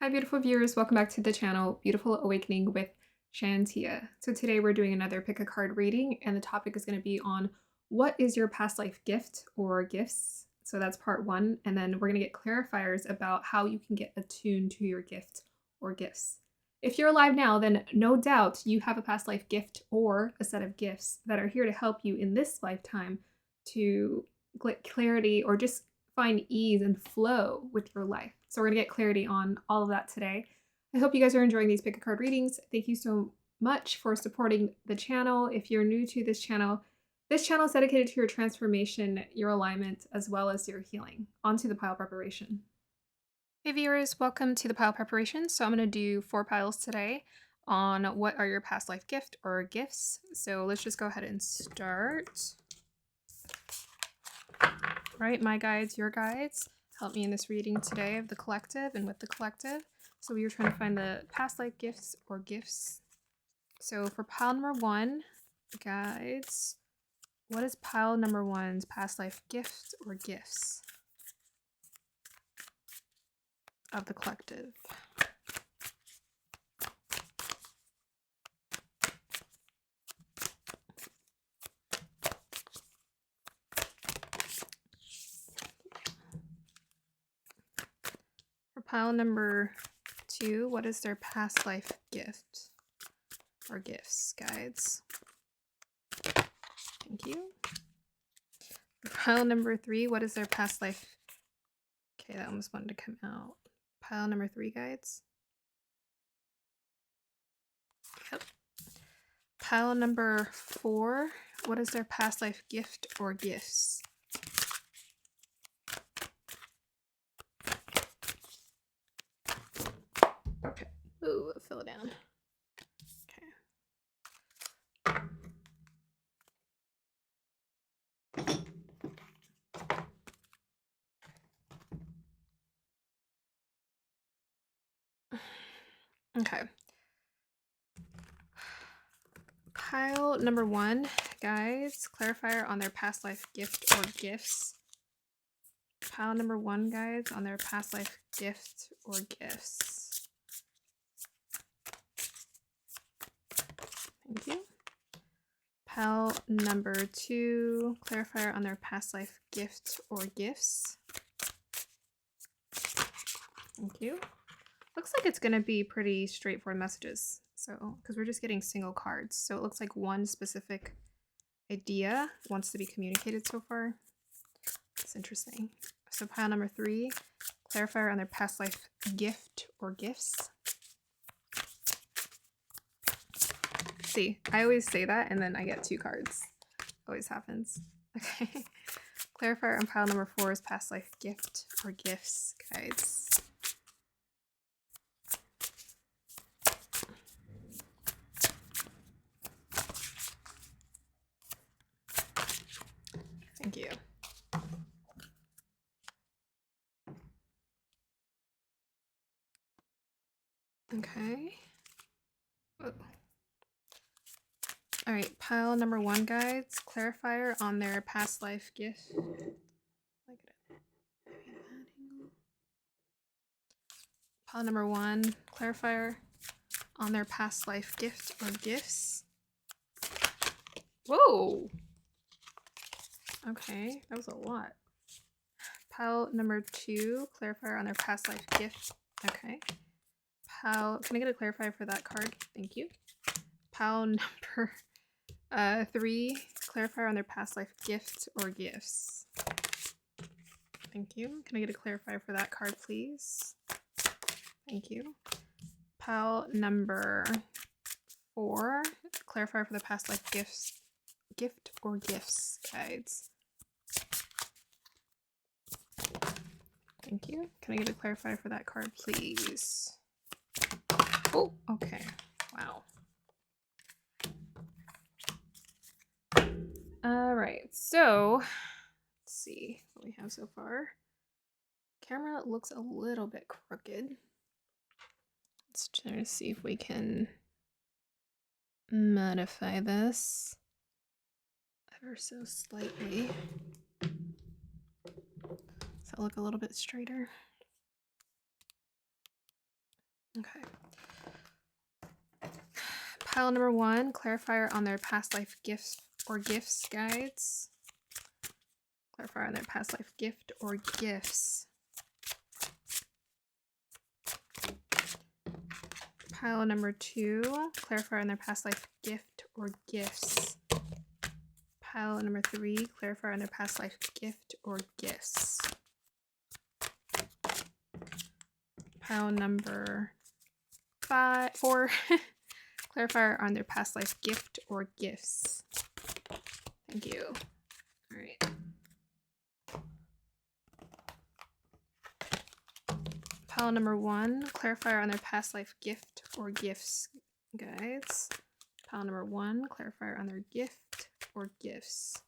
Hi, beautiful viewers. Welcome back to the channel, Beautiful Awakening with Shantia. So today we're doing another pick a card reading, and the topic is going to be on what is your past life gift or gifts. So that's part one, and then we're going to get clarifiers about how you can get attuned to your gift or gifts. If you're alive now, then no doubt you have a past life gift or a set of gifts that are here to help you in this lifetime to get clarity or just find ease and flow with your life. So we're going to get clarity on all of that today. I hope you guys are enjoying these pick a card readings. Thank you so much for supporting the channel. If you're new to this channel is dedicated to your transformation, your alignment, as well as your healing. On to the pile preparation. Hey viewers, welcome to the pile preparation. So I'm going to do 4 piles today on what are your past life gift or gifts. So let's just go ahead and start. Right, my guides, your guides, help me in this reading today of the collective and with the collective. So we are trying to find the past life gifts or gifts. So for pile number 1, guides, what is pile number 1's past life gift or gifts of the collective? For pile number 2, what is their past life gift or gifts, guides? Thank you. For pile number 3, what is their past life? Okay, that almost wanted to come out. Pile number 3, guides. Yep. Pile number 4, what is their past life gift or gifts? Okay. Ooh, it fell down. Okay. Pile number 1, guys, clarifier on their past life gift or gifts. Pile number 1, guys, on their past life gift or gifts. Thank you. Pile number 2, clarifier on their past life gift or gifts. Thank you. Looks like it's going to be pretty straightforward messages. So, because we're just getting single cards. So it looks like one specific idea wants to be communicated so far. It's interesting. So pile number 3, clarifier on their past life gift or gifts. See, I always say that and then I get 2 cards. Always happens. Okay. Clarifier on pile number 4 is past life gift or gifts, guys. Thank you. Okay. Oh. All right, pile number 1, guys. Clarifier on their past life gift. Pile number 1, clarifier on their past life gift or gifts. Whoa. Okay, that was a lot. Pile number 2, clarifier on their past life gift. Okay. Pile, can I get a clarifier for that card? Thank you. Pile number 3, clarifier on their past life gift or gifts. Thank you. Can I get a clarifier for that card, please? Thank you. Pile number 4, clarifier for the past life gift or gifts, guides. Thank you. Can I get a clarifier for that card, please? Oh, okay. Wow. All right. So, let's see what we have so far. Camera looks a little bit crooked. Let's try to see if we can modify this ever so slightly. Does that look a little bit straighter? Okay. Pile number 1, clarifier on their past life gifts or gifts guides. Clarifier on their past life gift or gifts. Pile number 2, clarifier on their past life gift or gifts. Pile number 3, clarifier on their past life gift or gifts. Pile number 4, clarifier on their past life gift or gifts. Thank you. All right. Pile number 1, clarifier on their past life gift or gifts guides. Pile number 1, clarifier on their gift or gifts.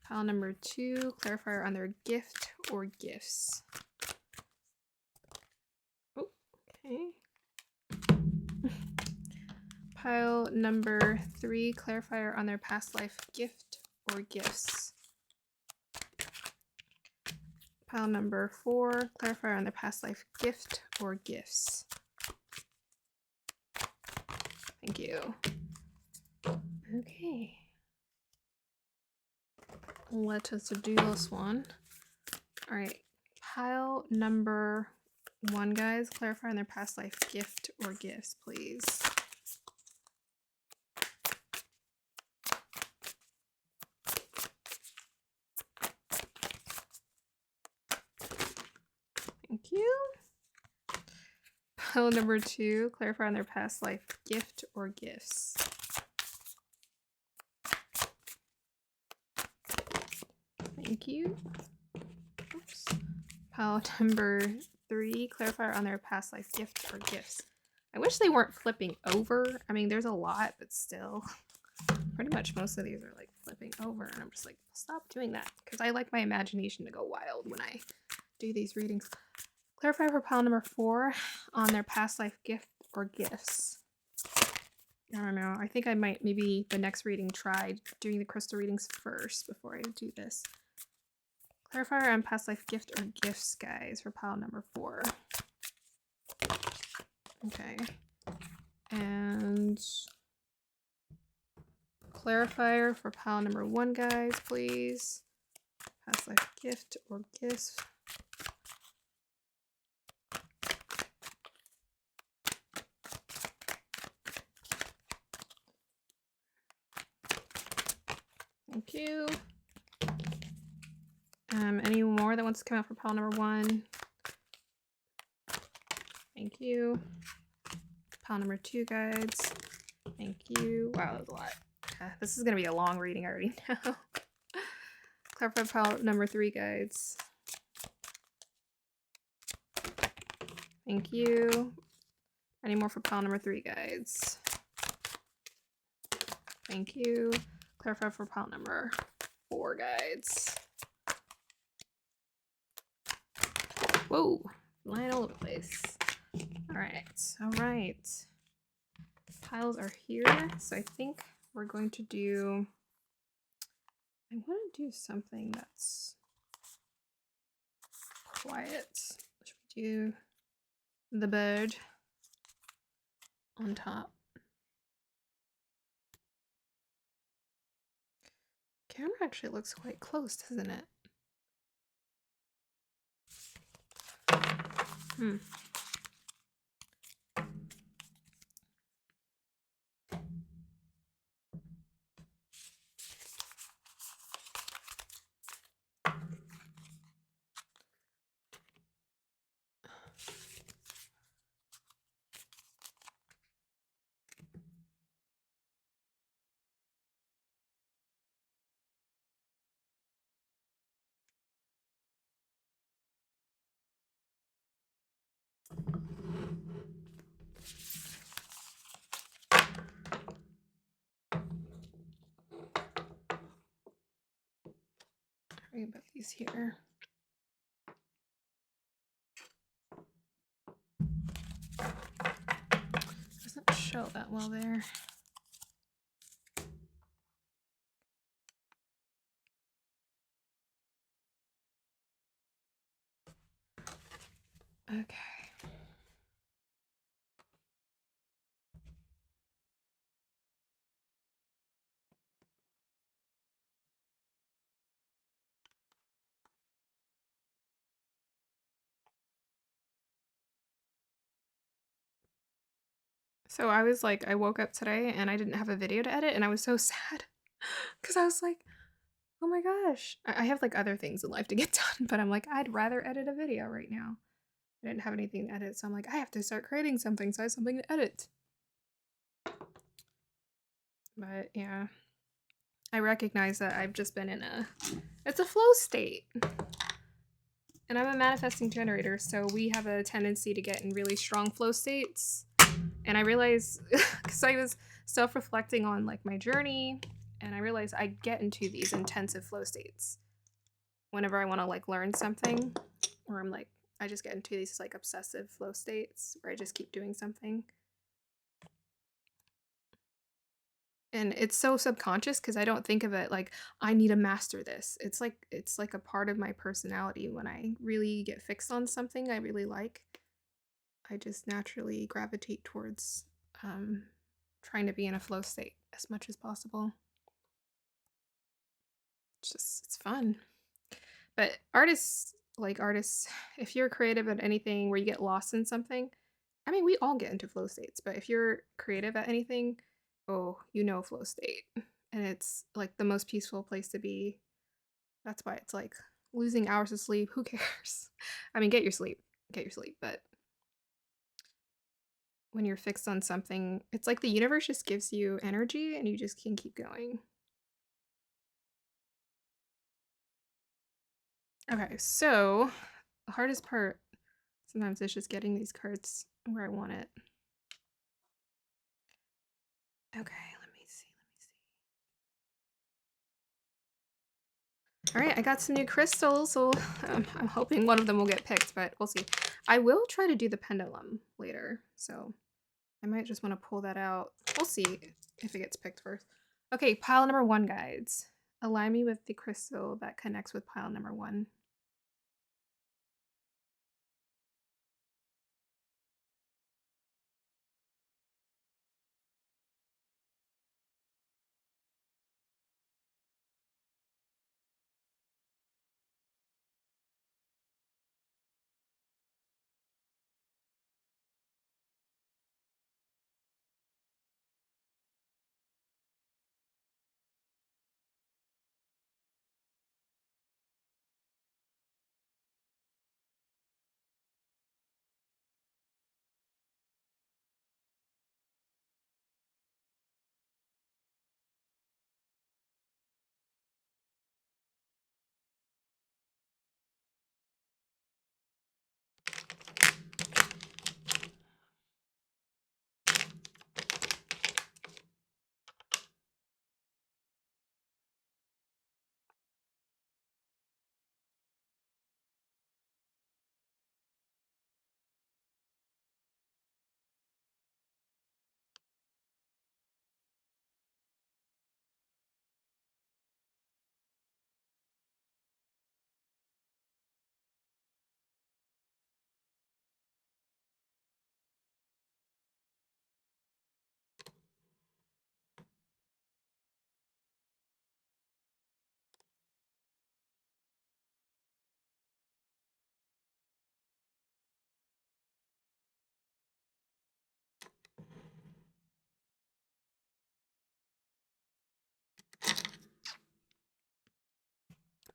Pile number 2, clarifier on their gift or gifts. Oh, okay. Pile number 3, clarifier on their past life gift or gifts. Pile number 4, clarifier on their past life gift or gifts. Thank you. Okay. Let us do this one. All right. Pile number 1, guys, clarify on their past life gift or gifts, please. Thank you. Pile number 2, clarify on their past life gift or gifts. Thank you. Oops. Pile number 3, clarify on their past life gift or gifts. I wish they weren't flipping over. I mean, there's a lot, but still. Pretty much most of these are like flipping over, and I'm just like, stop doing that, because I like my imagination to go wild when I do these readings. Clarify for pile number 4 on their past life gift or gifts. I don't know. I think I might maybe the next reading try doing the crystal readings first before I do this. Clarifier on past life gift or gifts, guys, for pile number 4. Okay. And clarifier for pile number 1, guys, please. Past life gift or gifts. Thank you. Any more that wants to come out for pile number 1? Thank you. Pile number 2, guides. Thank you. Wow, that was a lot. This is going to be a long reading already now. Clarify pile number 3, guides. Thank you. Any more for pile number 3, guides? Thank you. Clarify for pile number 4, guides. Whoa, flying all over the place. All right. Piles are here, so I think we're going to do, I want to do something that's quiet. Should we do the bird on top? Camera actually looks quite close, doesn't it? Sorry about these here. Doesn't show that well there. Okay. So I was like, I woke up today and I didn't have a video to edit, and I was so sad because I was like, oh my gosh. I have like other things in life to get done, but I'm like, I'd rather edit a video right now. I didn't have anything to edit, so I'm like, I have to start creating something so I have something to edit. But yeah, I recognize that I've just been in it's a flow state. And I'm a manifesting generator, so we have a tendency to get in really strong flow states. And I realized, because I was self-reflecting on like my journey, and I realized I get into these intensive flow states whenever I want to like learn something, or I'm like, I just get into these like obsessive flow states where I just keep doing something. And it's so subconscious because I don't think of it like I need to master this. It's like a part of my personality. When I really get fixed on something I really like, I just naturally gravitate towards um, trying to be in a flow state as much as possible. It's fun. But artists, if you're creative at anything where you get lost in something, I mean, we all get into flow states, but if you're creative at anything, oh, flow state. And it's like the most peaceful place to be. That's why it's like losing hours of sleep. Who cares? I mean, get your sleep. Get your sleep. But when you're fixed on something, it's like the universe just gives you energy and you just can keep going. Okay, so the hardest part sometimes is just getting these cards where I want it. Okay, let me see. All right, I got some new crystals, so I'm hoping one of them will get picked, but we'll see. I will try to do the pendulum later, so I might just want to pull that out. We'll see if it gets picked first. Okay, pile number 1, guides. Align me with the crystal that connects with pile number 1.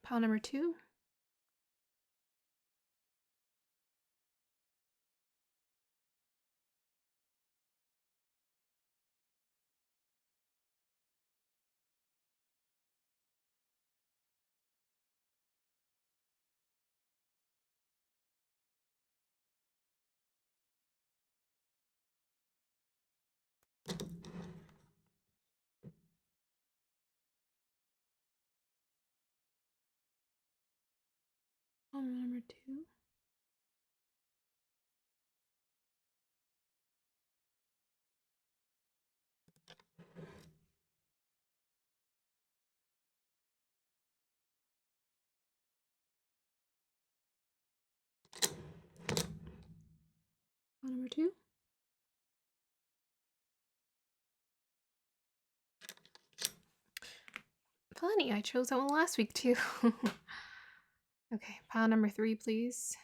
Pile number 2. Pile number 2. Pile number 2. Funny, I chose that one last week too. Okay, pile number 3, please.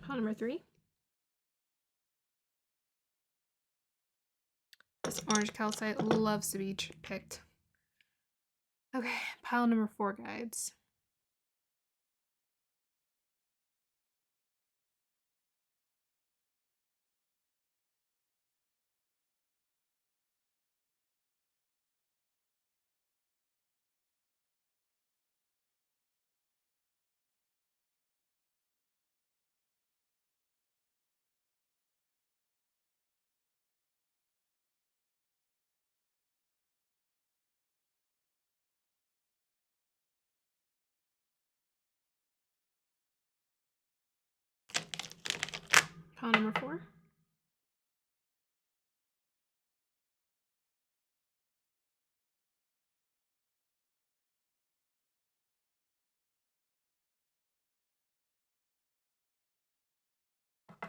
Pile number 3. This orange calcite loves to be picked. Okay, pile number 4, guides. Pile number 4.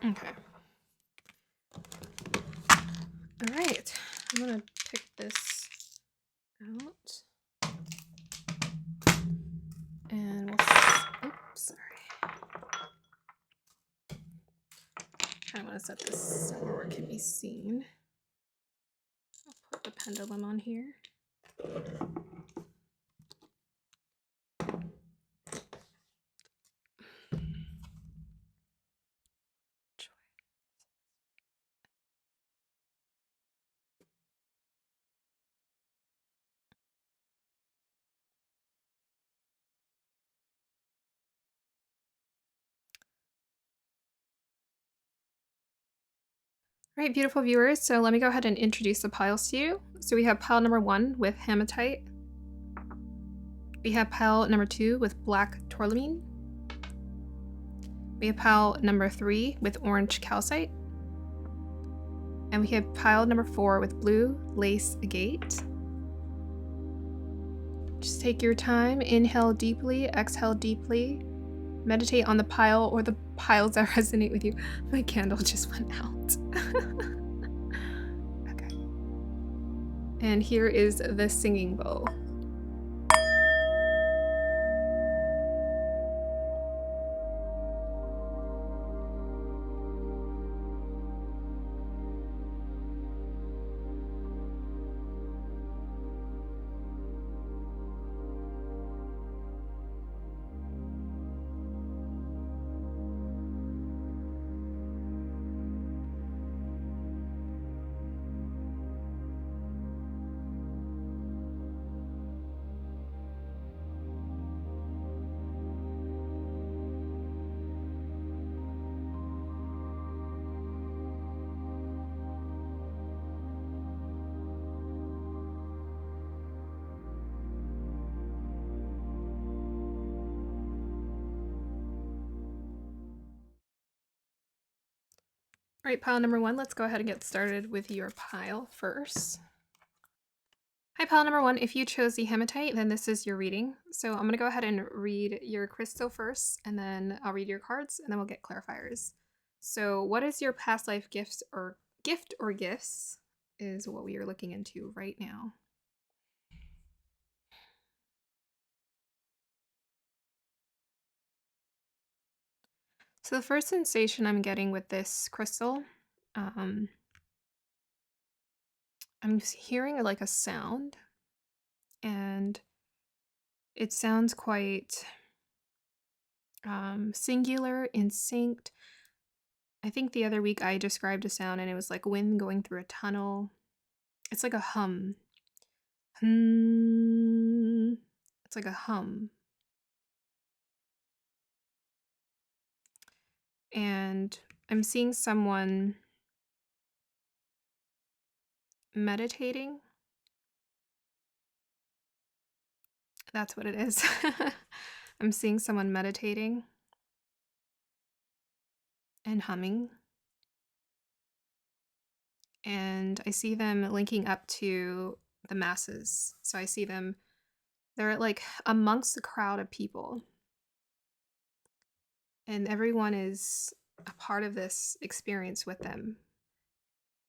Okay. All right. I'm going to pick this out. And we'll... Oops, sorry. I want to set this somewhere it can be seen. I'll put the pendulum on here. All right, beautiful viewers, so let me go ahead and introduce the piles to you. So we have pile number 1 with hematite. We have pile number 2 with black tourmaline. We have pile number 3 with orange calcite. And we have pile number 4 with blue lace agate. Just take your time, inhale deeply, exhale deeply. Meditate on the pile or the piles that resonate with you. My candle just went out. Okay. And here is the singing bowl. All right, pile number 1, let's go ahead and get started with your pile first. Hi, pile number 1. If you chose the hematite, then this is your reading. So I'm going to go ahead and read your crystal first, and then I'll read your cards, and then we'll get clarifiers. So what is your past life gift or gifts is what we are looking into right now. So the first sensation I'm getting with this crystal, I'm hearing like a sound, and it sounds quite singular, instinct. I think the other week I described a sound and it was like wind going through a tunnel. It's like a hum. Hmm. It's like a hum. And I'm seeing someone meditating. That's what it is. I'm seeing someone meditating and humming. And I see them linking up to the masses. So I see them, they're like amongst a crowd of people. And everyone is a part of this experience with them,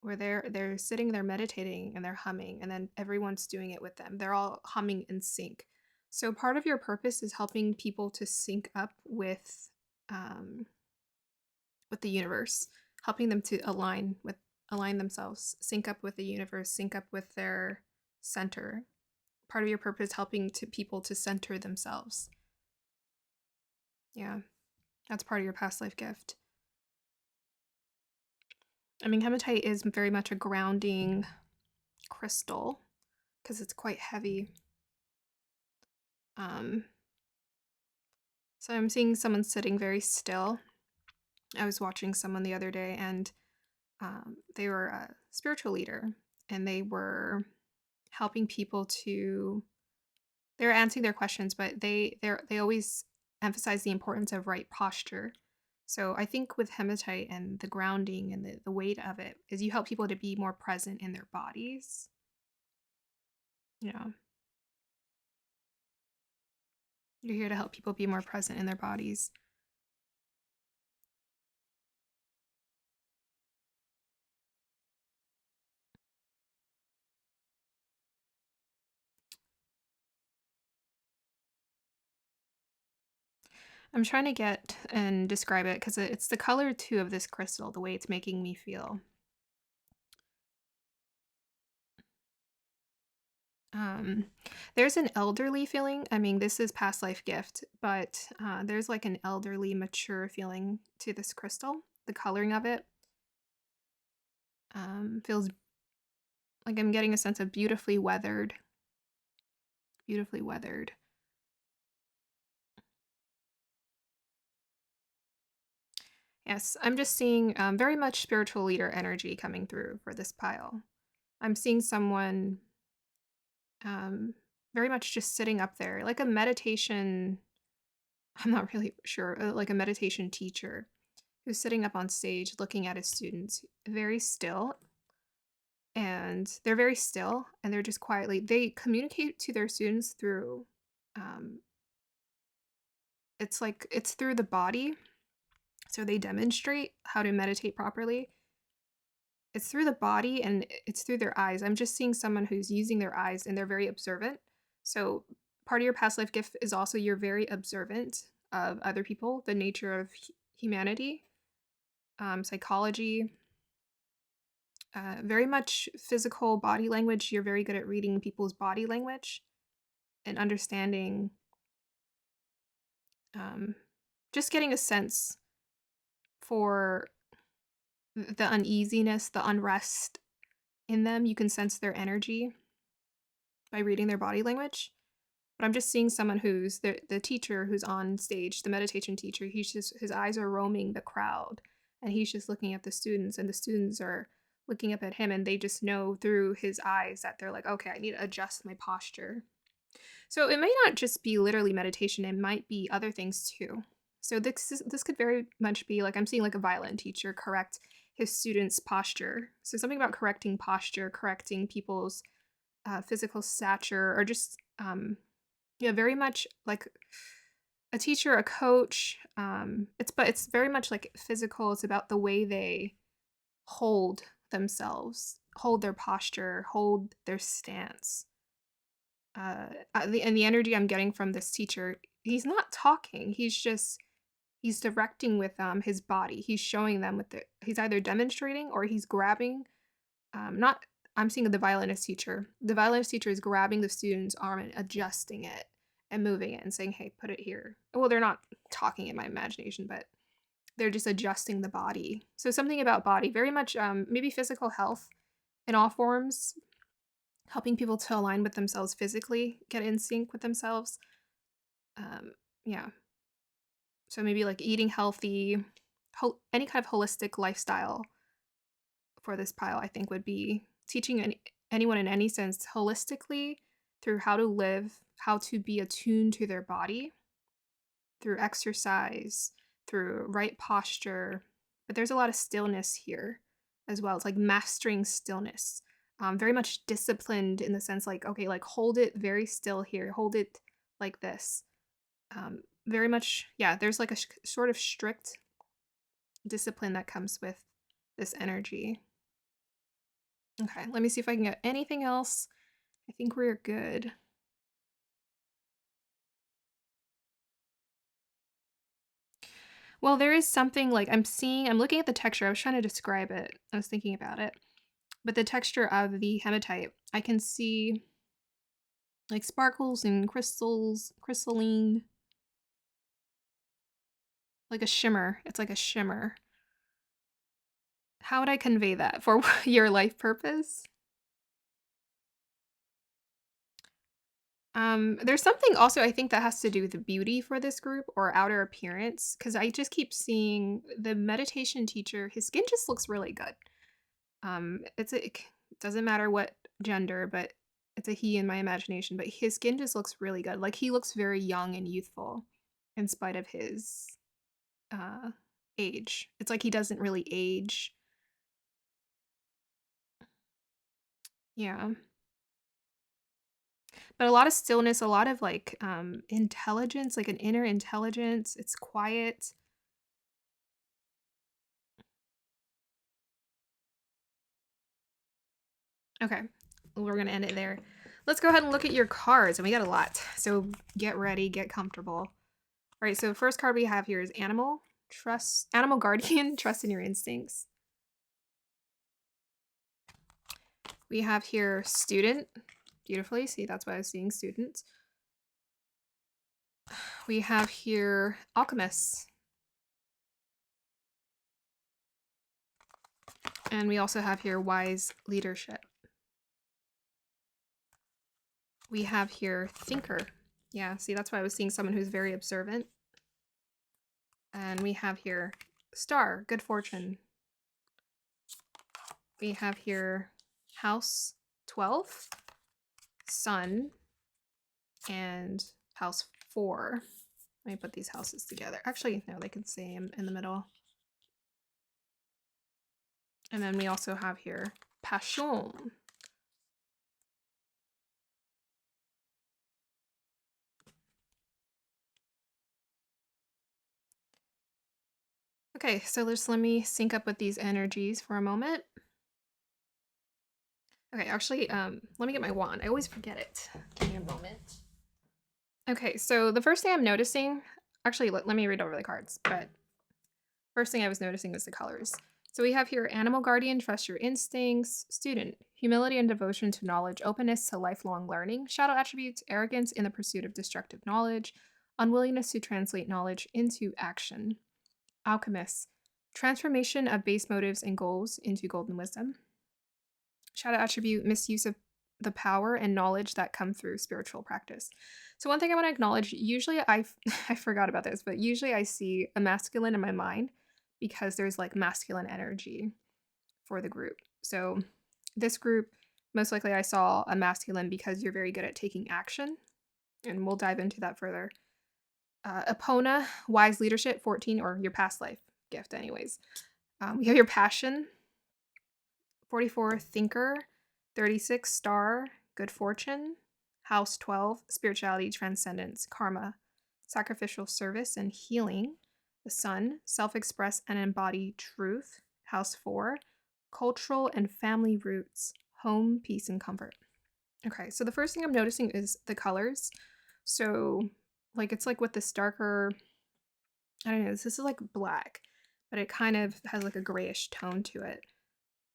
where they're sitting there meditating and they're humming, and then everyone's doing it with them. They're all humming in sync. So part of your purpose is helping people to sync up with with the universe, helping them to align themselves, sync up with the universe, sync up with their center. Part of your purpose helping to people to center themselves. Yeah, that's part of your past life gift. I mean, hematite is very much a grounding crystal because it's quite heavy. So I'm seeing someone sitting very still. I was watching someone the other day, and they were a spiritual leader, and they were helping people to. They were answering their questions, but they always emphasize the importance of right posture. So I think with hematite and the grounding and the weight of it is you help people to be more present in their bodies. Yeah. You're here to help people be more present in their bodies. I'm trying to get and describe it because it's the color too of this crystal, the way it's making me feel. Um, there's an elderly feeling. I mean, this is past life gift, but there's like an elderly, mature feeling to this crystal. The coloring of it feels like I'm getting a sense of beautifully weathered, beautifully weathered. Yes, I'm just seeing very much spiritual leader energy coming through for this pile. I'm seeing someone um, very much just sitting up there, like a meditation. I'm not really sure, like a meditation teacher who's sitting up on stage looking at his students, very still. And they're very still and they're just quietly, they communicate to their students through, um, it's like it's through the body. So they demonstrate how to meditate properly. It's through the body and it's through their eyes. I'm just seeing someone who's using their eyes and they're very observant. So part of your past life gift is also you're very observant of other people, the nature of humanity, psychology, very much physical body language. You're very good at reading people's body language and understanding, um, just getting a sense for the uneasiness, the unrest in them. You can sense their energy by reading their body language. But I'm just seeing someone who's the teacher who's on stage, the meditation teacher. He's just his eyes are roaming the crowd, and he's just looking at the students, and the students are looking up at him, and they just know through his eyes that they're like, okay, I need to adjust my posture. So it may not just be literally meditation; it might be other things too. So this could very much be like I'm seeing like a violin teacher correct his students' posture. So something about correcting posture, correcting people's physical stature, or just yeah, very much like a teacher, a coach. It's very much like physical. It's about the way they hold themselves, hold their posture, hold their stance. And the energy I'm getting from this teacher, he's not talking. He's directing with his body. He's showing them with the. He's either demonstrating or he's grabbing. Not. I'm seeing the violinist teacher. The violinist teacher is grabbing the student's arm and adjusting it and moving it and saying, "Hey, put it here." Well, they're not talking in my imagination, but they're just adjusting the body. So something about body, very much maybe physical health in all forms, helping people to align with themselves physically, get in sync with themselves. Um, yeah. So maybe like eating healthy, any kind of holistic lifestyle for this pile, I think would be teaching anyone in any sense holistically through how to live, how to be attuned to their body through exercise, through right posture. But there's a lot of stillness here as well. It's like mastering stillness. Very much disciplined in the sense like, okay, like hold it very still here, hold it like this. Very much, yeah, there's like a sort of strict discipline that comes with this energy. Okay, let me see if I can get anything else. I think we're good. Well, there is something like I'm looking at the texture. I was trying to describe it. I was thinking about it. But the texture of the hematite, I can see like sparkles and crystals, crystalline, like a shimmer. It's like a shimmer. How would I convey that for your life purpose? There's something also I think that has to do with the beauty for this group or outer appearance because I just keep seeing the meditation teacher. His skin just looks really good. It doesn't matter what gender, but it's a he in my imagination. But his skin just looks really good. Like he looks very young and youthful, in spite of his uh age. It's like he doesn't really age. Yeah. But a lot of stillness, a lot of like intelligence, like an inner intelligence. It's quiet. Okay. We're gonna end it there. Let's go ahead and look at your cards. And we got a lot. So get ready, get comfortable. All right, so first card we have here is animal guardian, trust in your instincts. We have here student, beautifully. See, that's why I was seeing students. We have here alchemist. And we also have here wise leadership. We have here thinker. Yeah, see, that's why I was seeing someone who's very observant. And we have here star, good fortune. We have here house 12, sun, and house 4. Let me put these houses together. Actually, no, they can stay in the middle. And then we also have here passion. Okay, so just let me sync up with these energies for a moment. Okay, actually, let me get my wand. I always forget it. Give me a moment. Okay, so the first thing I'm noticing, actually, let me read over the cards, but first thing I was noticing was the colors. So we have here animal guardian, trust your instincts, student, humility and devotion to knowledge, openness to lifelong learning, shadow attributes, arrogance in the pursuit of destructive knowledge, unwillingness to translate knowledge into action, alchemists, transformation of base motives and goals into golden wisdom, shadow attribute, misuse of the power and knowledge that come through spiritual practice. So one thing I want to acknowledge, usually I forgot about this, but usually I see a masculine in my mind because there's like masculine energy for the group. So this group, most likely I saw a masculine because you're very good at taking action, and we'll dive into that further. Epona, wise leadership, 14, or your past life gift anyways. We have your passion, 44, thinker, 36, star, good fortune, house 12, spirituality, transcendence, karma, sacrificial service and healing, the sun, self-express and embody truth, house 4, cultural and family roots, home, peace and comfort. Okay, so the first thing I'm noticing is the colors. So like it's like with this darker, I don't know, this is like black, but it kind of has like a grayish tone to it.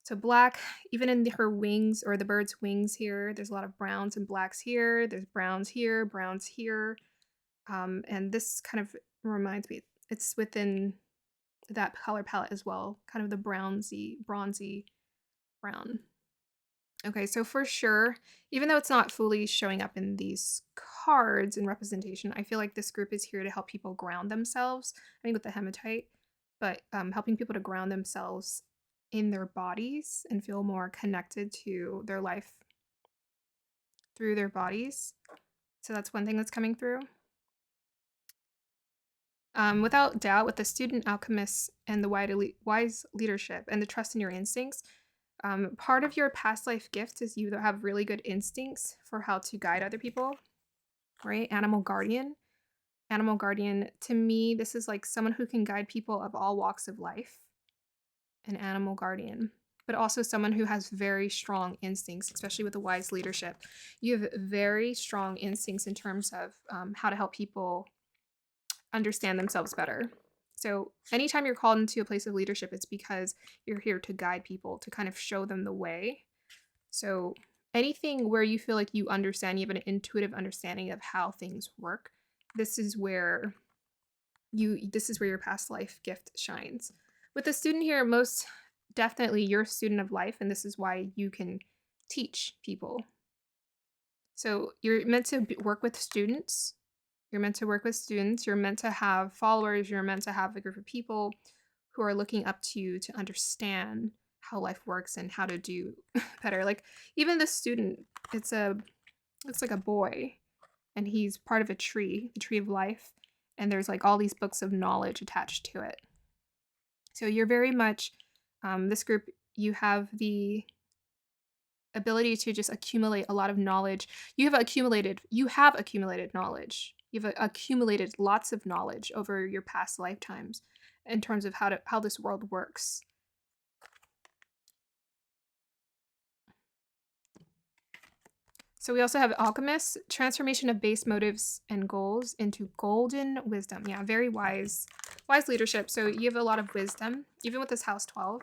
So black, even in her wings or the bird's wings here, there's a lot of browns and blacks here. There's browns here, browns here. And this kind of reminds me, it's within that color palette as well, kind of the bronzy brown. Okay, so for sure, even though it's not fully showing up in these cards in representation, I feel like this group is here to help people ground themselves. I mean, with the hematite, but helping people to ground themselves in their bodies and feel more connected to their life through their bodies. So that's one thing that's coming through. Without doubt, with the student alchemists and the wise leadership and the trust in your instincts, part of your past life gift is you have really good instincts for how to guide other people, right? Animal guardian. Animal guardian, to me, this is like someone who can guide people of all walks of life. An animal guardian, but also someone who has very strong instincts, especially with the wise leadership. You have very strong instincts in terms of how to help people understand themselves better. So anytime you're called into a place of leadership, it's because you're here to guide people, to kind of show them the way. So anything where you feel like you understand, you have an intuitive understanding of how things work, this is where your past life gift shines. With the student here, most definitely you're a student of life, and this is why you can teach people. So you're meant to work with students. You're meant to work with students. You're meant to have followers. You're meant to have a group of people who are looking up to you to understand how life works and how to do better. Like even the student, it's like a boy, and he's part of a tree, the tree of life, and there's like all these books of knowledge attached to it. So you're very much this group. You have the ability to just accumulate a lot of knowledge. You have accumulated knowledge. You've accumulated lots of knowledge over your past lifetimes in terms of how this world works. So we also have alchemists, transformation of base motives and goals into golden wisdom. Yeah, very wise leadership. So you have a lot of wisdom, even with this house 12.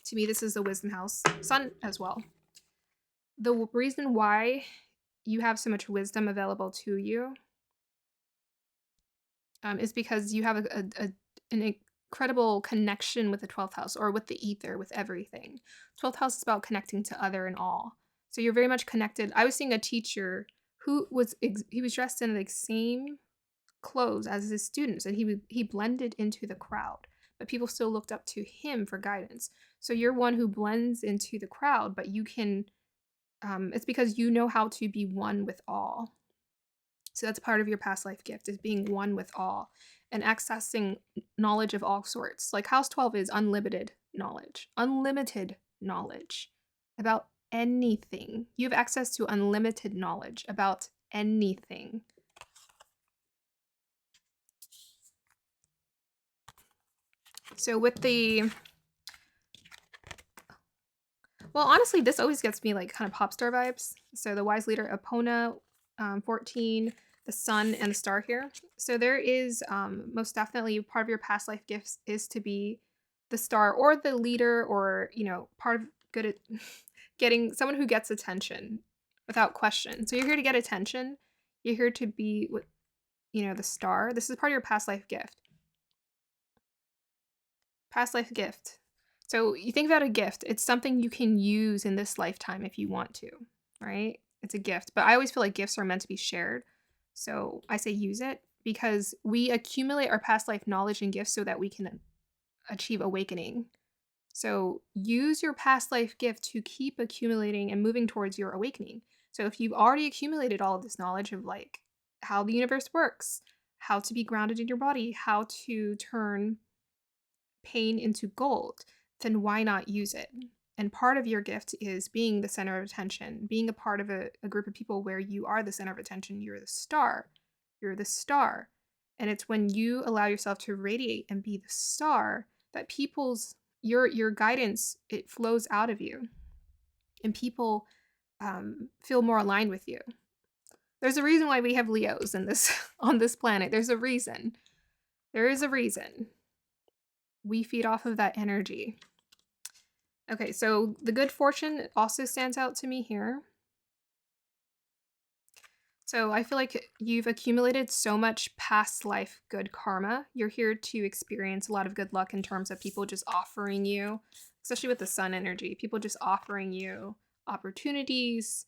To me, this is the wisdom house, sun as well. The reason why you have so much wisdom available to you is because you have an incredible connection with the 12th house, or with the ether, with everything. 12th house is about connecting to other and all. So you're very much connected. I was seeing a teacher who was he was dressed in the same clothes as his students, and he blended into the crowd, but people still looked up to him for guidance. So you're one who blends into the crowd, but you can it's because you know how to be one with all. So that's part of your past life gift, is being one with all and accessing knowledge of all sorts. Like house 12 is unlimited knowledge about anything. You have access to unlimited knowledge about anything. So with the well, honestly, this always gets me like kind of pop star vibes. So the wise leader, Epona, 14, the sun, and the star here. So there is most definitely part of your past life gifts is to be the star or the leader, or part of good at getting someone who gets attention without question. So you're here to get attention. You're here to be the star. This is part of your past life gift. Past life gift. So you think about a gift. It's something you can use in this lifetime if you want to, right? It's a gift. But I always feel like gifts are meant to be shared. So I say use it, because we accumulate our past life knowledge and gifts so that we can achieve awakening. So use your past life gift to keep accumulating and moving towards your awakening. So if you've already accumulated all of this knowledge of like how the universe works, how to be grounded in your body, how to turn pain into gold, then why not use it? And part of your gift is being the center of attention, being a part of a group of people where you are the center of attention. You're the star. You're the star. And it's when you allow yourself to radiate and be the star that your guidance, it flows out of you, and people feel more aligned with you. There's a reason why we have Leos in this on this planet. There's a reason. There is a reason. We feed off of that energy. Okay, so the good fortune also stands out to me here. So I feel like you've accumulated so much past life good karma. You're here to experience a lot of good luck in terms of people just offering you, especially with the sun energy, people just offering you opportunities,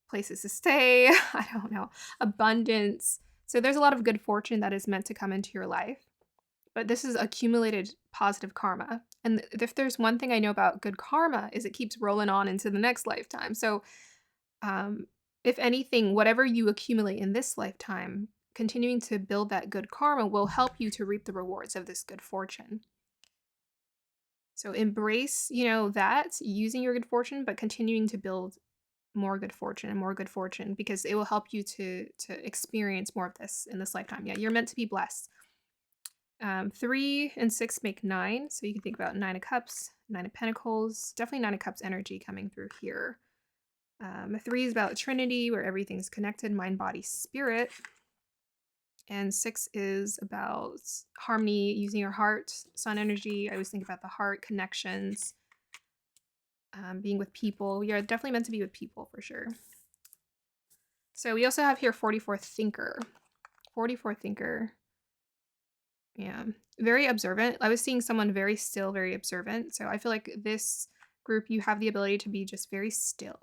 places to stay, I don't know, abundance. So there's a lot of good fortune that is meant to come into your life. But this is accumulated positive karma. And if there's one thing I know about good karma, is it keeps rolling on into the next lifetime. So if anything, whatever you accumulate in this lifetime, continuing to build that good karma will help you to reap the rewards of this good fortune. So embrace, that, using your good fortune, but continuing to build more good fortune and more good fortune, because it will help you to experience more of this in this lifetime. Yeah, you're meant to be blessed. 3 and 6 make 9. So you can think about 9 of Cups, 9 of Pentacles, definitely 9 of Cups energy coming through here. 3 is about Trinity, where everything's connected, mind, body, spirit. And 6 is about harmony, using your heart, sun energy. I always think about the heart, connections, being with people. You're definitely meant to be with people for sure. So we also have here 44 thinker. 44 thinker. Yeah. Very observant. I was seeing someone very still, very observant. So I feel like this group, you have the ability to be just very still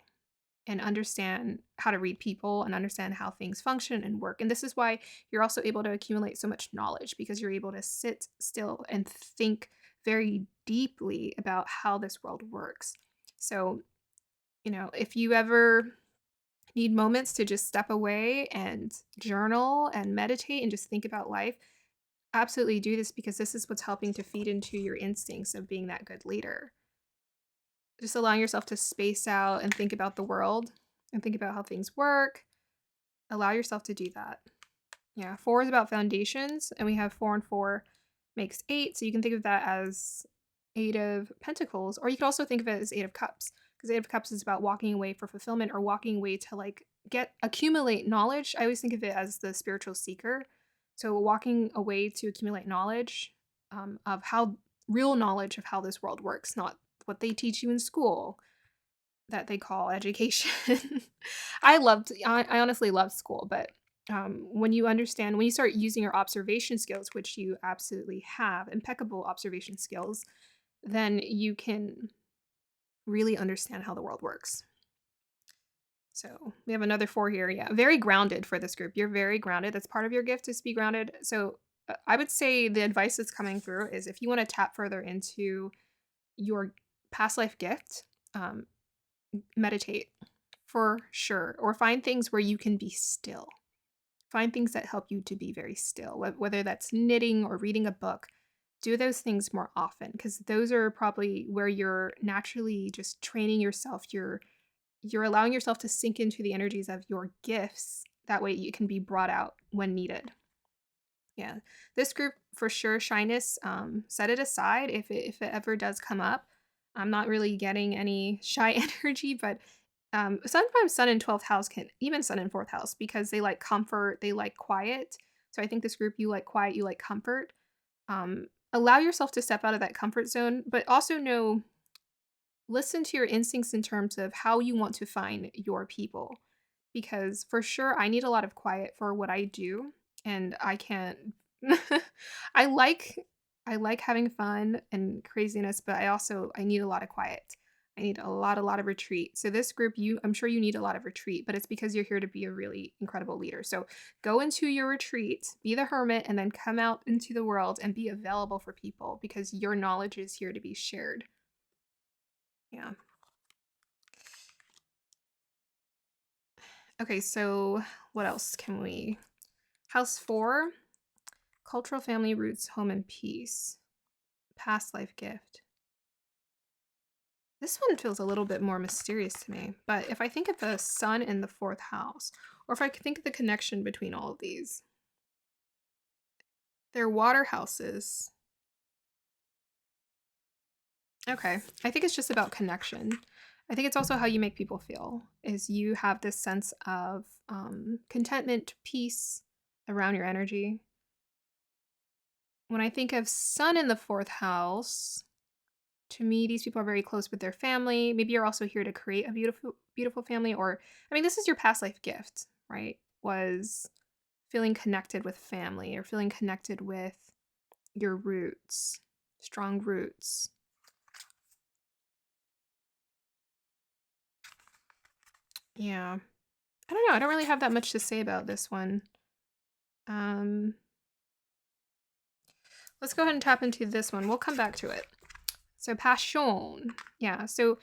and understand how to read people and understand how things function and work. And this is why you're also able to accumulate so much knowledge, because you're able to sit still and think very deeply about how this world works. So, if you ever need moments to just step away and journal and meditate and just think about life, absolutely do this, because this is what's helping to feed into your instincts of being that good leader. Just allowing yourself to space out and think about the world and think about how things work. Allow yourself to do that. Yeah, 4 is about foundations, and we have 4 and 4 makes 8, so you can think of that as 8 of pentacles, or you could also think of it as 8 of cups, because 8 of cups is about walking away for fulfillment, or walking away to like accumulate knowledge. I always think of it as the spiritual seeker. So walking away to accumulate knowledge, of how real knowledge of how this world works, not what they teach you in school that they call education. I honestly loved school, but when you start using your observation skills, which you absolutely have, impeccable observation skills, then you can really understand how the world works. So we have another 4 here. Yeah, very grounded for this group. You're very grounded. That's part of your gift, is to be grounded. So I would say the advice that's coming through is, if you want to tap further into your past life gift, um, meditate for sure, or find things where you can be still. Find things that help you to be very still, whether that's knitting or reading a book. Do those things more often, because those are probably where you're naturally just training yourself. You're allowing yourself to sink into the energies of your gifts. That way you can be brought out when needed. Yeah. This group for sure, shyness, set it aside if it ever does come up. I'm not really getting any shy energy, but sometimes sun in 12th house can, even sun in 4th house, because they like comfort, they like quiet. So I think this group, you like quiet, you like comfort. Allow yourself to step out of that comfort zone, but also listen to your instincts in terms of how you want to find your people, because for sure I need a lot of quiet for what I do, and I can't I like I like having fun and craziness, but I need a lot of quiet. I need a lot of retreat. So this group, I'm sure you need a lot of retreat, but it's because you're here to be a really incredible leader. So go into your retreat, be the hermit, and then come out into the world and be available for people, because your knowledge is here to be shared. Yeah. Okay, so what else can we? House 4, cultural family roots, home and peace, past life gift. This one feels a little bit more mysterious to me, but if I think of the sun in the 4th house, or if I could think of the connection between all of these, they're water houses. Okay, I think it's just about connection. I think it's also how you make people feel, is you have this sense of contentment, peace around your energy. When I think of sun in the 4th house, to me, these people are very close with their family. Maybe you're also here to create a beautiful, beautiful family. Or, I mean, this is your past life gift, right? Was feeling connected with family, or feeling connected with your roots, strong roots. Yeah. I don't know. I don't really have that much to say about this one. Um, let's go ahead and tap into this one. We'll come back to it. So, passion. Yeah. So,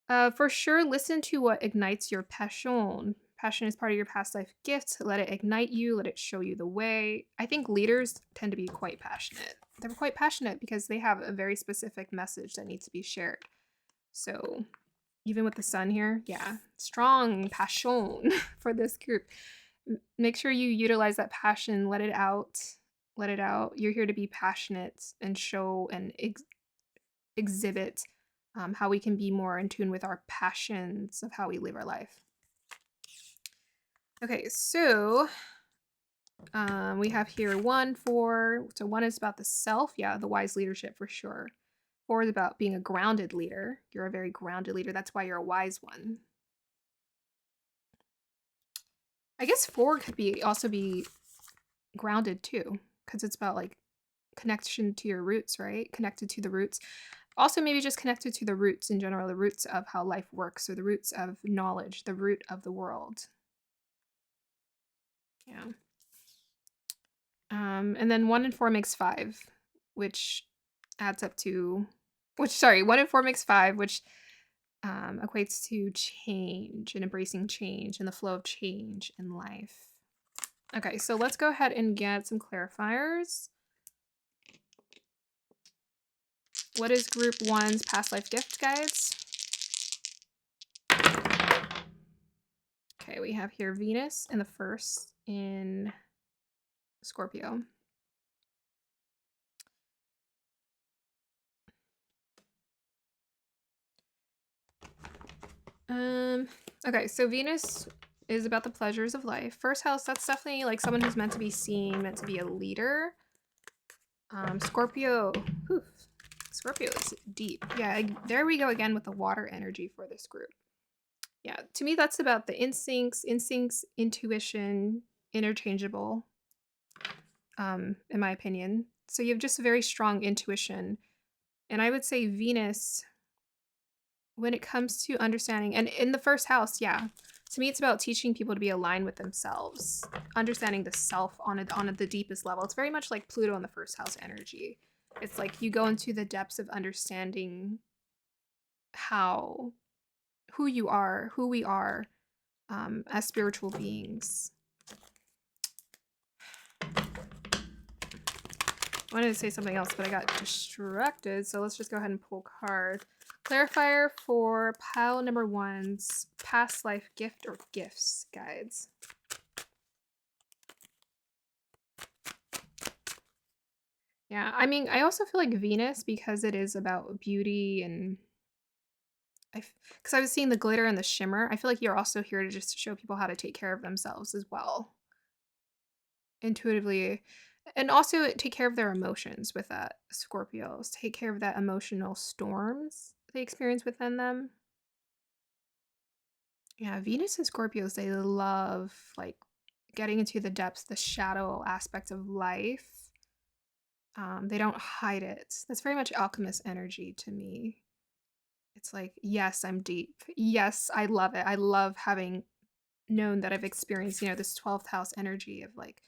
for sure, listen to what ignites your passion. Passion is part of your past life gift. Let it ignite you. Let it show you the way. I think leaders tend to be quite passionate. They're quite passionate because they have a very specific message that needs to be shared. So even with the sun here, yeah, strong passion for this group. Make sure you utilize that passion. Let it out. Let it out. You're here to be passionate and show and exhibit how we can be more in tune with our passions of how we live our life. Okay, so We have here 1, 4. So 1 is about the self. Yeah, the wise leadership for sure. 4 is about being a grounded leader. You're a very grounded leader. That's why you're a wise one. I guess 4 could be also be grounded too, because it's about like connection to your roots, right? Connected to the roots. Also, maybe just connected to the roots in general, the roots of how life works, or the roots of knowledge, the root of the world. Yeah. And then 1 and 4 makes 5, which adds up to, which, sorry, 1 and 4 makes 5, which equates to change and embracing change and the flow of change in life. Okay, so let's go ahead and get some clarifiers. What is group 1's past life gift, guys? Okay, we have here Venus in the first in Scorpio. Okay, so Venus is about the pleasures of life. First house, that's definitely like someone who's meant to be seen, meant to be a leader. Scorpio, whew, Scorpio is deep. Yeah, there we go again with the water energy for this group. Yeah, to me, that's about the instincts, intuition, interchangeable, in my opinion. So you have just a very strong intuition. And I would say Venus, when it comes to understanding, and in the first house, yeah, to me, it's about teaching people to be aligned with themselves, understanding the self on the deepest level. It's very much like Pluto in the first house energy. It's like you go into the depths of understanding how, who you are, who we are, as spiritual beings. I wanted to say something else, but I got distracted. So let's just go ahead and pull cards. Clarifier for pile number 1's past life gift or gifts, guides. Yeah, I mean, I also feel like Venus, because it is about beauty and because I was seeing the glitter and the shimmer. I feel like you're also here to just show people how to take care of themselves as well, intuitively, and also take care of their emotions with that. Scorpios take care of that emotional storms they experience within them. Yeah, Venus and Scorpios, they love like getting into the depths, the shadow aspects of life. They don't hide it. That's very much alchemist energy to me. It's like, yes, I'm deep. Yes, I love it. I love having known that I've experienced, this 12th house energy of like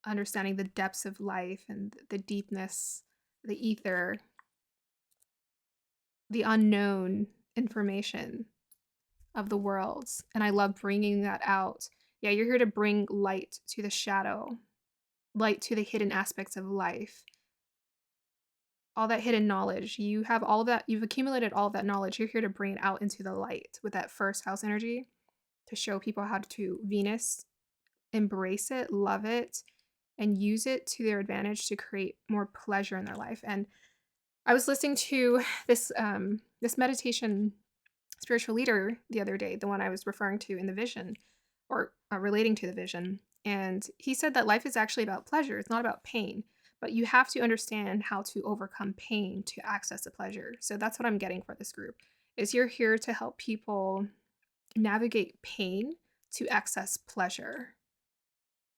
understanding the depths of life and the deepness, the ether, the unknown information of the worlds. And I love bringing that out. Yeah, you're here to bring light to the shadow, light to the hidden aspects of life, all that hidden knowledge. You have all that, you've accumulated all of that knowledge. You're here to bring it out into the light with that first house energy to show people how to Venus, embrace it, love it, and use it to their advantage to create more pleasure in their life. And I was listening to this meditation spiritual leader the other day, the one I was referring to in the vision, or relating to the vision. And he said that life is actually about pleasure. It's not about pain, but you have to understand how to overcome pain to access the pleasure. So that's what I'm getting for this group, is you're here to help people navigate pain to access pleasure.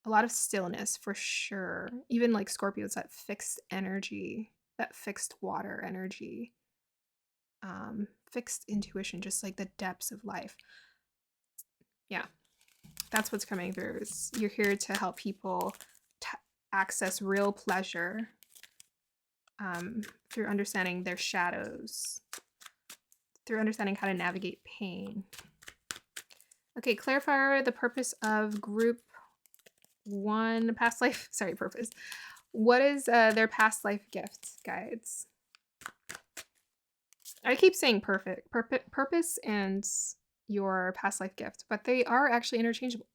A lot of stillness for sure. Even like Scorpios, that fixed energy, that fixed water energy, fixed intuition, just like the depths of life. Yeah, that's what's coming through. Is you're here to help people access real pleasure, through understanding their shadows, through understanding how to navigate pain. Okay, clarifier, the purpose of group 1 past life, sorry, purpose. What is their past life gift, guides? I keep saying purpose and your past life gift, but they are actually interchangeable.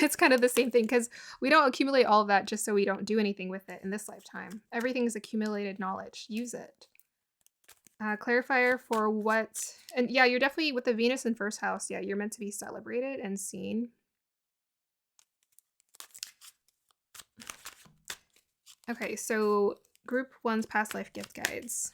It's kind of the same thing, because we don't accumulate all of that just so we don't do anything with it in this lifetime. Everything is accumulated knowledge. Use it. Clarifier for what, and yeah, you're definitely with the Venus in first house. Yeah, you're meant to be celebrated and seen. Okay, so group one's past life gift guides.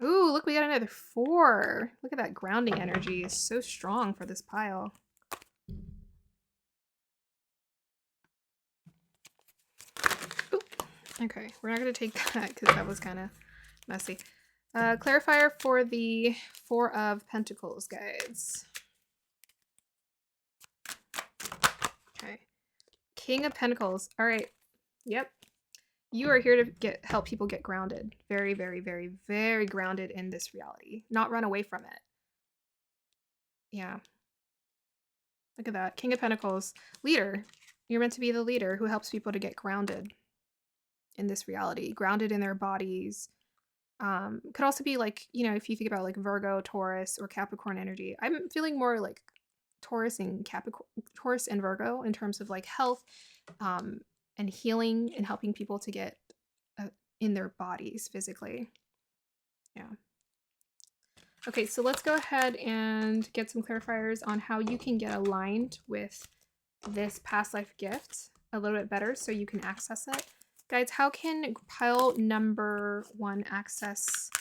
Ooh, look, we got another 4. Look at that grounding energy. It's so strong for this pile. Ooh. Okay, we're not going to take that because that was kind of messy. Clarifier for the 4 of Pentacles guides. Okay. King of Pentacles. All right. Yep. You are here to help people get grounded. Very, very, very, very grounded in this reality. Not run away from it. Yeah. Look at that. King of Pentacles. Leader. You're meant to be the leader who helps people to get grounded in this reality. Grounded in their bodies. Could also be like, you know, if you think about like Virgo, Taurus, or Capricorn energy. I'm feeling more like Taurus and Capricorn, Taurus and Virgo in terms of like health, and healing and helping people to get in their bodies physically. Yeah. Okay, so let's go ahead and get some clarifiers on how you can get aligned with this past life gift a little bit better so you can access it. Guys, how can pile number 1 access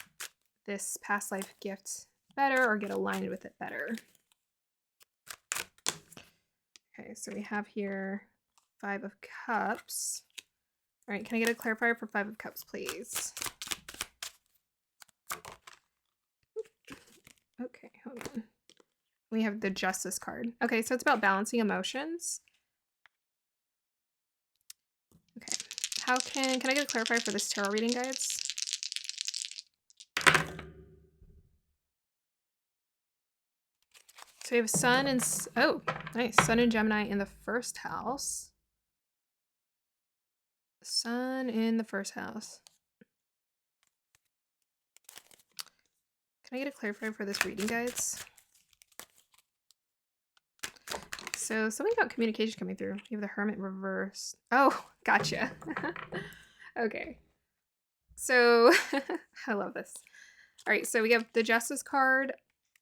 this past life gift better or get aligned with it better? Okay, so we have here 5 of Cups. All right, can I get a clarifier for 5 of Cups, please? Okay, hold on. We have the Justice card. Okay, so it's about balancing emotions. Okay, how can I get a clarifier for this tarot reading, guys? So we have Sun and, oh, nice. Sun and Gemini in the first house. Sun in the first house. Can I get a clarifier for this reading, guys? So something about communication coming through. You have the Hermit reversed. Oh, gotcha. Okay. So I love this. All right, so we have the Justice card,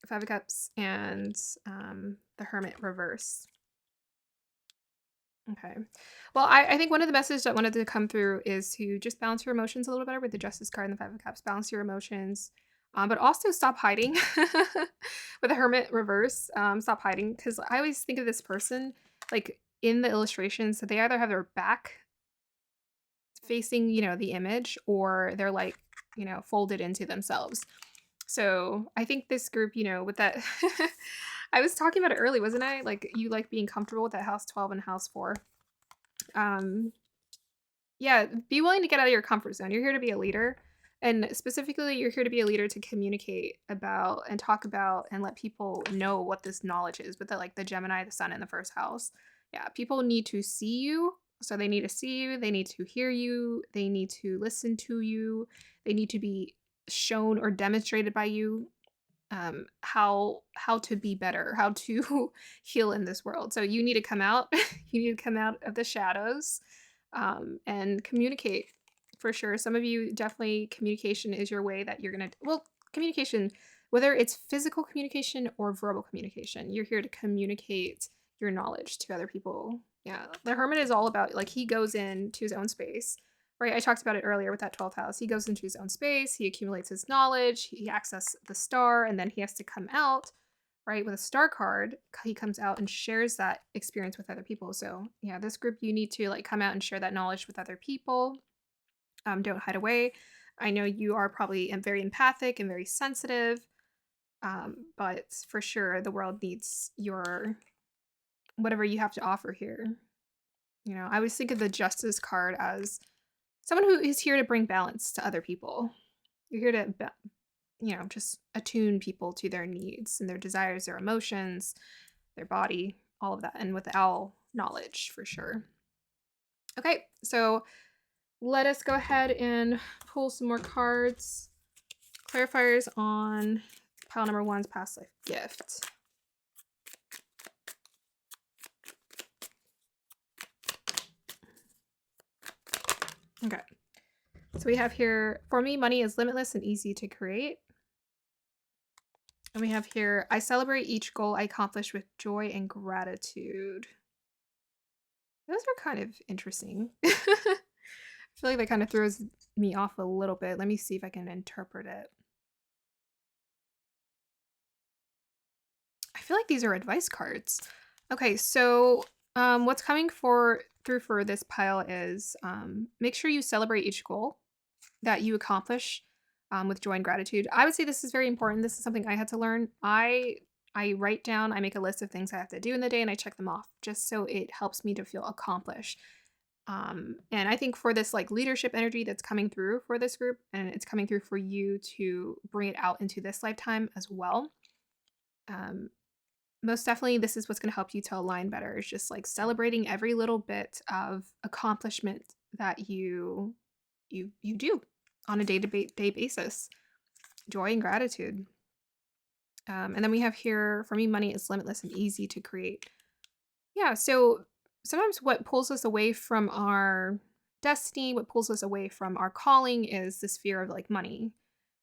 5 of Cups, and the Hermit reverse. Okay. Well, I think one of the messages that wanted to come through is to just balance your emotions a little better with the Justice card and the 5 of Cups. Balance your emotions, but also stop hiding with the Hermit reverse. Stop hiding, because I always think of this person, like in the illustrations, that they either have their back facing, you know, the image, or they're like, you know, folded into themselves. So I think this group, you know, with that, I was talking about it early, wasn't I? Like, you like being comfortable with that house 12 and house 4. Yeah, be willing to get out of your comfort zone. You're here to be a leader. And specifically, you're here to be a leader to communicate about and talk about and let people know what this knowledge is with the, like the Gemini, the Sun in the first house. Yeah, people need to see you. So they need to see you. They need to hear you. They need to listen to you. They need to be shown or demonstrated by you how to be better, how to heal in this world. So you need to come out. You need to come out of the shadows, and communicate for sure. Some of you definitely, communication is your way that you're gonna, well, communication, whether it's physical communication or verbal communication, you're here to communicate your knowledge to other people. Yeah, the Hermit is all about, like, he goes into his own space, right? I talked about it earlier with that 12th house. He goes into his own space, he accumulates his knowledge, he accesses the star, and then he has to come out, right? With a star card, he comes out and shares that experience with other people. So yeah, this group, you need to like come out and share that knowledge with other people. Don't hide away. I know you are probably very empathic and very sensitive, but for sure the world needs your, whatever you have to offer here. You know, I always think of the Justice card as someone who is here to bring balance to other people. You're here to, you know, just attune people to their needs and their desires, their emotions, their body, all of that, and with owl knowledge for sure. Okay, so let us go ahead and pull some more cards. Clarifiers on pile number 1's past life gift. Okay, so we have here, for me, money is limitless and easy to create. And we have here, I celebrate each goal I accomplish with joy and gratitude. Those are kind of interesting. I feel like that kind of throws me off a little bit. Let me see if I can interpret it. I feel like these are advice cards. Okay, so what's coming for through for this pile is make sure you celebrate each goal that you accomplish with joy and gratitude. I would say this is very important. This is something I had to learn. I write down, I make a list of things I have to do in the day, and I check them off just so it helps me to feel accomplished. And I think for this like leadership energy that's coming through for this group, and it's coming through for you to bring it out into this lifetime as well. Um, Most definitely, this is what's going to help you to align better. Is just like celebrating every little bit of accomplishment that you do on a day basis. Joy and gratitude. And then we have here, for me, money is limitless and easy to create. Yeah, so sometimes what pulls us away from our destiny, what pulls us away from our calling is this fear of like money,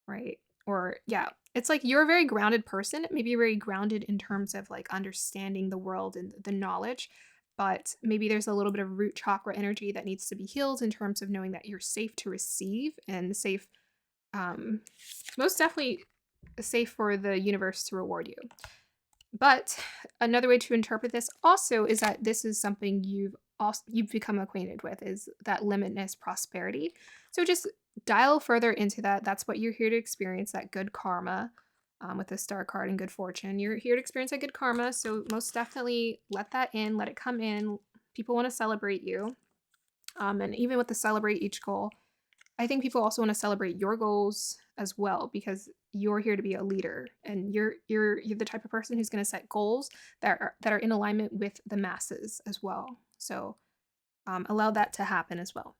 right? Or yeah, it's like you're a very grounded person. Maybe you're very grounded in terms of like understanding the world and the knowledge, but maybe there's a little bit of root chakra energy that needs to be healed in terms of knowing that you're safe to receive and safe, um, most definitely safe for the universe to reward you. But another way to interpret this also is that this is something you've become acquainted with is that limitless prosperity. So just dial further into that. That's what you're here to experience, that good karma with the star card and good fortune. You're here to experience that good karma. So most definitely let that in, let it come in. People want to celebrate you. And even with the celebrate each goal, I think people also want to celebrate your goals as well because you're here to be a leader and you're the type of person who's going to set goals that are in alignment with the masses as well. So allow that to happen as well.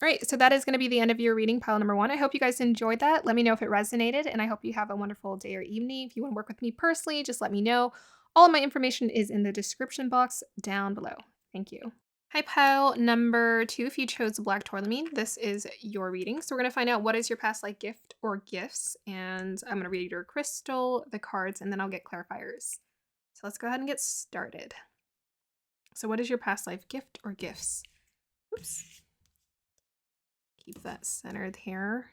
All right, so that is going to be the end of your reading, pile number 1. I hope you guys enjoyed that. Let me know if it resonated, and I hope you have a wonderful day or evening. If you want to work with me personally, just let me know. All of my information is in the description box down below. Thank you. Hi, pile number 2. If you chose the black tourmaline, this is your reading. So we're going to find out what is your past life gift or gifts. And I'm going to read your crystal, the cards, and then I'll get clarifiers. So let's go ahead and get started. So what is your past life gift or gifts? Oops. Keep that centered here.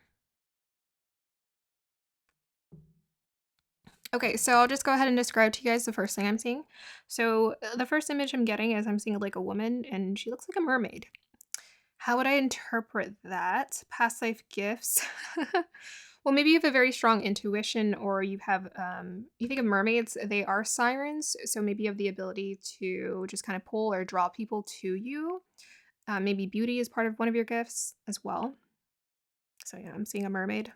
Okay, so I'll just go ahead and describe to you guys the first thing I'm seeing. So the first image I'm getting is I'm seeing like a woman and she looks like a mermaid. How would I interpret that? Past life gifts. Well, maybe you have a very strong intuition, or you have, you think of mermaids, they are sirens. So maybe you have the ability to just kind of pull or draw people to you. Maybe beauty is part of one of your gifts as well. So yeah, I'm seeing a mermaid.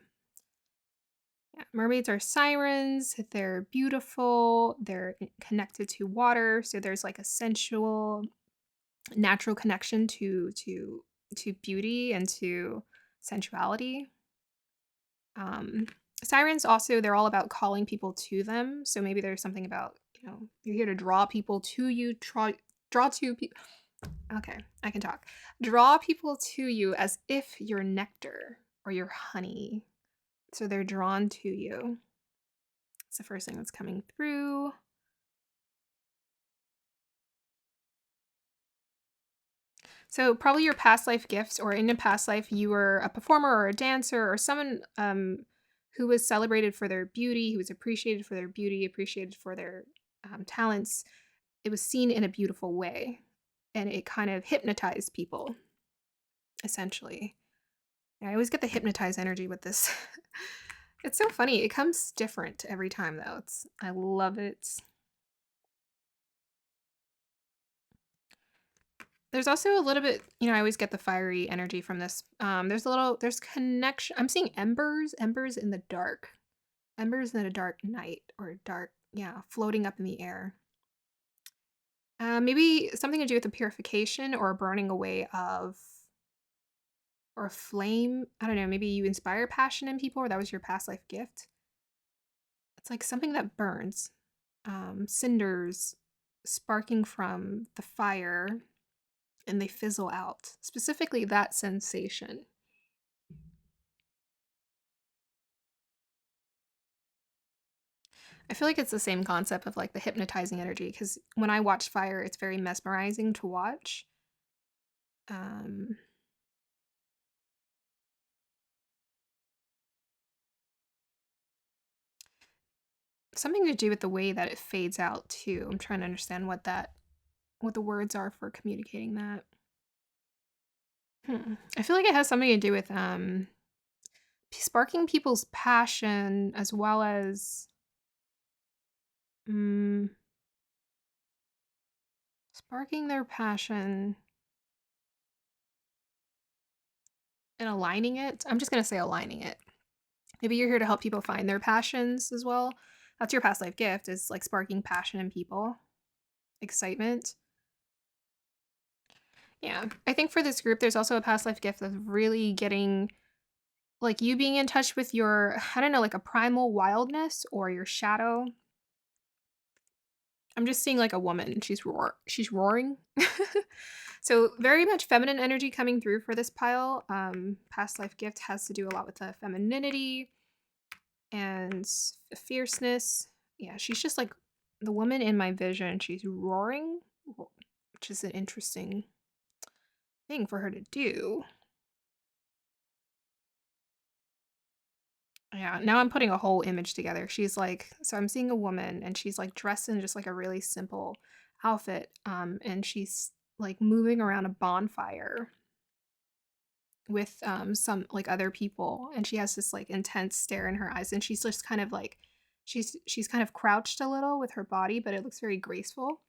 Yeah, mermaids are sirens. They're beautiful. They're connected to water. So there's like a sensual, natural connection to beauty and to sensuality. Um, Sirens also, they're all about calling people to them. So maybe there's something about, you're here to draw people to you, draw to people. Okay, I can talk. Draw people to you as if you're nectar or you're honey. So they're drawn to you. It's the first thing that's coming through. So probably your past life gifts, or in a past life, you were a performer or a dancer or someone who was celebrated for their beauty, who was appreciated for their beauty, appreciated for their talents. It was seen in a beautiful way, and it kind of hypnotized people, essentially. And I always get the hypnotized energy with this. It's so funny. It comes different every time, though. I love it. There's also a little bit, I always get the fiery energy from this. There's connection. I'm seeing embers in the dark. Embers in a dark night or dark, yeah, floating up in the air. Maybe something to do with the purification or burning away of, or flame. I don't know. Maybe you inspire passion in people, or that was your past life gift. It's like something that burns, cinders sparking from the fire and they fizzle out. Specifically, that sensation. I feel like it's the same concept of like the hypnotizing energy because when I watch fire, it's very mesmerizing to watch. Um, Something to do with the way that it fades out too. I'm trying to understand what the words are for communicating that. I feel like it has something to do with sparking people's passion as well as mm, sparking their passion and aligning it. I'm just gonna say aligning it. Maybe you're here to help people find their passions as well. That's your past life gift, is like sparking passion in people, excitement. Yeah. I think for this group, there's also a past life gift of really getting like you being in touch with your, I don't know, like a primal wildness or your shadow. I'm just seeing like a woman. She's roaring. So very much feminine energy coming through for this pile. Past life gift has to do a lot with the femininity and fierceness. Yeah, she's just like the woman in my vision. She's roaring, which is an interesting thing for her to do. Yeah, now I'm putting a whole image together. She's like, so I'm seeing a woman and she's like dressed in just like a really simple outfit. And she's like moving around a bonfire with some like other people, and she has this like intense stare in her eyes, and she's just kind of like she's kind of crouched a little with her body, but it looks very graceful.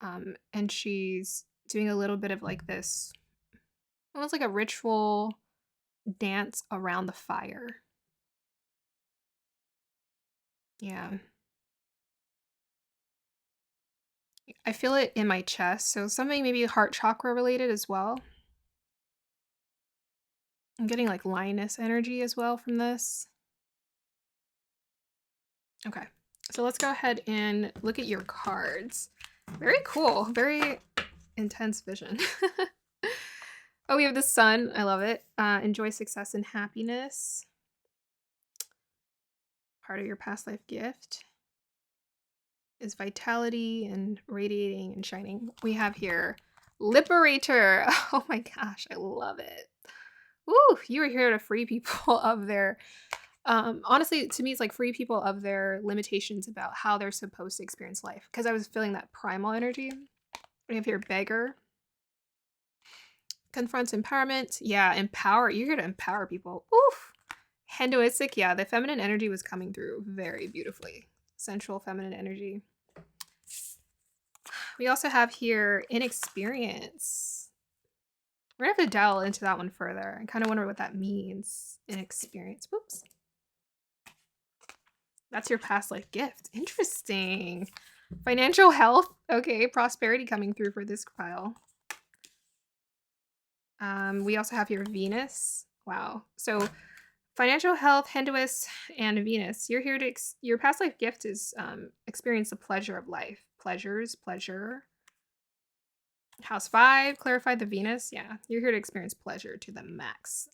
And she's doing a little bit of like this almost like a ritual dance around the fire. Yeah. I feel it in my chest, so something maybe heart chakra related as well. I'm getting like lioness energy as well from this. Okay. So let's go ahead and look at your cards. Very cool. Very intense vision. Oh, we have the sun. I love it. Enjoy success and happiness. Part of your past life gift is vitality and radiating and shining. We have here liberator. Oh my gosh, I love it. Woo, you are here to free people of their honestly, to me it's like free people of their limitations about how they're supposed to experience life, because I was feeling that primal energy. We have here beggar. Confronts empowerment. Yeah, empower. You're here to empower people. Oof. Hinduistic. Yeah, the feminine energy was coming through very beautifully. Sensual feminine energy. We also have here inexperience. We're gonna have to delve into that one further. I kind of wonder what that means. Inexperience. Whoops. That's your past life gift. Interesting. Financial health. Okay, prosperity coming through for this pile. We also have here Venus. Wow. So financial health, Hinduist, and Venus. You're here to your past life gift is experience the pleasure of life. Pleasure. House 5, clarify the Venus. Yeah, you're here to experience pleasure to the max.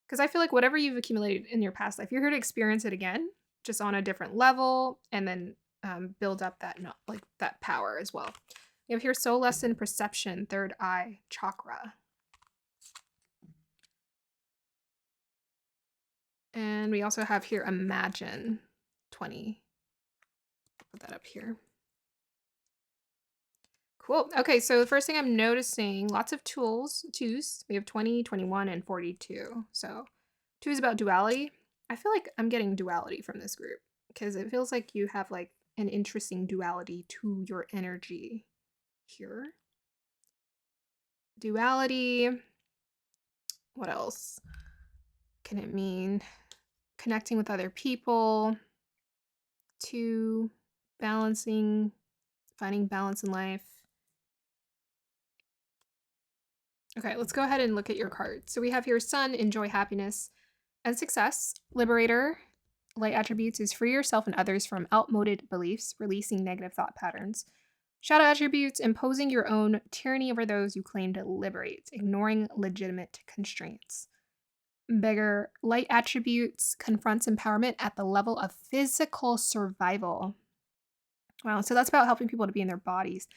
Because I feel like whatever you've accumulated in your past life, you're here to experience it again, just on a different level, and then build up that like that power as well. You have here soul lesson, perception, third eye chakra. And we also have here imagine 20. Put that up here. Cool. Okay, so the first thing I'm noticing, lots of twos. We have 20, 21, and 42. So 2 is about duality. I feel like I'm getting duality from this group because it feels like you have like an interesting duality to your energy here. Duality. What else can it mean? Connecting with other people. 2, balancing, finding balance in life. Okay, let's go ahead and look at your cards. So we have here sun, enjoy happiness and success. Liberator, light attributes is free yourself and others from outmoded beliefs, releasing negative thought patterns. Shadow attributes, imposing your own tyranny over those you claim to liberate, ignoring legitimate constraints. Beggar, light attributes, confronts empowerment at the level of physical survival. Wow, so that's about helping people to be in their bodies.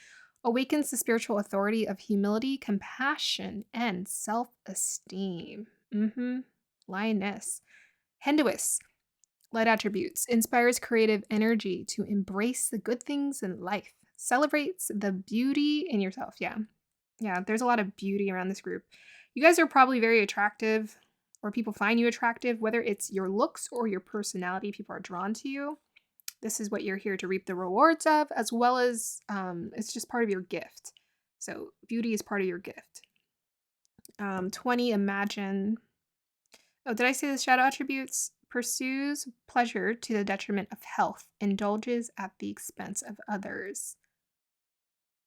Awakens the spiritual authority of humility, compassion, and self-esteem. Lioness. Hinduist. Light attributes. Inspires creative energy to embrace the good things in life. Celebrates the beauty in yourself. Yeah. Yeah, there's a lot of beauty around this group. You guys are probably very attractive, or people find you attractive, whether it's your looks or your personality, people are drawn to you. This is what you're here to reap the rewards of, as well as it's just part of your gift. So beauty is part of your gift. 20, imagine. Oh, did I say the shadow attributes? Pursues pleasure to the detriment of health, indulges at the expense of others.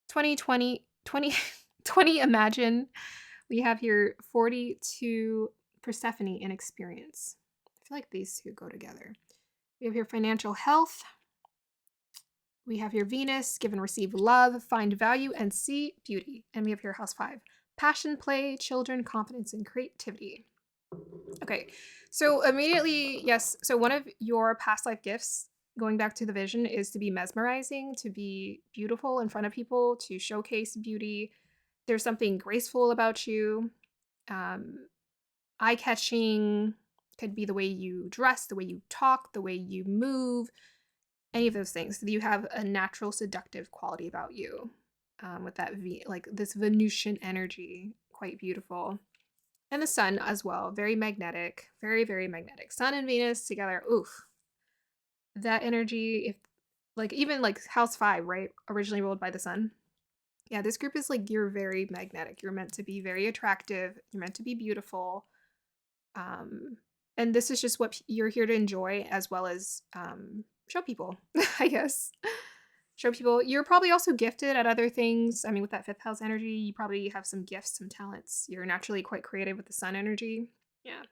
20, 20, 20, 20, imagine. We have here 42, Persephone, and experience. I feel like these two go together. We have here financial health. We have here Venus, give and receive love, find value, and see beauty. And we have here house 5, passion, play, children, confidence, and creativity. Okay, so immediately, yes. So one of your past life gifts, going back to the vision, is to be mesmerizing, to be beautiful in front of people, to showcase beauty. There's something graceful about you. Eye-catching could be the way you dress, the way you talk, the way you move, any of those things. You have a natural seductive quality about you, with that like this Venusian energy, quite beautiful. And the sun as well, very magnetic, very, very magnetic. Sun and Venus together, oof. That energy, if like even like house 5, right? Originally ruled by the sun. Yeah, this group is like you're very magnetic. You're meant to be very attractive. You're meant to be beautiful. And this is just what you're here to enjoy, as well as show people, I guess. Show people. You're probably also gifted at other things. I mean, with that 5th house energy, you probably have some gifts, some talents. You're naturally quite creative with the sun energy. Yeah.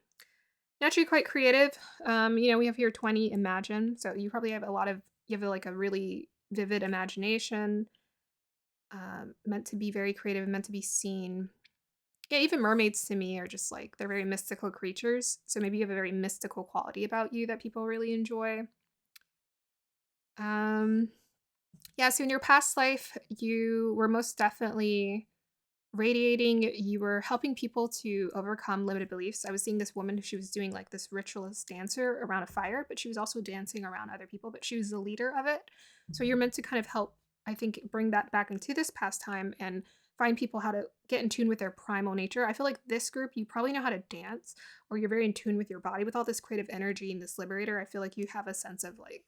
Naturally quite creative. We have here 20, imagine. So you probably have you have like a really vivid imagination. Meant to be very creative, meant to be seen. Yeah, even mermaids to me are just like, they're very mystical creatures. So maybe you have a very mystical quality about you that people really enjoy. Yeah, so in your past life, you were most definitely radiating, you were helping people to overcome limited beliefs. I was seeing this woman, she was doing like this ritualist dancer around a fire, but she was also dancing around other people, but she was the leader of it. So you're meant to kind of help, I think, bring that back into this pastime and find people how to get in tune with their primal nature. I feel like this group, you probably know how to dance, or you're very in tune with your body with all this creative energy and this liberator. I feel like you have a sense of like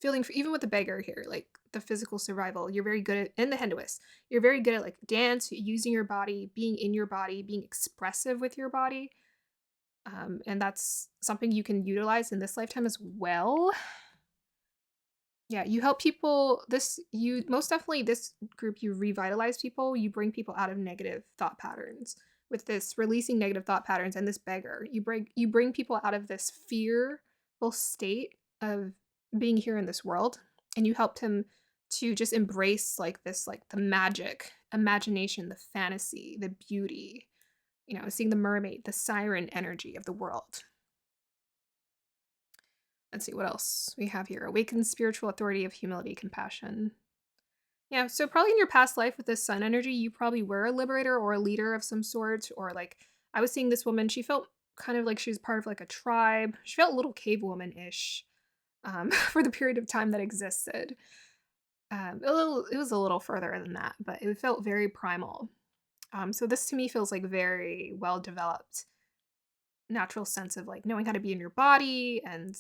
feeling for, even with the beggar here, like the physical survival, you're very good at, in the Hinduist, you're very good at like dance, using your body, being in your body, being expressive with your body. And that's something you can utilize in this lifetime as well. Yeah, you help people. You most definitely, this group, you revitalize people, you bring people out of negative thought patterns. With this releasing negative thought patterns and this beggar, you bring people out of this fearful state of being here in this world, and you helped him to just embrace like this, like the magic, imagination, the fantasy, the beauty, seeing the mermaid, the siren energy of the world. Let's see what else we have here. Awakens spiritual authority of humility, compassion. Yeah, so probably in your past life with this sun energy, you probably were a liberator or a leader of some sort, or like I was seeing this woman, she felt kind of like she was part of like a tribe. She felt a little cave woman-ish, for the period of time that existed. It was a little further than that, but it felt very primal. So this to me feels like very well developed, natural sense of like knowing how to be in your body and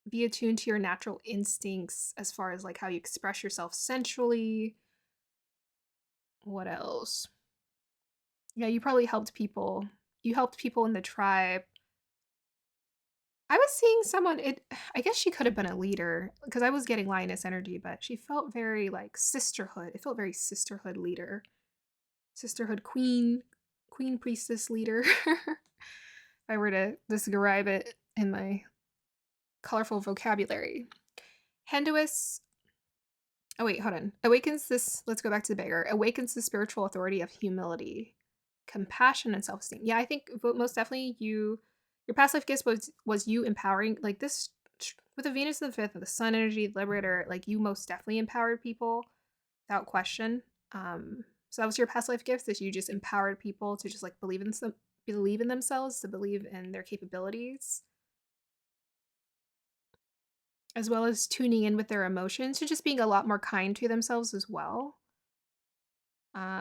be attuned to your natural instincts as far as like how you express yourself sensually. What else? Yeah, you probably helped people. You helped people in the tribe. I was seeing someone, I guess she could have been a leader because I was getting lioness energy, but she felt very like sisterhood. It felt very sisterhood leader. Sisterhood queen priestess leader. If I were to describe it in my colorful vocabulary. Hinduists. Oh wait, hold on. Awakens this. Let's go back to the beggar. Awakens the spiritual authority of humility, compassion, and self-esteem. Yeah, I think most definitely your past life gifts was you empowering, like this with the Venus in the 5th, the sun energy, liberator. Like you most definitely empowered people. without question. So that was your past life gift, that you just empowered people to just like believe in themselves, to believe in their capabilities, as well as tuning in with their emotions, to just being a lot more kind to themselves as well.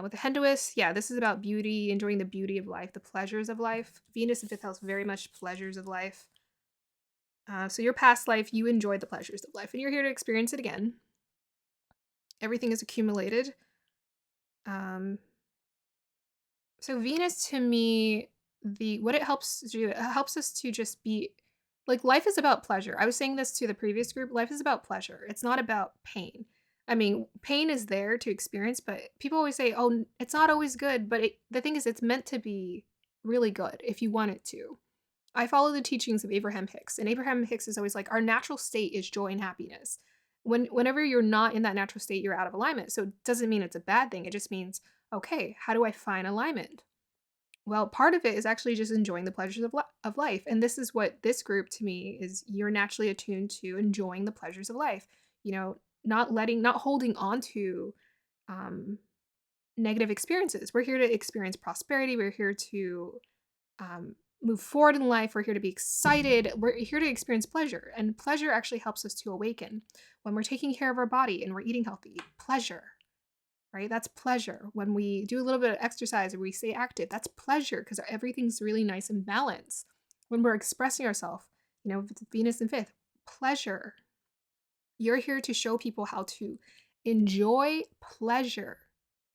With the Hinduist, yeah, this is about beauty, enjoying the beauty of life, the pleasures of life. Venus in fifth house, very much pleasures of life. So your past life, you enjoyed the pleasures of life, and you're here to experience it again. Everything is accumulated. Um, so Venus to me, the what it helps do, it helps us to just be like, life is about pleasure. I was saying this to the previous group. Life is about pleasure. It's not about pain. I mean, pain is there to experience, but people always say, "Oh, it's not always good." But the thing is, it's meant to be really good if you want it to. I follow the teachings of Abraham Hicks, and Abraham Hicks is always like, our natural state is joy and happiness. Whenever you're not in that natural state, you're out of alignment. So it doesn't mean it's a bad thing. It just means, okay, how do I find alignment? Well, part of it is actually just enjoying the pleasures of life. And this is what this group to me is, you're naturally attuned to enjoying the pleasures of life. Not holding on to um, negative experiences. We're here to experience prosperity. We're here to um, move forward in life. We're here to be excited. We're here to experience pleasure. And pleasure actually helps us to awaken. When we're taking care of our body and we're eating healthy, pleasure, right? That's pleasure. When we do a little bit of exercise or we stay active, that's pleasure because everything's really nice and balanced. When we're expressing ourselves, with Venus in fifth, pleasure. You're here to show people how to enjoy pleasure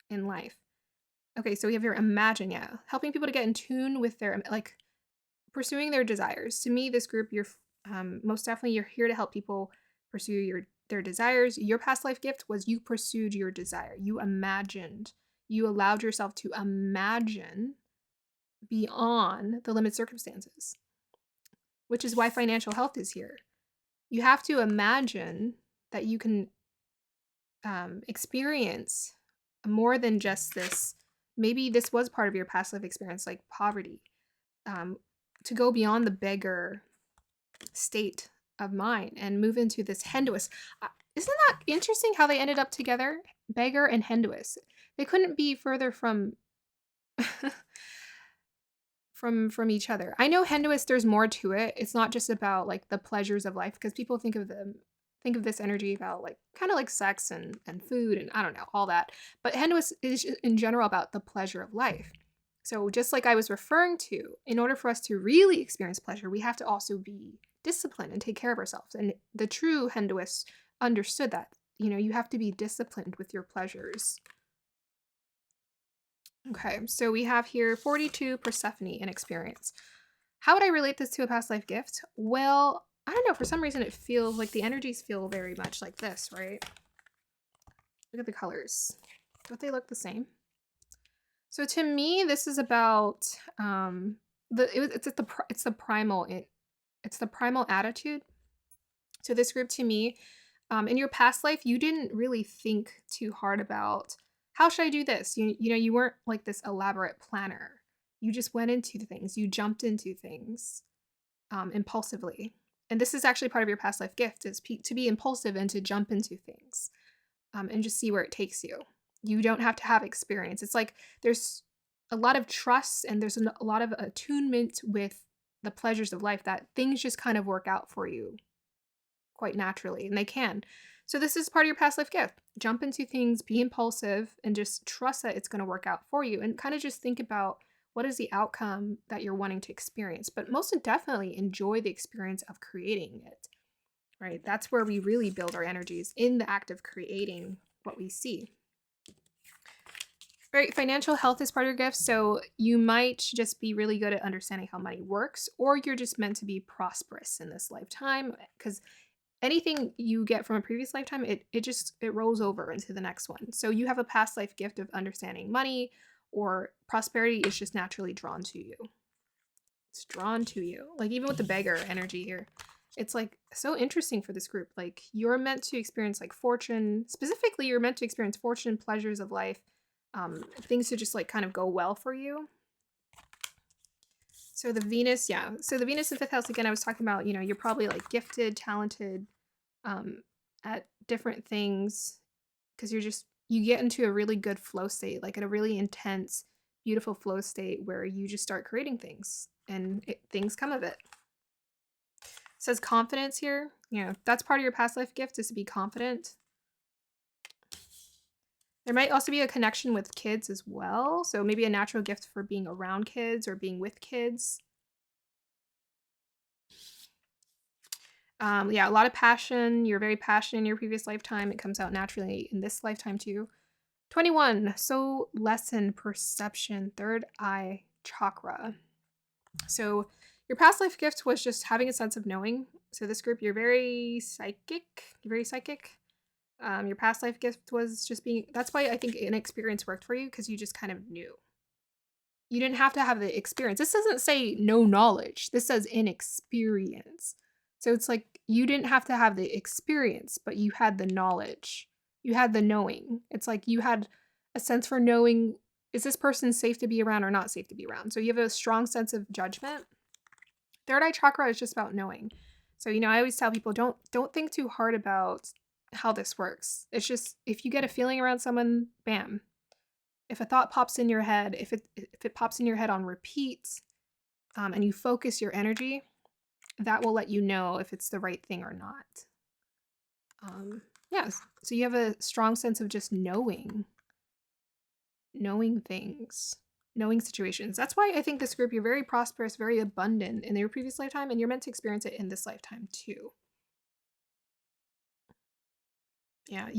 in life. Okay, so we have your imagine, yeah, helping people to get in tune with their like pursuing their desires. To me, this group, most definitely you're here to help people pursue their desires. Your past life gift was you pursued your desire. You imagined. You allowed yourself to imagine beyond the limited circumstances, which is why financial health is here. You have to imagine that you can experience more than just this. Maybe this was part of your past life experience, like poverty. Um, to go beyond the beggar state of mind and move into this Hinduist. Isn't that interesting how they ended up together? Beggar and Hinduist. They couldn't be further from from each other. I know Hinduist, there's more to it. It's not just about like the pleasures of life, because people think of this energy about like kind of like sex and food and I don't know, all that. But Hinduist is in general about the pleasure of life. So just like I was referring to, in order for us to really experience pleasure, we have to also be disciplined and take care of ourselves. And the true Hinduists understood that. You have to be disciplined with your pleasures. Okay, so we have here 42 Persephone in experience. How would I relate this to a past life gift? Well, I don't know. For some reason, it feels like the energies feel very much like this, right? Look at the colors. Don't they look the same? So to me, this is about it's the primal attitude. So this group to me, in your past life, you didn't really think too hard about how should I do this. You weren't like this elaborate planner. You just went into things. You jumped into things impulsively. And this is actually part of your past life gift, is to be impulsive and to jump into things and just see where it takes you. You don't have to have experience. It's like there's a lot of trust and there's a lot of attunement with the pleasures of life, that things just kind of work out for you quite naturally, and they can. So this is part of your past life gift. Jump into things, be impulsive, and just trust that it's going to work out for you, and kind of just think about what is the outcome that you're wanting to experience, but most definitely enjoy the experience of creating it, right? That's where we really build our energies, in the act of creating what we see. Right, financial health is part of your gift, so you might just be really good at understanding how money works, or you're just meant to be prosperous in this lifetime, because anything you get from a previous lifetime, it rolls over into the next one. So you have a past life gift of understanding money, or prosperity is just naturally drawn to you. It's drawn to you. Like even with the beggar energy here, it's like so interesting for this group. Like you're meant to experience like fortune. Specifically, you're meant to experience fortune, pleasures of life, things to just like kind of go well for you. So the Venus, yeah. So the Venus in fifth house, again, I was talking about, you're probably like gifted, talented at different things, because you're just you get into a really good flow state, like in a really intense, beautiful flow state where you just start creating things and things come of it. It says confidence here. That's part of your past life gift, is to be confident. There might also be a connection with kids as well. So maybe a natural gift for being around kids or being with kids. Yeah, a lot of passion. You're very passionate in your previous lifetime. It comes out naturally in this lifetime too. 21. So lesson perception, third eye chakra. So your past life gift was just having a sense of knowing. So this group, you're very psychic. You're very psychic. Your past life gift was just being. That's why I think an experience worked for you, because you just kind of knew. You didn't have to have the experience. This doesn't say no knowledge. This says inexperience. So it's like you didn't have to have the experience, but you had the knowledge. You had the knowing. It's like you had a sense for knowing, is this person safe to be around or not safe to be around? So you have a strong sense of judgment. Third eye chakra is just about knowing. So, I always tell people, don't think too hard about how this works. It's just, if you get a feeling around someone, bam. If a thought pops in your head, if it pops in your head on repeat, and you focus your energy, that will let you know if it's the right thing or not. Yes. So you have a strong sense of just knowing things, knowing situations. That's why I think this group, you're very prosperous, very abundant in your previous lifetime, and you're meant to experience it in this lifetime too. Yeah,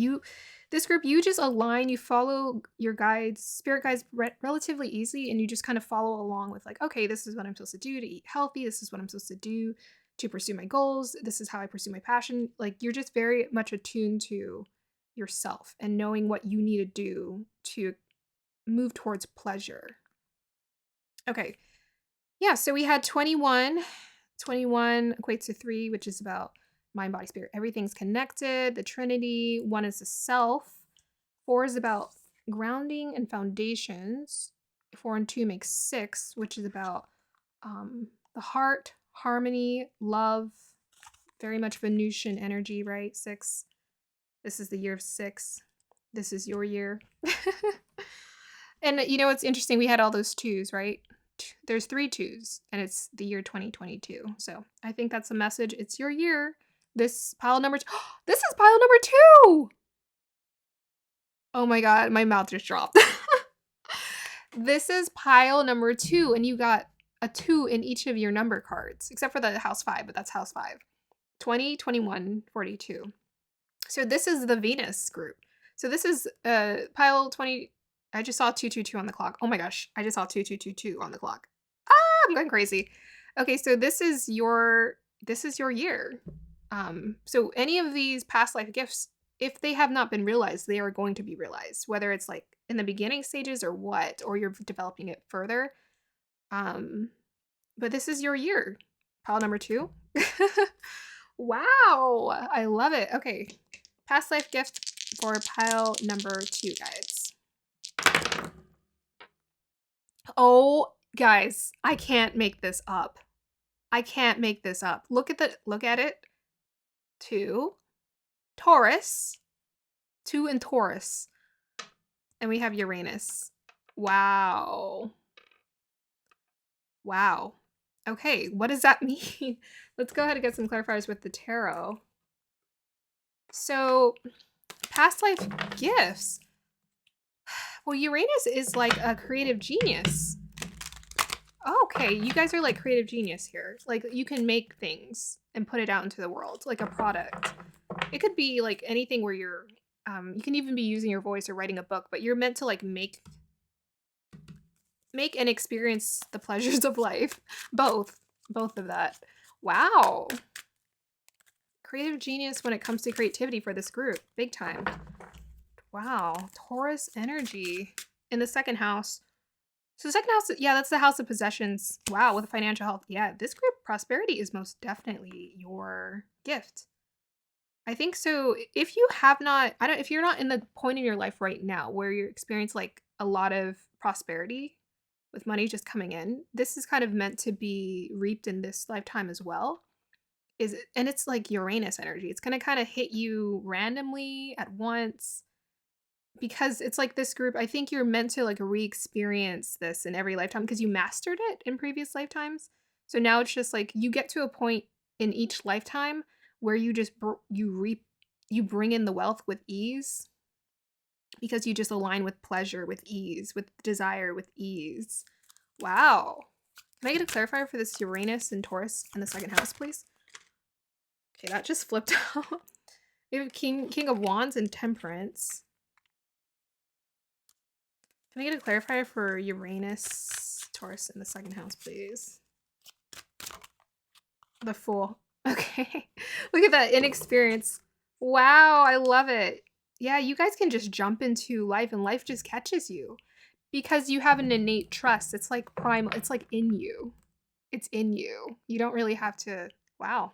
this group, you just align, you follow your guides, spirit guides relatively easy, and you just kind of follow along with like, okay, this is what I'm supposed to do to eat healthy. This is what I'm supposed to do to pursue my goals. This is how I pursue my passion. Like, you're just very much attuned to yourself and knowing what you need to do to move towards pleasure. Okay. Yeah, so we had 21. 21 equates to 3, which is about mind, body, spirit. Everything's connected. The Trinity. 1 is the self. 4 is about grounding and foundations. 4 and 2 makes 6, which is about the heart, harmony, love. Very much Venusian energy, right? 6. This is the year of 6. This is your year. And it's interesting. We had all those 2s, right? There's 3 2s, and it's the year 2022. So I think that's a message. It's your year. This pile number 2. This is pile number 2. Oh my God, my mouth just dropped. This is pile number 2, and you got a 2 in each of your number cards, except for the house 5, but that's house 5. 20, 21, 42. So this is the Venus group. So this is pile 20. I just saw 222 on the clock. Oh my gosh, I just saw 2222 on the clock. I'm going crazy. Okay, so this is your year. So any of these past life gifts, if they have not been realized, they are going to be realized, whether it's like in the beginning stages or you're developing it further. But this is your year. Pile number 2. Wow, I love it. Okay, past life gift for pile number 2, guys. Oh, guys, I can't make this up. I can't make this up. Look at it. 2, Taurus, 2 in Taurus. And we have Uranus. Wow. Wow. Okay, what does that mean? Let's go ahead and get some clarifiers with the tarot. So, past life gifts. Well, Uranus is like a creative genius. Okay, you guys are like creative genius here. Like, you can make things and put it out into the world, like a product. It could be like anything where you're, you can even be using your voice or writing a book, but you're meant to like make and experience the pleasures of life. Both of that. Wow. Creative genius when it comes to creativity for this group. Big time. Wow. Taurus energy in the second house. So the second house, yeah, that's the house of possessions. Wow, with financial health. Yeah, this group, prosperity is most definitely your gift. I think so. If you have not, if you're not in the point in your life right now where you're experiencing like a lot of prosperity with money just coming in, this is kind of meant to be reaped in this lifetime as well. And it's like Uranus energy. It's going to kind of hit you randomly at once. because it's like this group, I think you're meant to like re-experience this in every lifetime because you mastered it in previous lifetimes. So now it's just like you get to a point in each lifetime where you just you bring in the wealth with ease because you just align with pleasure with ease, with desire with ease. Wow. Can I get a clarifier for this Uranus and Taurus in the second house, please? Okay, that just flipped out. We have King of Wands and Temperance. Can I get a clarifier for Uranus, Taurus in the second house, please? The Fool. Okay. Look at that inexperience. Wow, I love it. Yeah, you guys can just jump into life and life just catches you because you have an innate trust. It's like primal. It's like in you. It's in you. You don't really have to. Wow.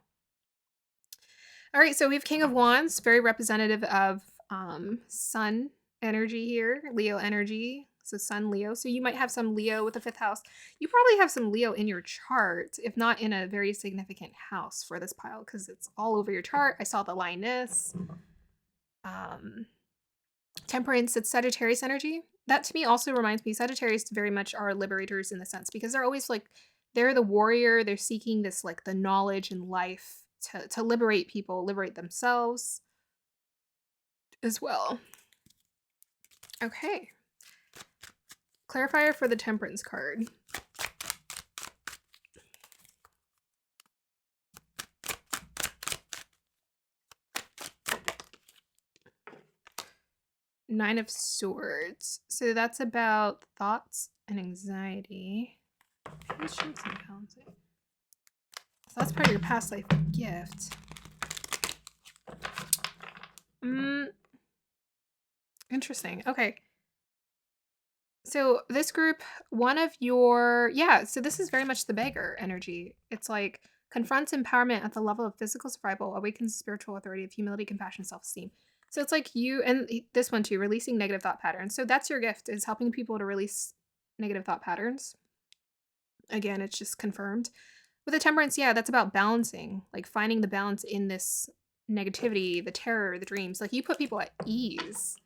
All right, so we have King of Wands, very representative of Sun energy here, Leo energy. So Sun, Leo. So you might have some Leo with the fifth house. You probably have some Leo in your chart, if not in a very significant house for this pile, because it's all over your chart. I saw the lioness. Temperance, it's Sagittarius energy. That to me also reminds me, Sagittarius very much are liberators in the sense because they're always like, they're the warrior. They're seeking this like the knowledge and life to liberate people, liberate themselves as well. Okay. Clarifier for the Temperance card. Nine of Swords. So that's about thoughts and anxiety. Patience and balance. So that's part of your past life gift. Interesting. Okay. So this group, one of your, so this is very much the beggar energy. It's like confronts empowerment at the level of physical survival, awakens spiritual authority of humility, compassion, self-esteem. So it's like you, and this one too, releasing negative thought patterns. So that's your gift, is helping people to release negative thought patterns. Again, it's just confirmed. With the Temperance, that's about balancing, like finding the balance in this negativity, the terror, the dreams. Like you put people at ease.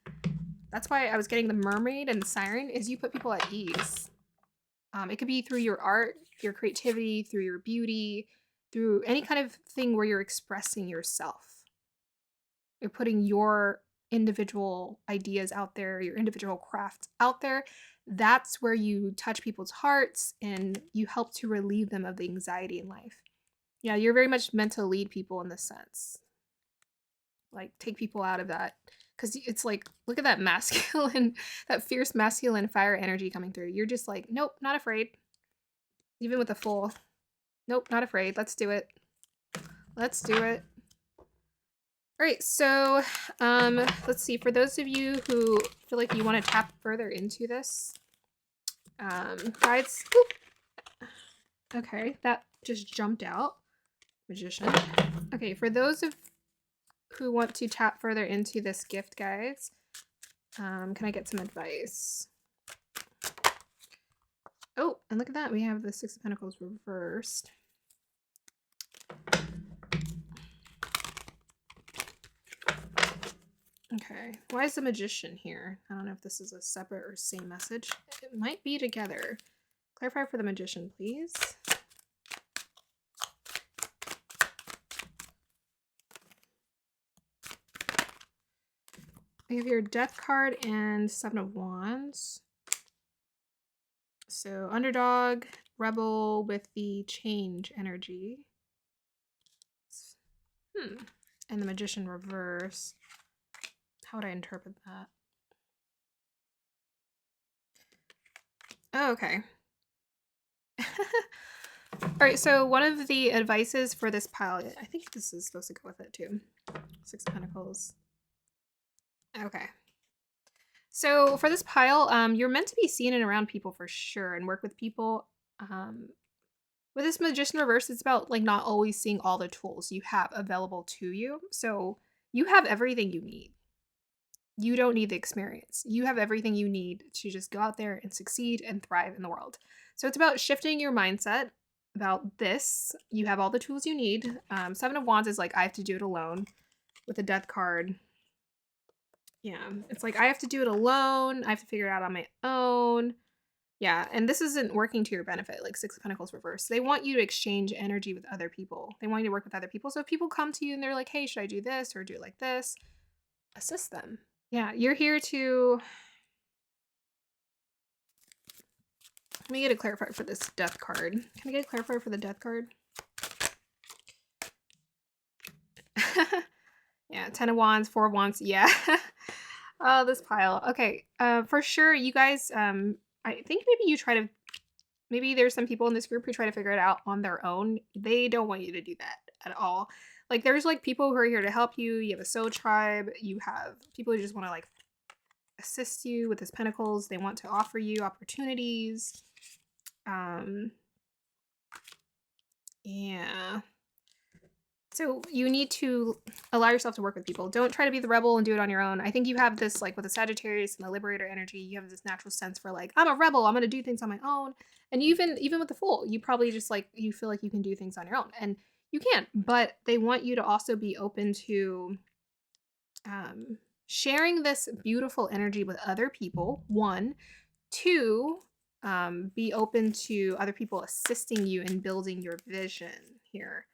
That's why I was getting the Mermaid and the Siren, is you put people at ease. It could be through your art, your creativity, through your beauty, through any kind of thing where you're expressing yourself. You're putting your individual ideas out there, your individual craft out there. That's where you touch people's hearts and you help to relieve them of the anxiety in life. Yeah, you're very much meant to lead people in this sense. Like take people out of that. Because it's like, look at that masculine, that fierce masculine fire energy coming through. You're just like, nope, not afraid. Even with a Fool. Nope, not afraid. Let's do it. Let's do it. All right, so let's see. For those of you who feel like you want to tap further into this, guides. Whoop. Okay, that just jumped out. Magician. Okay, for those of who want to tap further into this gift, guys, can I get some advice? Oh, and look at that. We have the Six of Pentacles reversed. Okay, why is the Magician here? I don't know if this is a separate or same message. It might be together. Clarify for the Magician, please. We have your Death card and Seven of Wands. So underdog, rebel with the change energy. And the Magician reverse. How would I interpret that? Oh, okay. All right, so one of the advices for this pile, I think this is supposed to go with it too. Six of Pentacles. Okay. So for this pile, you're meant to be seen and around people for sure and work with people. With this Magician reverse, it's about like not always seeing all the tools you have available to you. So you have everything you need. You don't need the experience. You have everything you need to just go out there and succeed and thrive in the world. So it's about shifting your mindset about this. You have all the tools you need. Seven of Wands is like, I have to do it alone with the Death card. Yeah, it's like I have to do it alone. I have to figure it out on my own. Yeah, and this isn't working to your benefit, like Six of Pentacles reverse. They want you to exchange energy with other people. They want you to work with other people. So if people come to you and they're like, hey, should I do this or do it like this? Assist them. Yeah, you're here to... Let me get a clarifier for this death card. Can I get a clarifier for the death card? Yeah, 10 of Wands, 4 of Wands. Yeah. Oh, this pile. Okay. For sure, you guys, I think maybe you try to... Maybe there's some people in this group who try to figure it out on their own. They don't want you to do that at all. Like, there's, like, people who are here to help you. You have a soul tribe. You have people who just want to, like, assist you with this pentacles. They want to offer you opportunities. Yeah. So you need to allow yourself to work with people. Don't try to be the rebel and do it on your own. I think you have this, like with the Sagittarius and the Liberator energy, you have this natural sense for like, I'm a rebel, I'm going to do things on my own. And even with the Fool, you probably just like, you feel like you can do things on your own. And you can, but they want you to also be open to sharing this beautiful energy with other people, one. Two, be open to other people assisting you in building your vision here.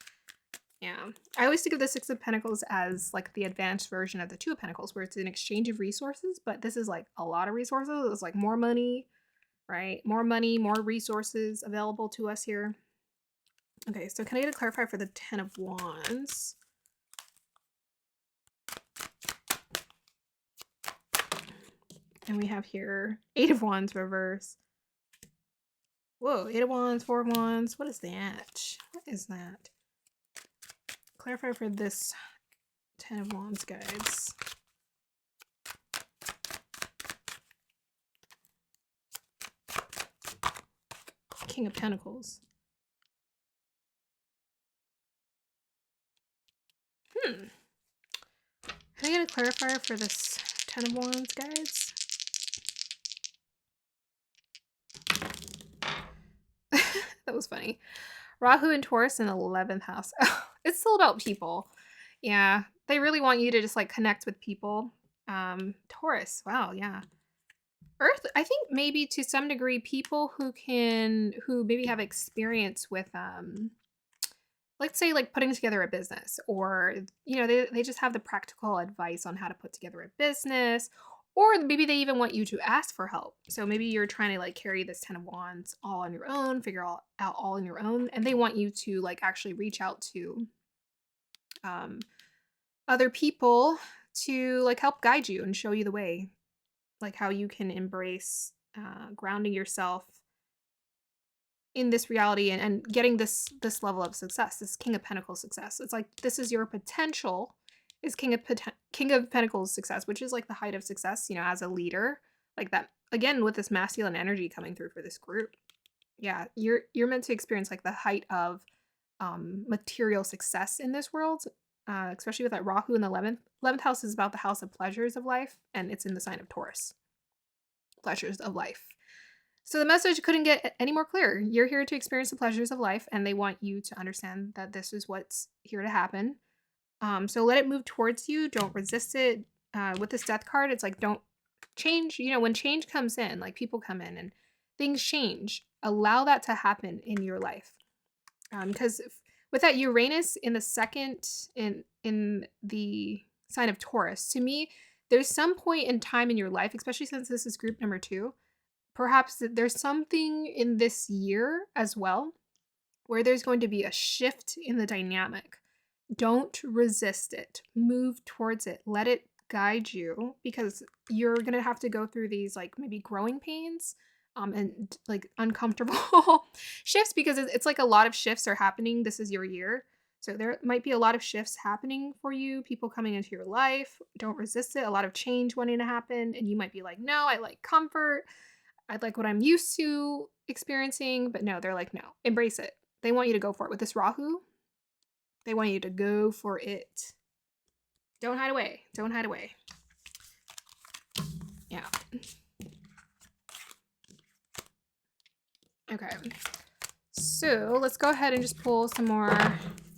Yeah. I always think of the Six of Pentacles as like the advanced version of the Two of Pentacles, where it's an exchange of resources, but this is like a lot of resources. It's like more money, right? More money, more resources available to us here. Okay, so can I get a clarifier for the 10 of Wands? And we have here 8 of Wands reverse. Whoa, 8 of Wands, 4 of Wands. What is that? What is that? Clarify for this 10 of Wands, guys. King of Pentacles. Can I get a clarifier for this 10 of Wands, guys? That was funny. Rahu and Taurus in the 11th house. It's still about people. Yeah, they really want you to just like connect with people. Taurus, wow, yeah. Earth, I think maybe to some degree people who maybe have experience with let's say like putting together a business, or you know, they just have the practical advice on how to put together a business, or maybe they even want you to ask for help. So maybe you're trying to like carry this 10 of Wands all on your own, figure out all on your own, and they want you to like actually reach out to other people to like help guide you and show you the way, like how you can embrace grounding yourself in this reality, and getting this level of success, this King of Pentacles success. It's like this is your potential, is King of Pentacles success, which is like the height of success, you know, as a leader, like that again with this masculine energy coming through for this group. Yeah, you're meant to experience like the height of material success in this world, especially with that Rahu in the 11th house is about the house of pleasures of life, and it's in the sign of Taurus. Pleasures of life. So the message couldn't get any more clear. You're here to experience the pleasures of life, and they want you to understand that this is what's here to happen. So let it move towards you. Don't resist it. With this death card, it's like don't change. You know, when change comes in, like people come in and things change, allow that to happen in your life. Because with that Uranus in the second in the sign of Taurus, to me, there's some point in time in your life, especially since this is group number 2, perhaps there's something in this year as well where there's going to be a shift in the dynamic. Don't resist it. Move towards it. Let it guide you, because you're going to have to go through these like maybe growing pains and like uncomfortable shifts, because it's like a lot of shifts are happening. This is your year. So there might be a lot of shifts happening for you, people coming into your life. Don't resist it. A lot of change wanting to happen. And you might be like, no, I like comfort. I like what I'm used to experiencing. But no, they're like, no, embrace it. They want you to go for it. With this Rahu, they want you to go for it. Don't hide away. Don't hide away. Yeah. Okay. So let's go ahead and just pull some more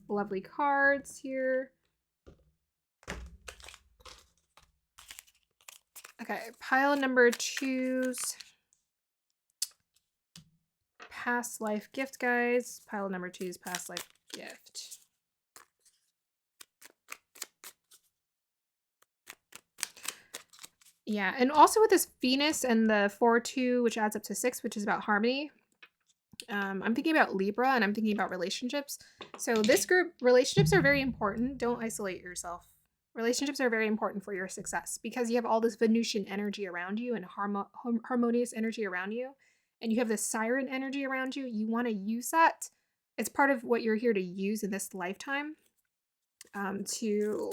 lovely cards here. Okay, pile number 2's past life gift, guys. Pile number 2's past life gift. Yeah, and also with this Venus and the 4-2, which adds up to 6, which is about harmony. I'm thinking about Libra and I'm thinking about relationships. So this group, relationships are very important. Don't isolate yourself. Relationships are very important for your success because you have all this Venusian energy around you and harmonious energy around you. And you have this siren energy around you. You want to use that. It's part of what you're here to use in this lifetime to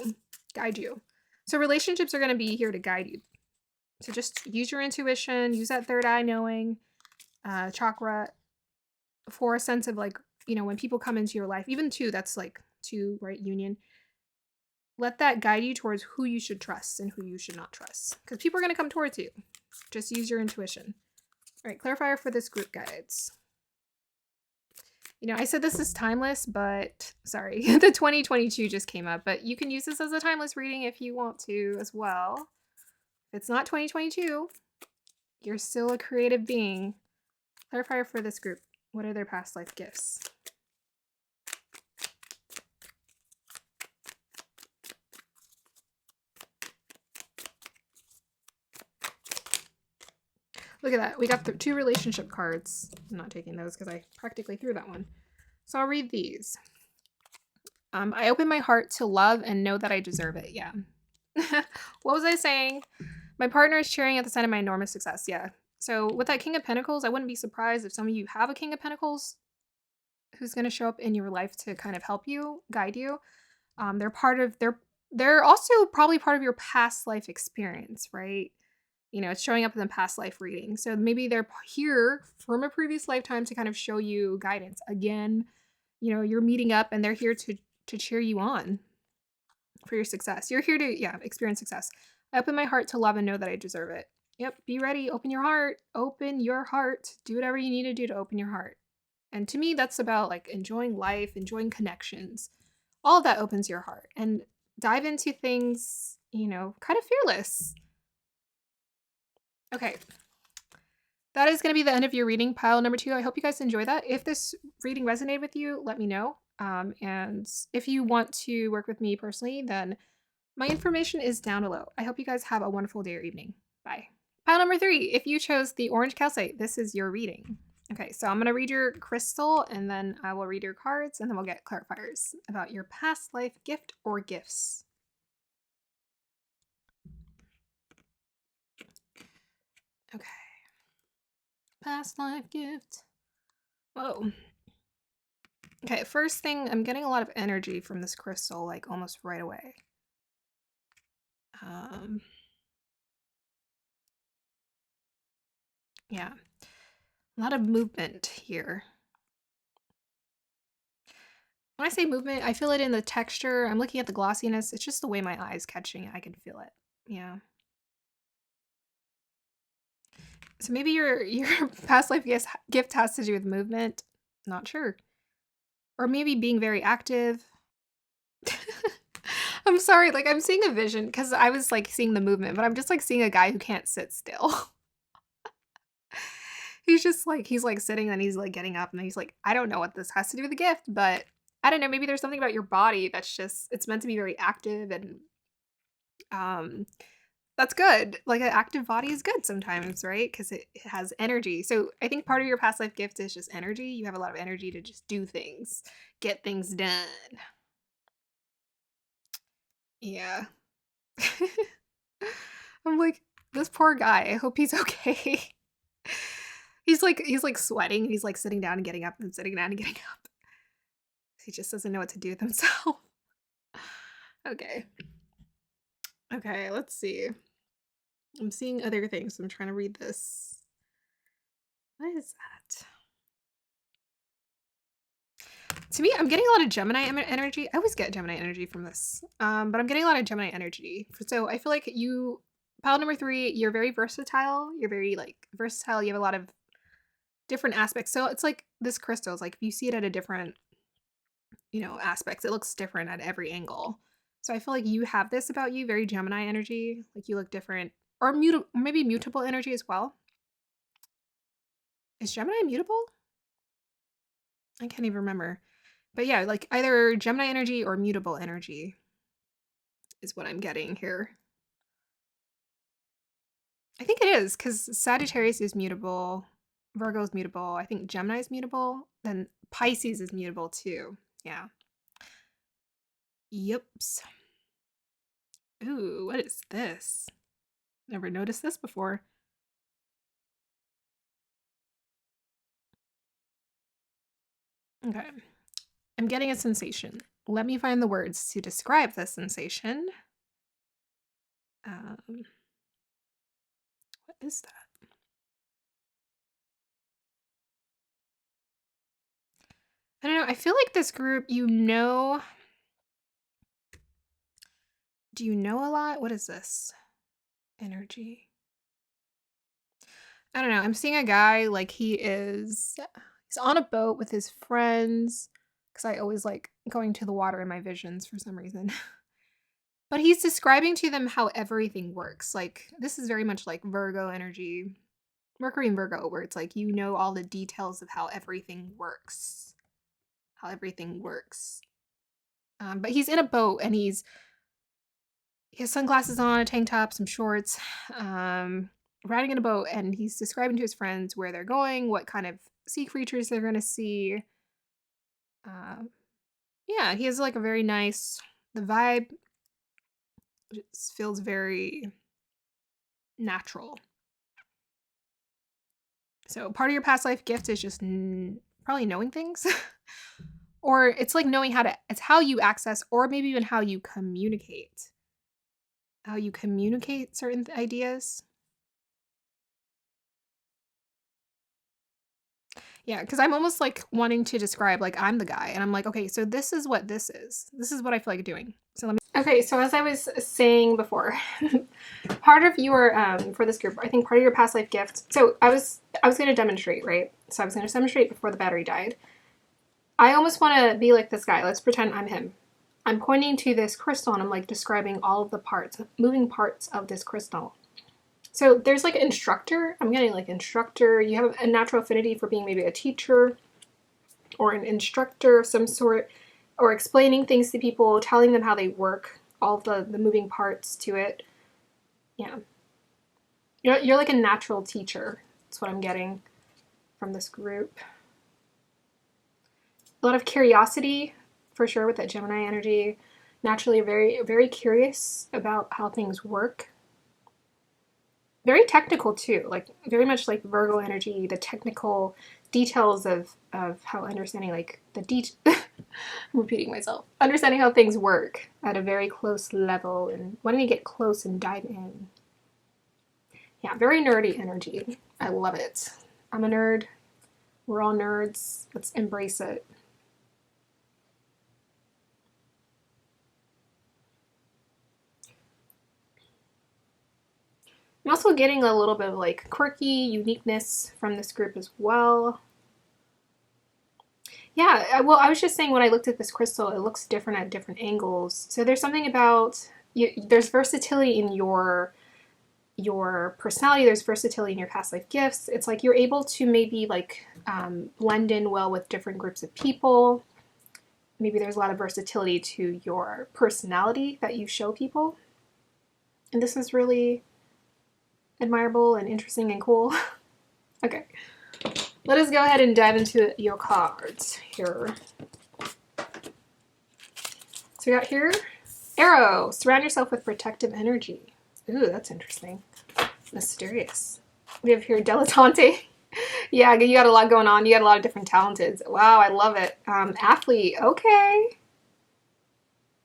guide you. So relationships are going to be here to guide you. So just use your intuition, use that third eye knowing chakra for a sense of like, when people come into your life, even two, that's like two, right? Union. Let that guide you towards who you should trust and who you should not trust. Because people are going to come towards you. Just use your intuition. All right, clarifier for this group guides. I said this is timeless, but sorry, the 2022 just came up, but you can use this as a timeless reading if you want to as well. If it's not 2022, you're still a creative being. Clarifier for this group. What are their past life gifts? Look at that. We got the 2 relationship cards. I'm not taking those because I practically threw that one. So I'll read these. I open my heart to love and know that I deserve it. Yeah. What was I saying? My partner is cheering at the sign of my enormous success. Yeah. So with that King of Pentacles, I wouldn't be surprised if some of you have a King of Pentacles who's going to show up in your life to kind of help you, guide you. They're also probably part of your past life experience, right? It's showing up in the past life reading. So maybe they're here from a previous lifetime to kind of show you guidance. Again, you're meeting up and they're here to cheer you on for your success. You're here to, experience success. I open my heart to love and know that I deserve it. Yep, be ready. Open your heart. Open your heart. Do whatever you need to do to open your heart. And to me, that's about like enjoying life, enjoying connections. All of that opens your heart. And dive into things, kind of fearless. Okay. That is going to be the end of your reading, pile number 2. I hope you guys enjoy that. If this reading resonated with you, let me know. And if you want to work with me personally, then my information is down below. I hope you guys have a wonderful day or evening. Bye. Pile number 3. If you chose the orange calcite, this is your reading. Okay, so I'm going to read your crystal and then I will read your cards and then we'll get clarifiers about your past life gift or gifts. Okay. Past life gift. Whoa. Okay, first thing, I'm getting a lot of energy from this crystal, like almost right away. Yeah. A lot of movement here. When I say movement, I feel it in the texture. I'm looking at the glossiness. It's just the way my eye's catching it. I can feel it. Yeah. So maybe your past life gift has to do with movement. Not sure. Or maybe being very active. I'm sorry, like I'm seeing a vision because I was like seeing the movement, but I'm just like seeing a guy who can't sit still. He's like sitting and he's like getting up and he's like, I don't know what this has to do with the gift, but I don't know, maybe there's something about your body that's just, it's meant to be very active and that's good. Like an active body is good sometimes, right? Because it has energy. So I think part of your past life gift is just energy. You have a lot of energy to just do things, get things done. Yeah. I'm like, this poor guy. I hope he's okay. He's like sweating. He's like sitting down and getting up and sitting down and getting up. He just doesn't know what to do with himself. Okay. Okay, let's see. I'm seeing other things. I'm trying to read this. What is that? To me, I'm getting a lot of Gemini energy. I always get Gemini energy from this. But I'm getting a lot of Gemini energy. So I feel like pile number 3, you're very versatile. You're very like versatile. You have a lot of different aspects. So it's like this crystal is like, if you see it at a different, aspects, it looks different at every angle. So I feel like you have this about you, very Gemini energy. Like you look different. or maybe mutable energy as well. Is Gemini mutable? I can't even remember. But yeah, like either Gemini energy or mutable energy is what I'm getting here. I think it is because Sagittarius is mutable, Virgo is mutable. I think Gemini is mutable. Then Pisces is mutable too. Yeah. Yups. Ooh, what is this? Never noticed this before. Okay. I'm getting a sensation. Let me find the words to describe the sensation. What is that? I don't know. I feel like this group, do you know a lot? What is this? Energy. I don't know. I'm seeing a guy like he's on a boat with his friends because I always like going to the water in my visions for some reason. But he's describing to them how everything works. Like this is very much like Virgo energy, Mercury and Virgo, where it's like all the details of how everything works. But he's in a boat and he has sunglasses on, a tank top, some shorts, riding in a boat, and he's describing to his friends where they're going, what kind of sea creatures they're going to see. Yeah, he has like a very nice, the vibe just feels very natural. So part of your past life gift is just probably knowing things. Or it's like knowing it's how you access, or maybe even how you communicate. How you communicate certain ideas. Yeah, because I'm almost like wanting to describe, like I'm the guy, and I'm like, okay, so this is what this is. This is what I feel like doing. So let me. Okay, so as I was saying before, part of your for this group, I think part of your past life gift. So I was going to demonstrate, right? So I was going to demonstrate before the battery died. I almost want to be like this guy. Let's pretend I'm him. I'm pointing to this crystal and I'm like describing all of the parts, moving parts of this crystal. So there's like instructor. I'm getting like instructor. You have a natural affinity for being maybe a teacher or an instructor of some sort, or explaining things to people, telling them how they work, all of the moving parts to it. Yeah. You're like a natural teacher. That's what I'm getting from this group. A lot of curiosity, for sure, with that Gemini energy. Naturally very, very curious about how things work. Very technical too, like very much like Virgo energy, the technical details of how understanding like I'm repeating myself. Understanding how things work at a very close level and wanting to get close and dive in. Yeah, very nerdy energy. I love it. I'm a nerd. We're all nerds. Let's embrace it. I'm also getting a little bit of like quirky uniqueness from this group as well. Yeah, well, I was just saying when I looked at this crystal, it looks different at different angles. So there's something about there's versatility in your personality. There's versatility in your past life gifts. It's like you're able to maybe like blend in well with different groups of people. Maybe there's a lot of versatility to your personality that you show people. And this is really admirable and interesting and cool. Okay, let us go ahead and dive into your cards here. So we got here, Arrow, surround yourself with protective energy. Ooh, that's interesting. Mysterious. We have here Dilettante. Yeah, you got a lot going on. You got a lot of different talents. Wow, I love it. Athlete, okay.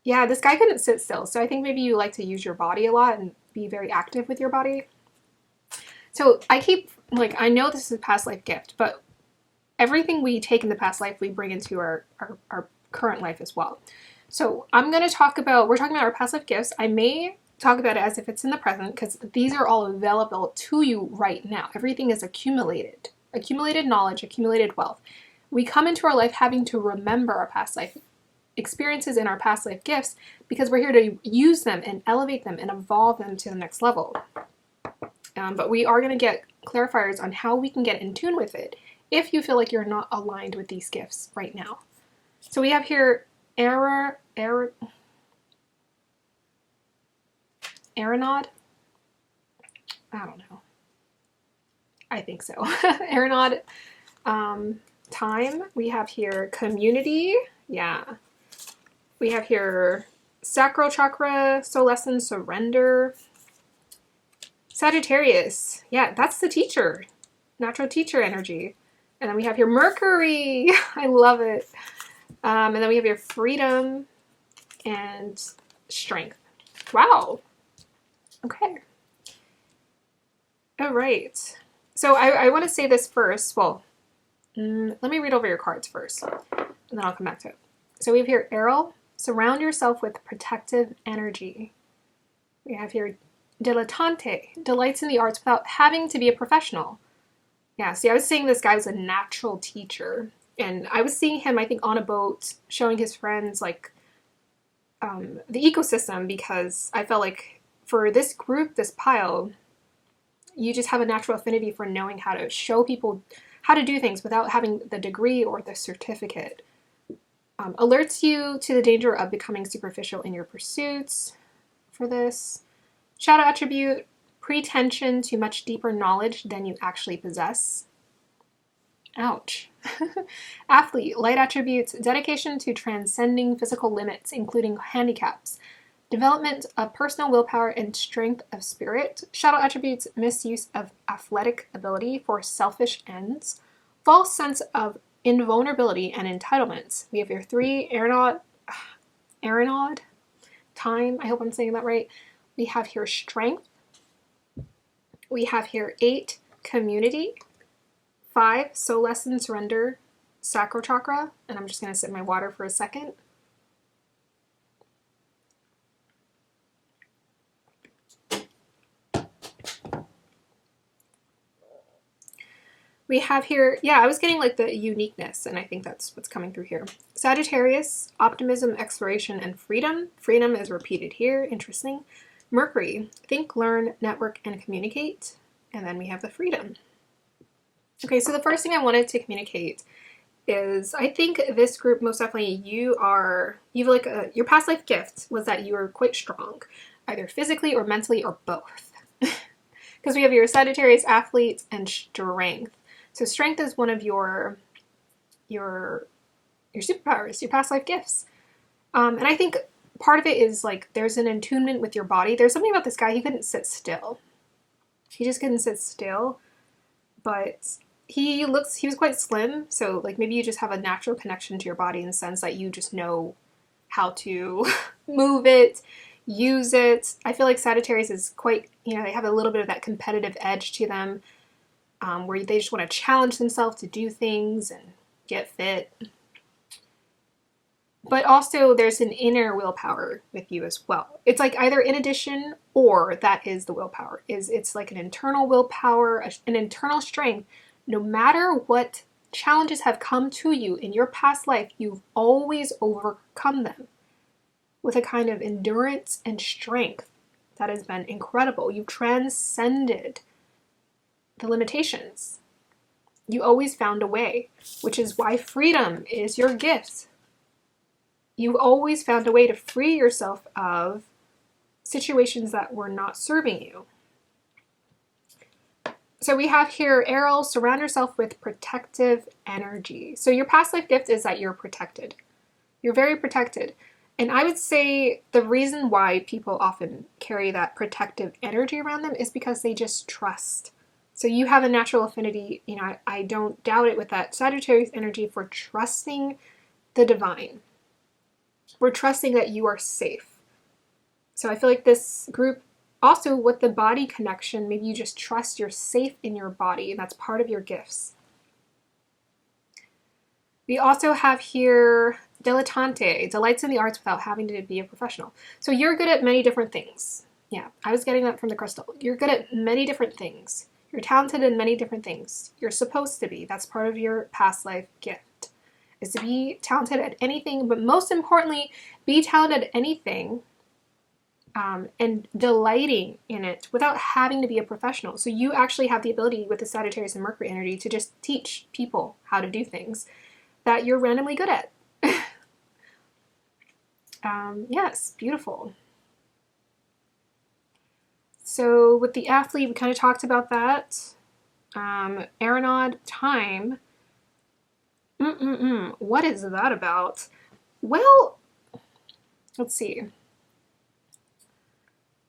Yeah, this guy couldn't sit still. So I think maybe you like to use your body a lot and be very active with your body. So I keep, like, I know this is a past life gift, but everything we take in the past life, we bring into our current life as well. So we're talking about our past life gifts. I may talk about it as if it's in the present because these are all available to you right now. Everything is accumulated knowledge, accumulated wealth. We come into our life having to remember our past life experiences and our past life gifts because we're here to use them and elevate them and evolve them to the next level. But we are going to get clarifiers on how we can get in tune with it if you feel like you're not aligned with these gifts right now. So we have here Aeronod. I don't know. I think so. Aeronod. Time. We have here community. Yeah. We have here sacral chakra, soul lesson, surrender. Sagittarius. Yeah, that's the teacher. Natural teacher energy. And then we have here Mercury. I love it. And then we have your freedom and strength. Wow. Okay. All right. So I want to say this first. Well, let me read over your cards first, and then I'll come back to it. So we have here Errol. Surround yourself with protective energy. We have here dilettante. Delights in the arts without having to be a professional. Yeah, see, I was saying this guy was a natural teacher. And I was seeing him, I think, on a boat, showing his friends, like, the ecosystem, because I felt like for this group, this pile, you just have a natural affinity for knowing how to show people how to do things without having the degree or the certificate. Alerts you to the danger of becoming superficial in your pursuits for this. Shadow attribute, pretension to much deeper knowledge than you actually possess. Ouch. Athlete, light attributes, dedication to transcending physical limits, including handicaps. Development of personal willpower and strength of spirit. Shadow attributes, misuse of athletic ability for selfish ends. False sense of invulnerability and entitlements. We have your 3, Aeronod, time, I hope I'm saying that right. We have here strength. We have here 8, community. 5, soul lesson, surrender, sacral chakra. And I'm just going to sip my water for a second. We have here, yeah, I was getting like the uniqueness, and I think that's what's coming through here. Sagittarius, optimism, exploration, and freedom. Freedom is repeated here. Interesting. Mercury, think, learn, network, and communicate. And then we have the freedom. Okay, so the first thing I wanted to communicate is I think this group, most definitely, you've like your past life gift was that you were quite strong, either physically or mentally or both. Because we have your Sagittarius, athletes, and strength. So strength is one of your superpowers, your past life gifts. And I think part of it is like there's an attunement with your body. There's something about this guy, he couldn't sit still. He just couldn't sit still. But he was quite slim, so like maybe you just have a natural connection to your body in the sense that you just know how to move it, use it. I feel like Sagittarius is quite, they have a little bit of that competitive edge to them, where they just want to challenge themselves to do things and get fit. But also there's an inner willpower with you as well. It's like either in addition or that is the willpower. It's like an internal willpower, an internal strength. No matter what challenges have come to you in your past life, you've always overcome them with a kind of endurance and strength that has been incredible. You've transcended the limitations. You always found a way, which is why freedom is your gift. You've always found a way to free yourself of situations that were not serving you. So we have here, Errol, surround yourself with protective energy. So your past life gift is that you're protected. You're very protected. And I would say the reason why people often carry that protective energy around them is because they just trust. So you have a natural affinity, I don't doubt it, with that Sagittarius energy for trusting the divine. We're trusting that you are safe. So I feel like this group, also with the body connection, maybe you just trust you're safe in your body, and that's part of your gifts. We also have here dilettante, delights in the arts without having to be a professional. So you're good at many different things. Yeah, I was getting that from the crystal. You're good at many different things. You're talented in many different things. You're supposed to be. That's part of your past life gift, is to be talented at anything, but most importantly, be talented at anything and delighting in it without having to be a professional. So you actually have the ability with the Sagittarius and Mercury energy to just teach people how to do things that you're randomly good at. Yes, beautiful. So with the athlete, we kind of talked about that. Aeronaut time. What is that about? Well, let's see.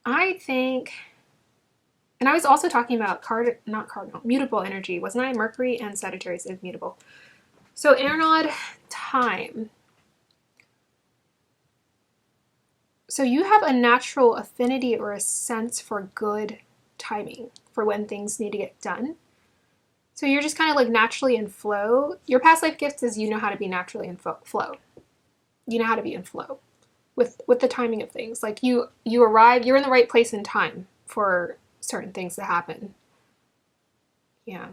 I think, and I was also talking about mutable energy, wasn't I? Mercury and Sagittarius is mutable. So Aeronaut time. So you have a natural affinity or a sense for good timing for when things need to get done. So you're just kind of like naturally in flow. Your past life gift is you know how to be naturally in flow. You know how to be in flow with the timing of things. Like you arrive, you're in the right place in time for certain things to happen. Yeah.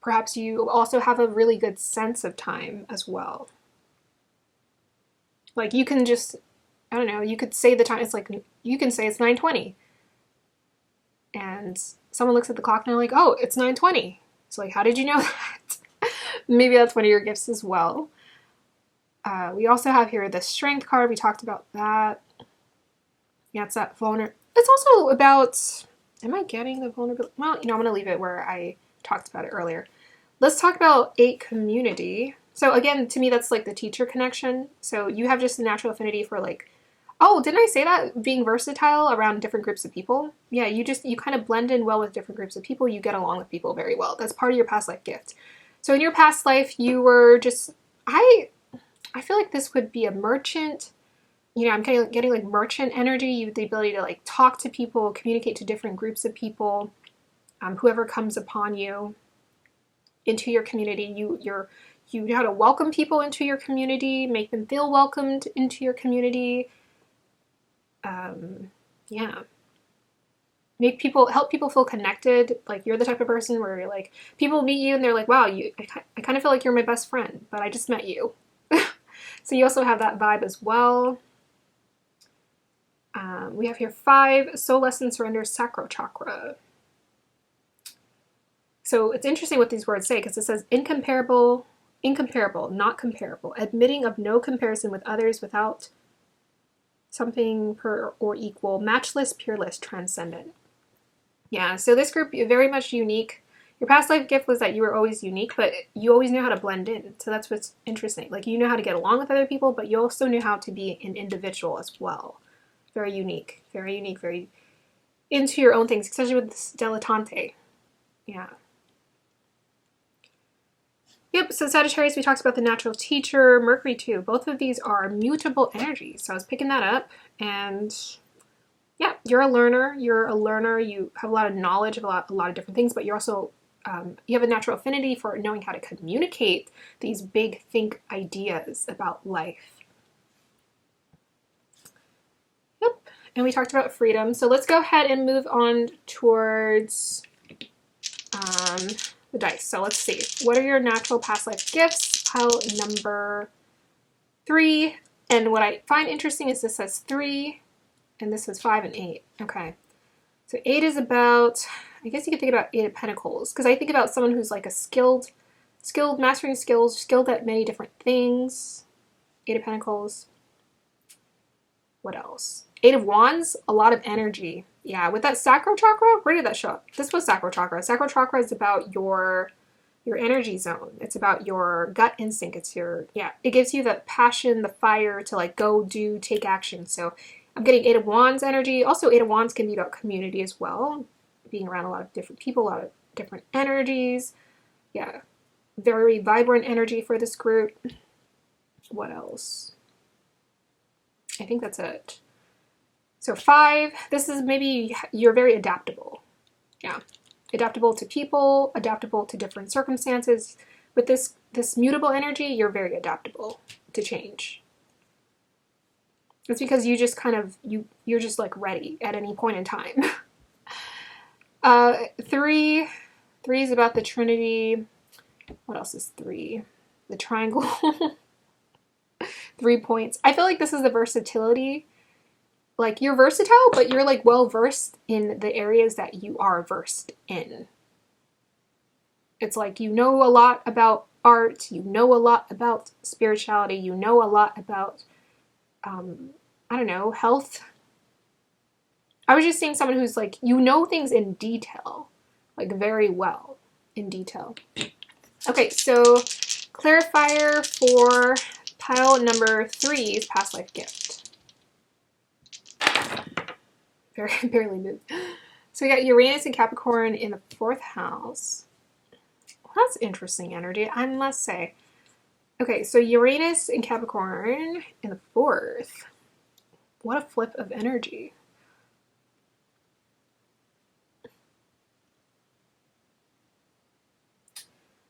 Perhaps you also have a really good sense of time as well. Like you can just, I don't know, you could say the time, it's like, you can say it's 9:20. And someone looks at the clock and they're like, oh, it's 9:20. It's like, how did you know that? Maybe that's one of your gifts as well. We also have here the strength card. We talked about that. Yeah, it's that vulnerable. It's also about, am I getting the vulnerability? Well, I'm going to leave it where I talked about it earlier. Let's talk about 8 community. So again, to me, that's like the teacher connection. So you have just a natural affinity for like, oh, didn't I say that? Being versatile around different groups of people. Yeah, you kind of blend in well with different groups of people. You get along with people very well. That's part of your past life gift. So in your past life, you were just, I feel like this would be a merchant. I'm getting like merchant energy. You have the ability to like talk to people, communicate to different groups of people, whoever comes upon you into your community. You know how to welcome people into your community, make them feel welcomed into your community. Yeah. Help people feel connected. Like you're the type of person where you're like, people meet you and they're like, wow, I kind of feel like you're my best friend, but I just met you. So you also have that vibe as well. We have here 5, soul lesson, surrender, sacral chakra. So it's interesting what these words say because it says incomparable, not comparable, admitting of no comparison with others without something per or equal, matchless, peerless, transcendent. Yeah, so this group is very much unique. Your past life gift was that you were always unique, but you always knew how to blend in. So that's what's interesting. Like you know how to get along with other people, but you also knew how to be an individual as well. Very unique, very into your own things, especially with this dilettante. Yeah. Yep, so Sagittarius, we talked about the natural teacher, Mercury too. Both of these are mutable energies. So I was picking that up and yeah, you're a learner. You have a lot of knowledge of a lot of different things, but you're also, you have a natural affinity for knowing how to communicate these big think ideas about life. Yep, and we talked about freedom. So let's go ahead and move on towards the dice. So let's see. What are your natural past life gifts? Pile number 3. And what I find interesting is this says 3 and this says 5 and 8. Okay. So 8 is about, I guess you could think about 8 of Pentacles because I think about someone who's like a skilled, mastering skills, skilled at many different things. 8 of Pentacles. What else? 8 of Wands, a lot of energy. Yeah, with that sacral chakra, where did that show up? This was sacral chakra. Sacral chakra is about your energy zone. It's about your gut instinct. It's it gives you the passion, the fire to like go do, take action. So I'm getting 8 of Wands energy. Also 8 of Wands can be about community as well. Being around a lot of different people, a lot of different energies. Yeah, very vibrant energy for this group. What else? I think that's it. So 5, this is maybe you're very adaptable. Yeah, adaptable to people, adaptable to different circumstances. With this mutable energy, you're very adaptable to change. It's because you just kind of, you're just like ready at any point in time. 3 is about the Trinity. What else is 3? The triangle. 3 points. I feel like this is the versatility. like you're versatile, but you're like well versed in the areas that you are versed in. It's like you know a lot about art, you know a lot about spirituality, you know a lot about, I don't know, health. I was just seeing someone who's like, you know things in detail, like very well in detail. Okay, so clarifier for pile number 3's past life gift. Barely moved. So we got Uranus and Capricorn in the 4th house. Well, that's interesting energy, I must say. Okay, so Uranus and Capricorn in the 4th. What a flip of energy.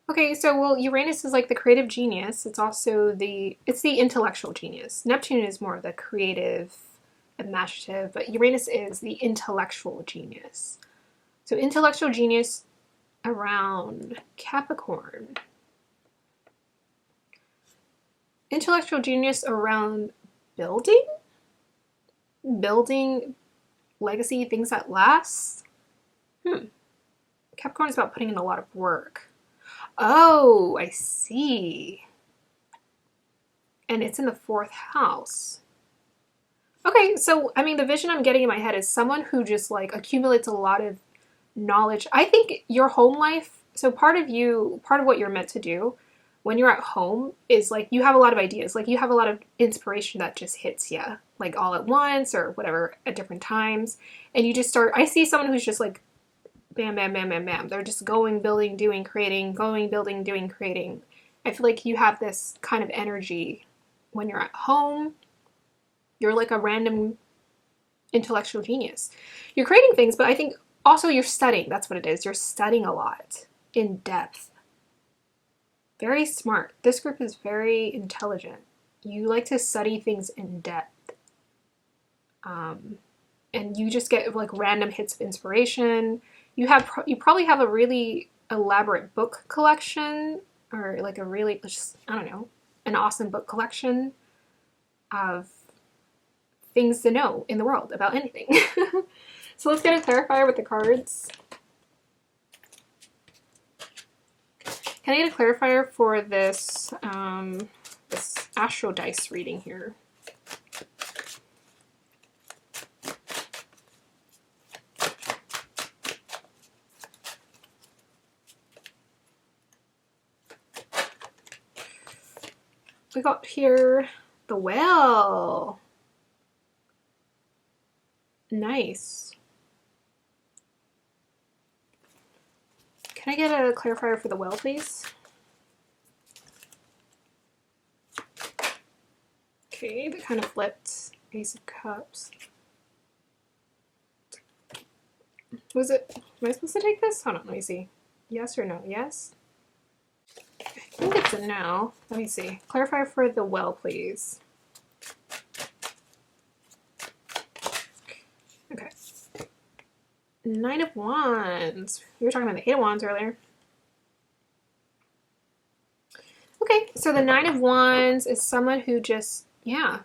Okay, so well, Uranus is like the creative genius. It's also the intellectual genius. Neptune is more the creative, imaginative, but Uranus is the intellectual genius. So intellectual genius around Capricorn. Intellectual genius around building? Building legacy, things that last? Capricorn is about putting in a lot of work. Oh, I see. And it's in the 4th house. Okay, so I mean, the vision I'm getting in my head is someone who just like accumulates a lot of knowledge. I think your home life, so part of what you're meant to do when you're at home is like you have a lot of ideas. Like you have a lot of inspiration that just hits you like all at once or whatever at different times. And you just start, I see someone who's just like bam, bam, bam, bam, bam. They're just going, building, doing, creating, going, building, doing, creating. I feel like you have this kind of energy when you're at home. You're like a random intellectual genius. You're creating things, but I think also you're studying. That's what it is. You're studying a lot in depth. Very smart. This group is very intelligent. You like to study things in depth. And you just get like random hits of inspiration. You probably have a really elaborate book collection, or like a really, just, I don't know, an awesome book collection of things to know in the world about anything. So let's get a clarifier with the cards. Can I get a clarifier for this this astro dice reading here? We got here the whale. Nice. Can I get a clarifier for the whale, please? Okay, that kind of flipped. Ace of Cups. Was it, am I supposed to take this? Hold on, let me see. Yes or no? Yes? I think it's a no. Let me see. Clarifier for the whale, please. Okay. 9 of Wands. We were talking about the 8 of Wands earlier. Okay, so the 9 of Wands is someone who just, yeah.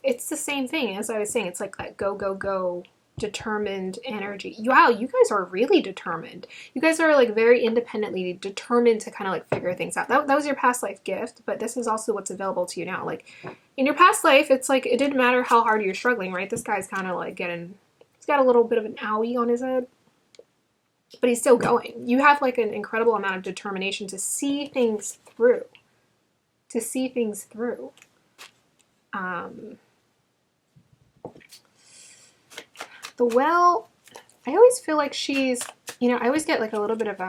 It's the same thing as I was saying. It's like that go, go, go, determined energy. Wow, you guys are really determined. You guys are like very independently determined to kind of like figure things out. That was your past life gift, but this is also what's available to you now. Like in your past life, it's like it didn't matter how hard you're struggling, right? This guy's kind of like he's got a little bit of an owie on his head, but he's still going. You have like an incredible amount of determination to see things through. To see things through. The whale, I always feel like she's, you know, I always get like a little bit of,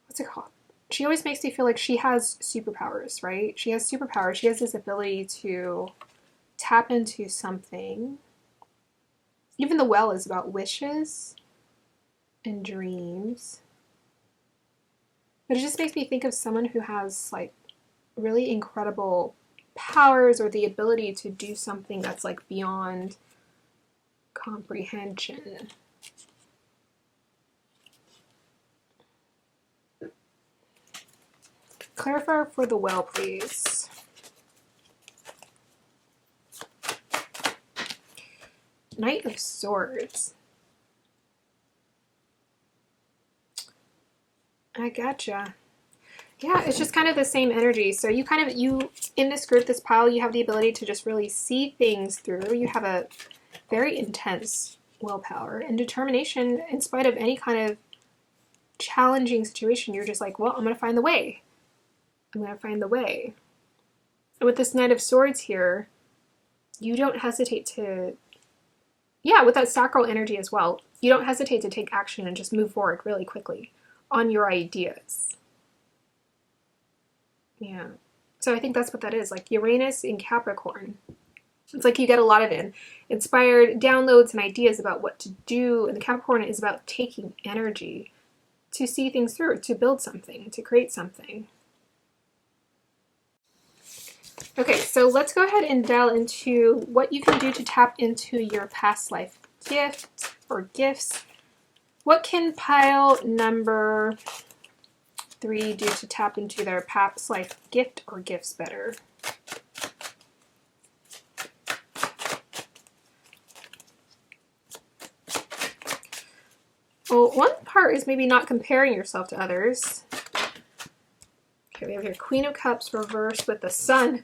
what's it called? She always makes me feel like she has superpowers, right? She has superpowers. She has this ability to tap into something. Even the well is about wishes and dreams. But it just makes me think of someone who has like really incredible powers or the ability to do something that's like beyond comprehension. Clarifier for the well, please. Knight of Swords. I gotcha. Yeah, it's just kind of the same energy. So you in this group, this pile, you have the ability to just really see things through. You have a very intense willpower and determination in spite of any kind of challenging situation. You're just like, well, I'm going to find the way. I'm going to find the way. And with this Knight of Swords here, you don't hesitate to, yeah, with that sacral energy as well, you don't hesitate to take action and just move forward really quickly on your ideas. Yeah. So I think that's what that is, like Uranus in Capricorn. It's like you get a lot of inspired downloads and ideas about what to do, and the Capricorn is about taking energy to see things through, to build something, to create something. Okay, so let's go ahead and delve into what you can do to tap into your past life gift or gifts. What can pile number 3 do to tap into their past life gift or gifts better? Well, one part is maybe not comparing yourself to others. Okay, we have your Queen of Cups reversed with the Sun.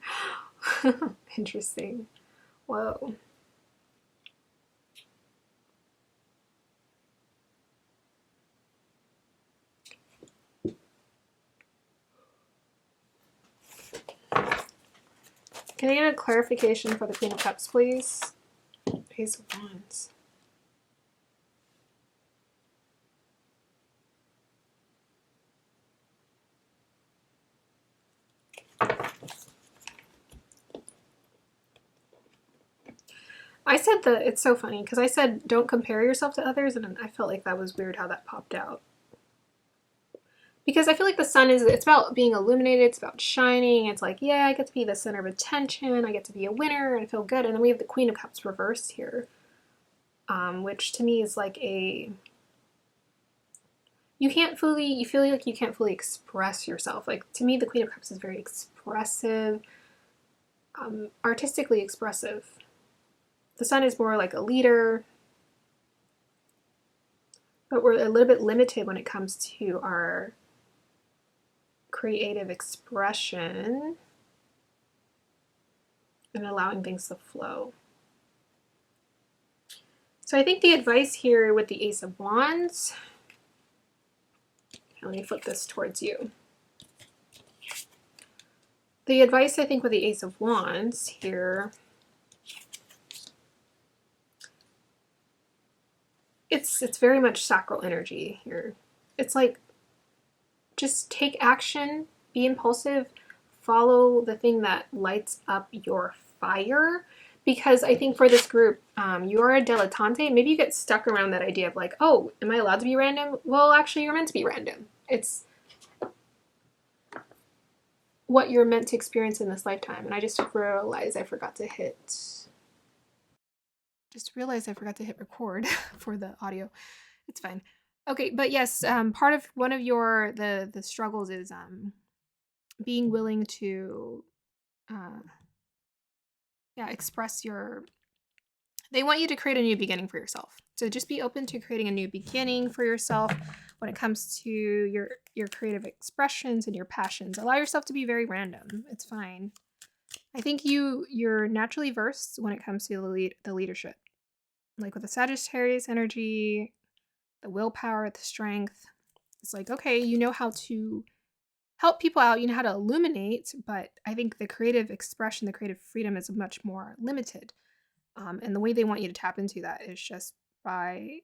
Interesting. Whoa. Can I get a clarification for the Queen of Cups, please? Ace of Wands. I said that, it's so funny, because I said don't compare yourself to others, and I felt like that was weird how that popped out. Because I feel like the Sun it's about being illuminated, it's about shining, it's like, yeah, I get to be the center of attention, I get to be a winner, and I feel good. And then we have the Queen of Cups reversed here, which to me is like you feel like you can't fully express yourself. Like, to me, the Queen of Cups is very expressive, artistically expressive. The Sun is more like a leader, but we're a little bit limited when it comes to our creative expression and allowing things to flow. So I think the advice here with the Ace of Wands, let me flip this towards you. The advice I think with the Ace of Wands here, it's very much sacral energy here. It's like, just take action, be impulsive, follow the thing that lights up your fire. Because I think for this group, you are a dilettante. Maybe you get stuck around that idea of like, oh, am I allowed to be random? Well, actually, you're meant to be random. It's what you're meant to experience in this lifetime. And I just realized I forgot to hit record for the audio. It's fine. Okay, but yes, part of one of your the struggles is being willing to express your. They want you to create a new beginning for yourself. So just be open to creating a new beginning for yourself when it comes to your creative expressions and your passions. Allow yourself to be very random. It's fine. I think you're naturally versed when it comes to the leadership. Like with the Sagittarius energy, the willpower, the strength. It's like, okay, you know how to help people out, you know how to illuminate, but I think the creative expression, the creative freedom is much more limited. And the way they want you to tap into that is just by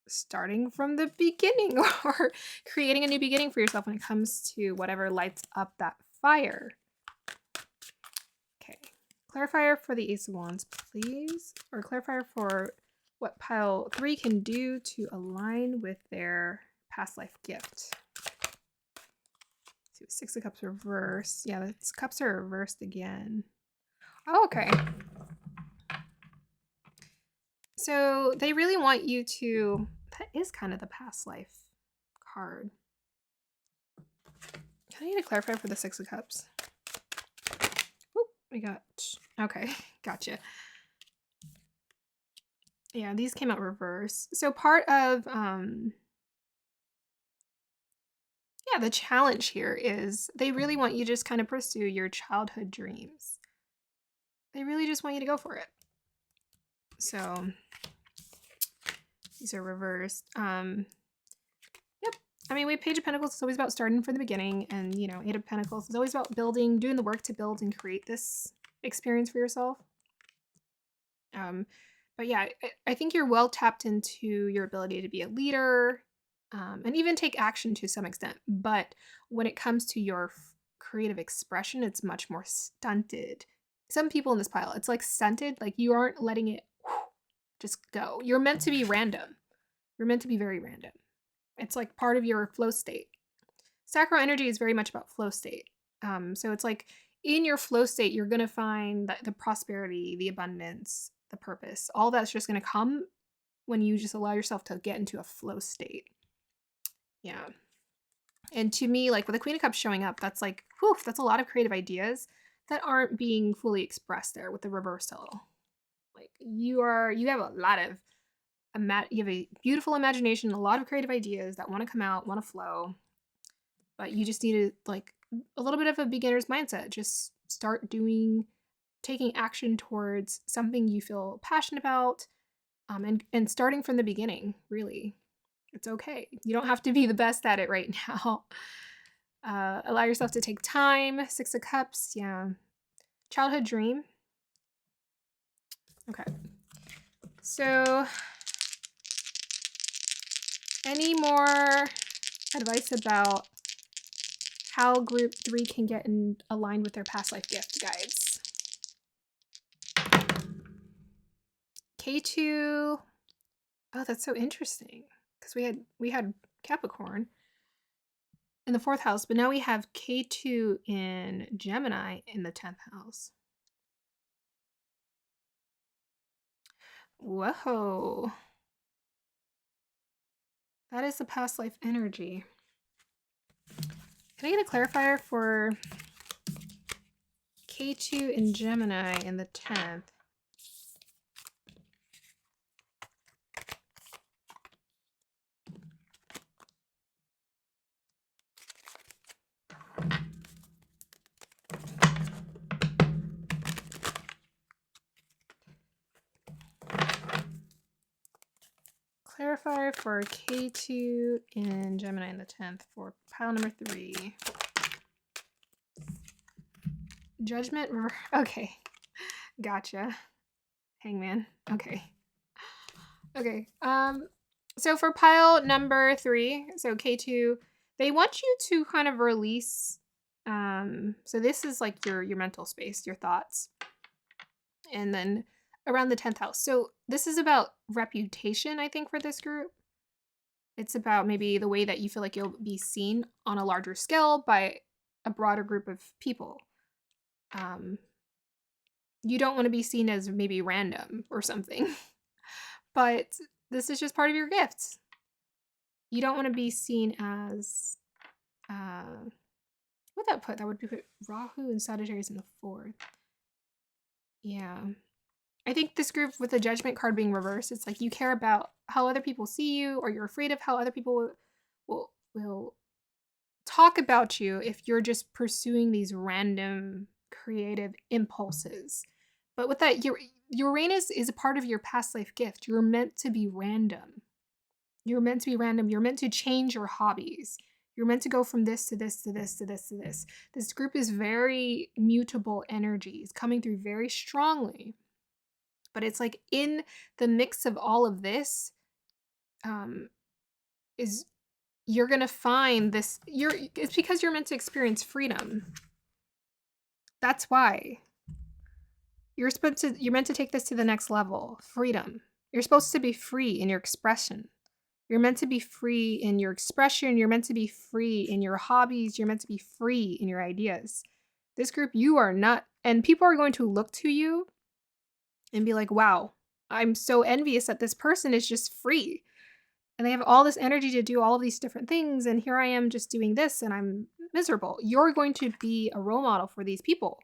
starting from the beginning or creating a new beginning for yourself when it comes to whatever lights up that fire. Okay, clarifier for the Ace of Wands, please. Or clarifier for what pile 3 can do to align with their past life gift. So 6 of Cups reversed. Yeah, the cups are reversed again. Oh, okay. So they really want you to, that is kind of the past life card. Can I get a clarifier for the 6 of Cups? Oh, we got, okay, gotcha. Yeah, these came out reverse. So part of yeah, the challenge here is they really want you to just kind of pursue your childhood dreams. They really just want you to go for it. So these are reversed. Yep. I mean, Page of Pentacles is always about starting from the beginning, and Eight of Pentacles is always about building, doing the work to build and create this experience for yourself. But yeah, I think you're well tapped into your ability to be a leader, and even take action to some extent. But when it comes to your creative expression, it's much more stunted. Some people in this pile, it's like stunted, like you aren't letting it just go. You're meant to be random. You're meant to be very random. It's like part of your flow state. Sacral energy is very much about flow state. So it's like in your flow state, you're going to find the prosperity, the abundance, the purpose. All that's just going to come when you just allow yourself to get into a flow state. Yeah. And to me, like with the Queen of Cups showing up, that's like, whew, that's a lot of creative ideas that aren't being fully expressed there with the reversal. Like you have a lot of, you have a beautiful imagination, a lot of creative ideas that want to come out, want to flow, but you just need to like a little bit of a beginner's mindset. Just start taking action towards something you feel passionate about, and starting from the beginning, really. It's okay. You don't have to be the best at it right now. Allow yourself to take time. Six of Cups, yeah. Childhood dream. Okay. So, any more advice about how group 3 can get aligned with their past life gift guides? K2. Oh, that's so interesting. Because we had Capricorn in the 4th house, but now we have K2 in Gemini in the 10th house. Whoa. That is the past life energy. Can I get a clarifier for K2 in Gemini in the 10th? Clarifier for K2 in Gemini in the 10th for pile number 3. Judgment. Okay. Gotcha. Hangman. Okay. Okay. So for pile number 3, so K2, they want you to kind of release. So this is like your mental space, your thoughts. And then around the 10th house. So this is about reputation, I think, for this group. It's about maybe the way that you feel like you'll be seen on a larger scale by a broader group of people. You don't want to be seen as maybe random or something, but this is just part of your gifts. You don't want to be seen as, what would that put? That would put Rahu and Sagittarius in the 4th. Yeah. I think this group with the Judgment card being reversed, it's like you care about how other people see you, or you're afraid of how other people will talk about you if you're just pursuing these random creative impulses. But with that, Uranus is a part of your past life gift. You're meant to be random. You're meant to be random. You're meant to change your hobbies. You're meant to go from this to this to this to this to this. This group is very mutable energies coming through very strongly. But it's like in the mix of all of this, is you're gonna find this. It's because you're meant to experience freedom. That's why you're meant to take this to the next level. Freedom. You're supposed to be free in your expression. You're meant to be free in your expression. You're meant to be free in your hobbies. You're meant to be free in your ideas. This group, you are not, and people are going to look to you and be like, wow, I'm so envious that this person is just free. And they have all this energy to do all of these different things. And here I am just doing this and I'm miserable. You're going to be a role model for these people.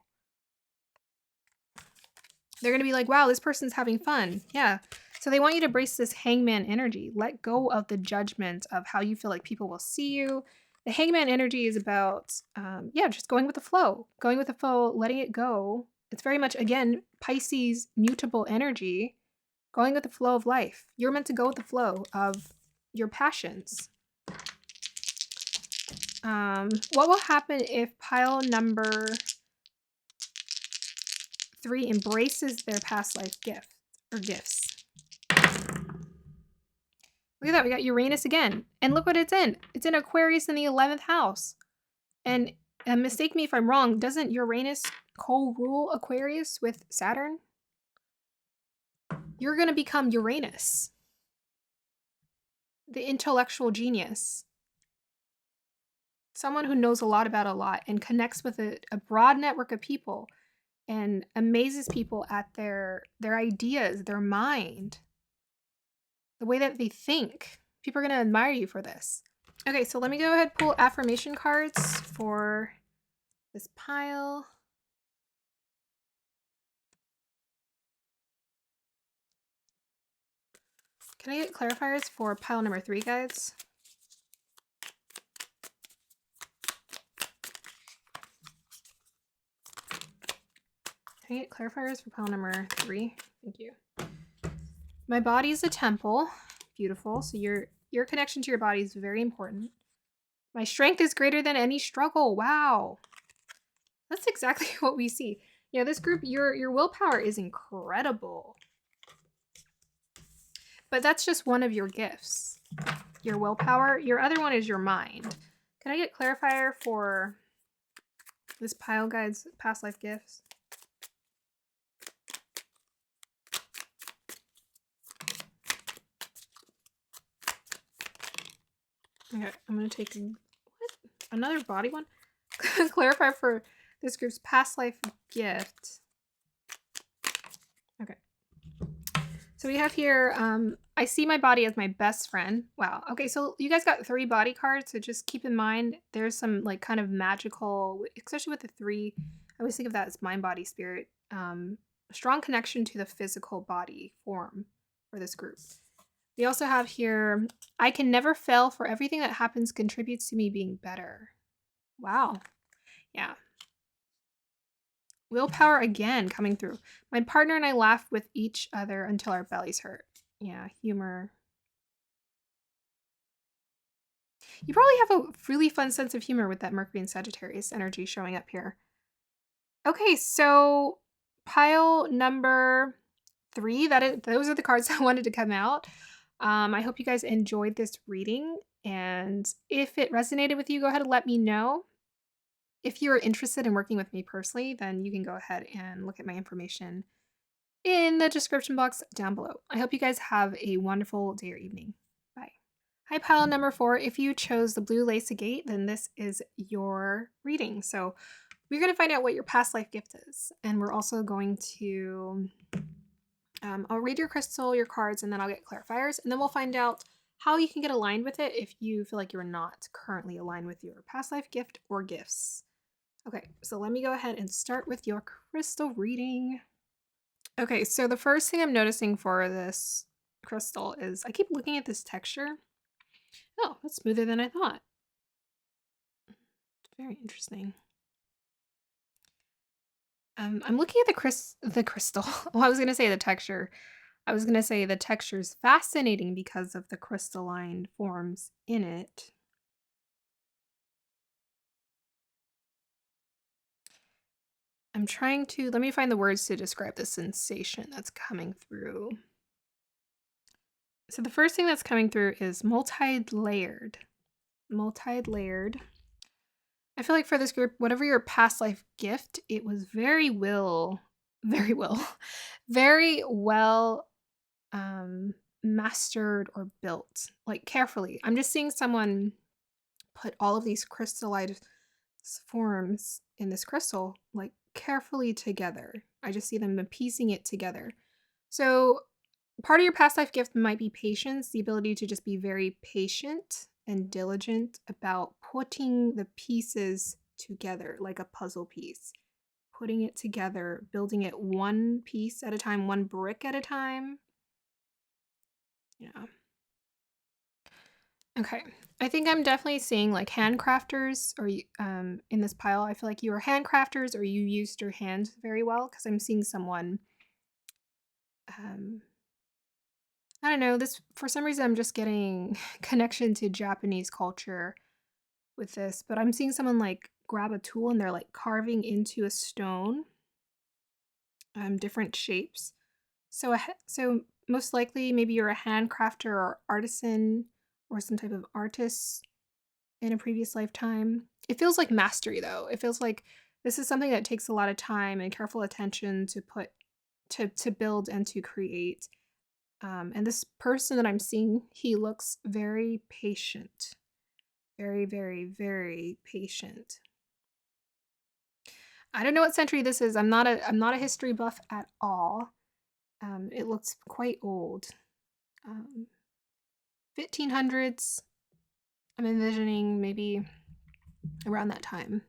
They're going to be like, wow, this person's having fun. Yeah. So they want you to brace this hangman energy. Let go of the judgment of how you feel like people will see you. The hangman energy is about, yeah, just going with the flow, letting it go. It's very much, again, Pisces mutable energy, going with the flow of life. You're meant to go with the flow of your passions. What will happen if pile number 3 embraces their past life gift or gifts? Look at that. We got Uranus again. And look what it's in. It's in Aquarius in the 11th house. And mistake me if I'm wrong, doesn't Uranus co-rule Aquarius with Saturn? You're going to become Uranus, the intellectual genius. Someone who knows a lot about a lot and connects with a broad network of people and amazes people at their ideas, their mind, the way that they think. People are going to admire you for this. Okay, so let me go ahead and pull affirmation cards for this pile. Can I get clarifiers for pile number 3, guys? Can I get clarifiers for pile number 3? Thank you. My body is a temple. Beautiful. So your connection to your body is very important. My strength is greater than any struggle. Wow. That's exactly what we see. Yeah, this group, your willpower is incredible. But that's just one of your gifts. Your willpower. Your other one is your mind. Can I get clarifier for this pile guide's past life gifts? Okay, I'm going to take another body one. Clarify for this group's past life gift. Okay. So we have here, I see my body as my best friend. Wow. Okay, so you guys got 3 body cards, so just keep in mind there's some like kind of magical, especially with the 3, I always think of that as mind, body, spirit. Strong connection to the physical body form for this group. We also have here, I can never fail, for everything that happens contributes to me being better. Wow. Yeah. Willpower again coming through. My partner and I laugh with each other until our bellies hurt. Yeah, humor. You probably have a really fun sense of humor with that Mercury and Sagittarius energy showing up here. Okay, so pile number 3, those are the cards that wanted to come out. I hope you guys enjoyed this reading, and if it resonated with you, go ahead and let me know. If you're interested in working with me personally, then you can go ahead and look at my information in the description box down below. I hope you guys have a wonderful day or evening. Bye. Hi, pile number 4. If you chose the blue lace agate, then this is your reading. So we're going to find out what your past life gift is. And we're also going to, I'll read your crystal, your cards, and then I'll get clarifiers. And then we'll find out how you can get aligned with it if you feel like you're not currently aligned with your past life gift or gifts. Okay, so let me go ahead and start with your crystal reading. Okay, so the first thing I'm noticing for this crystal is I keep looking at this texture. Oh, that's smoother than I thought. Very interesting. I'm looking at the crystal. Well, I was gonna say the texture. I was gonna say the texture is fascinating because of the crystalline forms in it. I'm trying to, let me find the words to describe the sensation that's coming through. So the first thing that's coming through is multi-layered. Multi-layered. I feel like for this group, whatever your past life gift, it was very well mastered or built, like carefully. I'm just seeing someone put all of these crystallized forms in this crystal, like carefully together. I just see them piecing it together. So part of your past life gift might be patience, the ability to just be very patient and diligent about putting the pieces together like a puzzle piece, putting it together, building it one piece at a time, one brick at a time. Yeah. Okay. I think I'm definitely seeing like handcrafters or in this pile. I feel like you were handcrafters or you used your hands very well because I'm seeing someone. Um, I don't know. This for some reason I'm just getting connection to Japanese culture with this, but I'm seeing someone like grab a tool and they're like carving into a stone, different shapes. So most likely maybe you're a handcrafter or artisan or some type of artist in a previous lifetime. It feels like mastery though. It feels like this is something that takes a lot of time and careful attention to put to build and to create. And this person that I'm seeing, he looks very patient. Very, very, very patient. I don't know what century this is. I'm not a history buff at all. It looks quite old. Um, 1500s. I'm envisioning maybe around that time.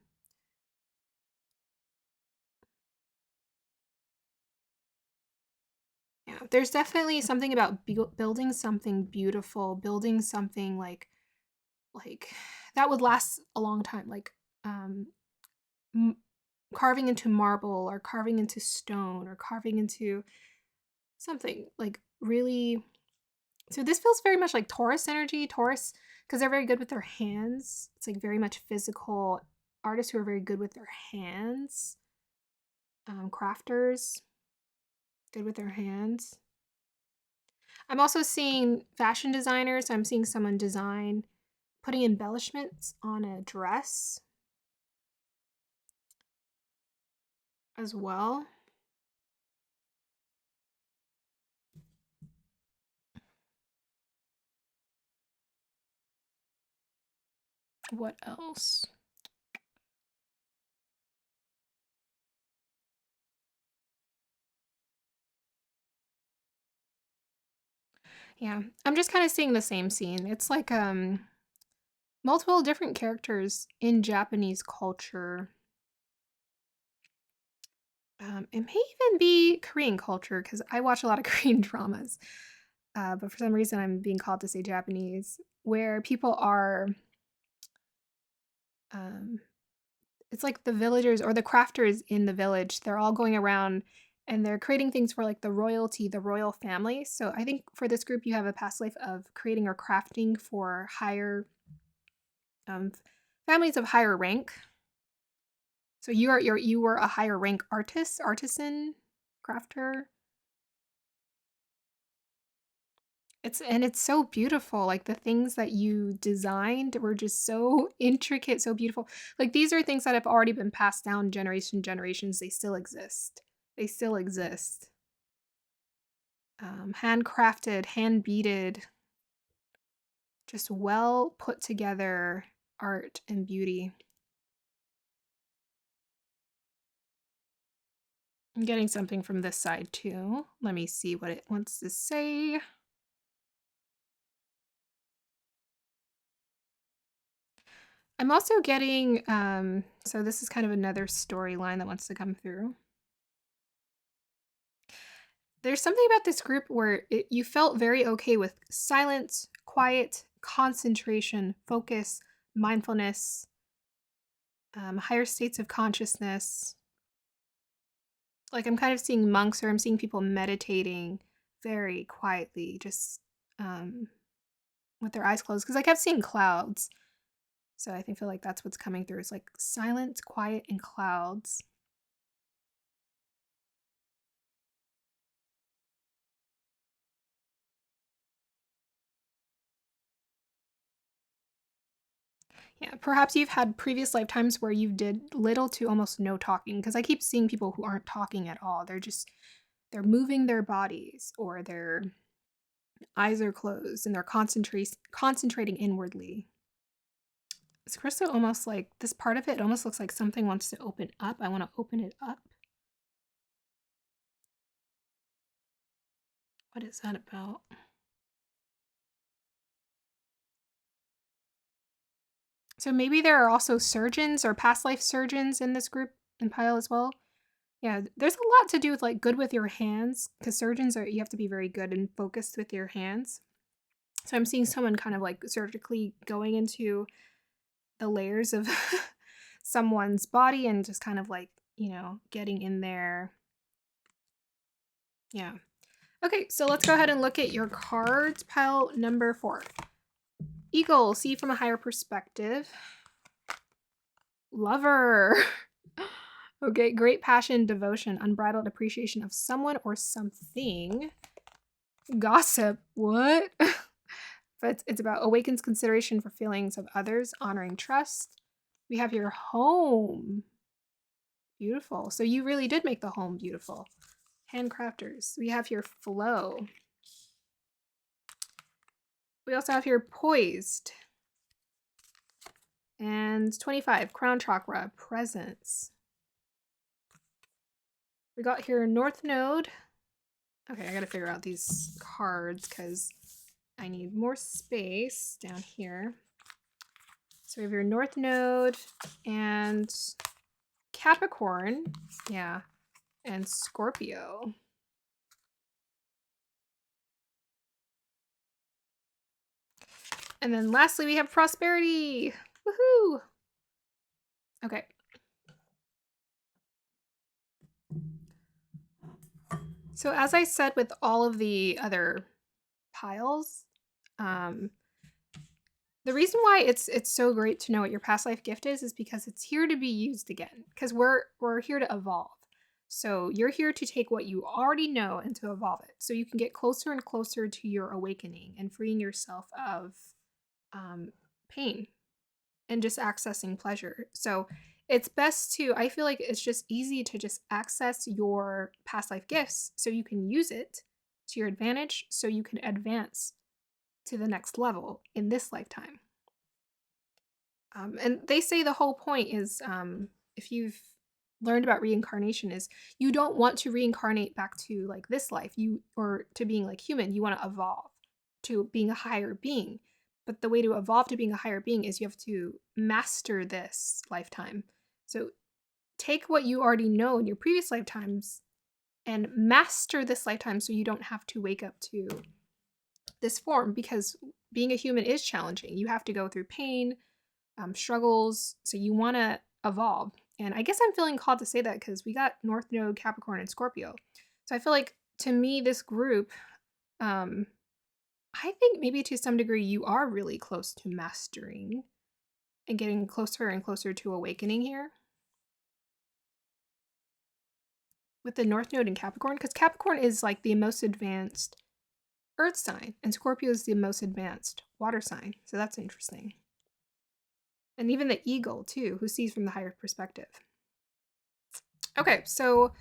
Yeah, there's definitely something about building something beautiful, building something like that would last a long time, like um, m- carving into marble or carving into stone or carving into something like really. So this feels very much like Taurus energy, Taurus, because they're very good with their hands. It's like very much physical artists who are very good with their hands, crafters, good with their hands. I'm also seeing fashion designers. I'm seeing someone design putting embellishments on a dress as well. What else? Yeah, I'm just kind of seeing the same scene. It's like multiple different characters in Japanese culture. It may even be Korean culture because I watch a lot of Korean dramas. But for some reason, I'm being called to say Japanese, where people are um, it's like the villagers or the crafters in the village. They're all going around and they're creating things for like the royalty, the royal family. So I think for this group, you have a past life of creating or crafting for higher um, families of higher rank. So you were a higher rank artist, artisan, crafter. It's so beautiful. Like the things that you designed were just so intricate, so beautiful. Like these are things that have already been passed down generations. They still exist. They still exist. Handcrafted, hand beaded, just well put together art and beauty. I'm getting something from this side too. Let me see what it wants to say. I'm also getting, so this is kind of another storyline that wants to come through. There's something about this group where you felt very okay with silence, quiet, concentration, focus, mindfulness, higher states of consciousness. Like I'm kind of seeing monks or I'm seeing people meditating very quietly, just um, with their eyes closed. Because I kept seeing clouds. So I think feel like that's what's coming through. It's like silence, quiet, and clouds. Yeah, perhaps you've had previous lifetimes where you did little to almost no talking because I keep seeing people who aren't talking at all. They're moving their bodies or their eyes are closed and they're concentrating inwardly. This crystal almost like this part of it almost looks like something wants to open up. I want to open it up. What is that about? So maybe there are also surgeons or past life surgeons in this group and pile as well. Yeah, there's a lot to do with like good with your hands because surgeons are you have to be very good and focused with your hands. So I'm seeing someone kind of like surgically going into the layers of someone's body and just kind of like, getting in there. Yeah. Okay, so let's go ahead and look at your cards. Pile number 4. Eagle, see from a higher perspective. Lover. Okay, great passion, devotion, unbridled appreciation of someone or something. Gossip, what? But it's about awakens consideration for feelings of others, honoring trust. We have your home. Beautiful. So you really did make the home beautiful. Handcrafters. We have here flow. We also have here poised. And 25, crown chakra, presence. We got here north node. Okay, I gotta figure out these cards because I need more space down here. So we have your north node and Capricorn. Yeah. And Scorpio. And then lastly, we have prosperity. Woohoo! Okay. So as I said with all of the other piles, the reason why it's so great to know what your past life gift is because it's here to be used again. Because we're here to evolve. So you're here to take what you already know and to evolve it. So you can get closer and closer to your awakening and freeing yourself of pain and just accessing pleasure. So it's best to, I feel like it's just easy to just access your past life gifts so you can use it to your advantage so you can advance to the next level in this lifetime. And they say the whole point is if you've learned about reincarnation is you don't want to reincarnate back to like this life or to being like human. You want to evolve to being a higher being. But the way to evolve to being a higher being is you have to master this lifetime. So take what you already know in your previous lifetimes and master this lifetime so you don't have to wake up to this form, because being a human is challenging. You have to go through pain, struggles, so you want to evolve. And I guess I'm feeling called to say that because we got North Node, Capricorn, and Scorpio. So I feel like to me, this group, I think maybe to some degree you are really close to mastering and getting closer and closer to awakening here. With the North Node in Capricorn, because Capricorn is like the most advanced earth sign, and Scorpio is the most advanced water sign. So that's interesting. And even the eagle, too, who sees from the higher perspective. Okay, so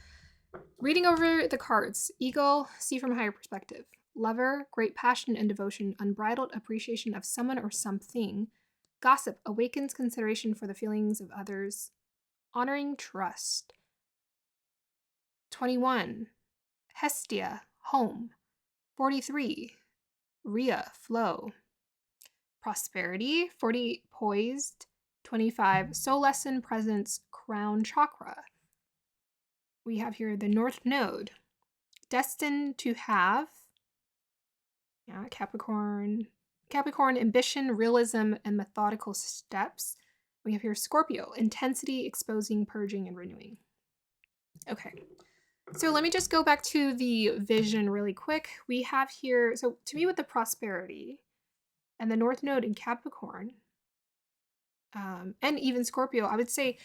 reading over the cards. Eagle, see from a higher perspective. Lover, great passion and devotion, unbridled appreciation of someone or something. Gossip, awakens consideration for the feelings of others. Honoring trust. 21, Hestia, home. 43, Rhea, flow. Prosperity. 40, poised. 25, soul lesson, presence, crown chakra. We have here the North Node. Destined to have, Capricorn, ambition, realism, and methodical steps. We have here Scorpio, intensity, exposing, purging, and renewing. Okay, so let me just go back to the vision really quick. We have here, so to me with the prosperity and the North Node in Capricorn, and even Scorpio, I would say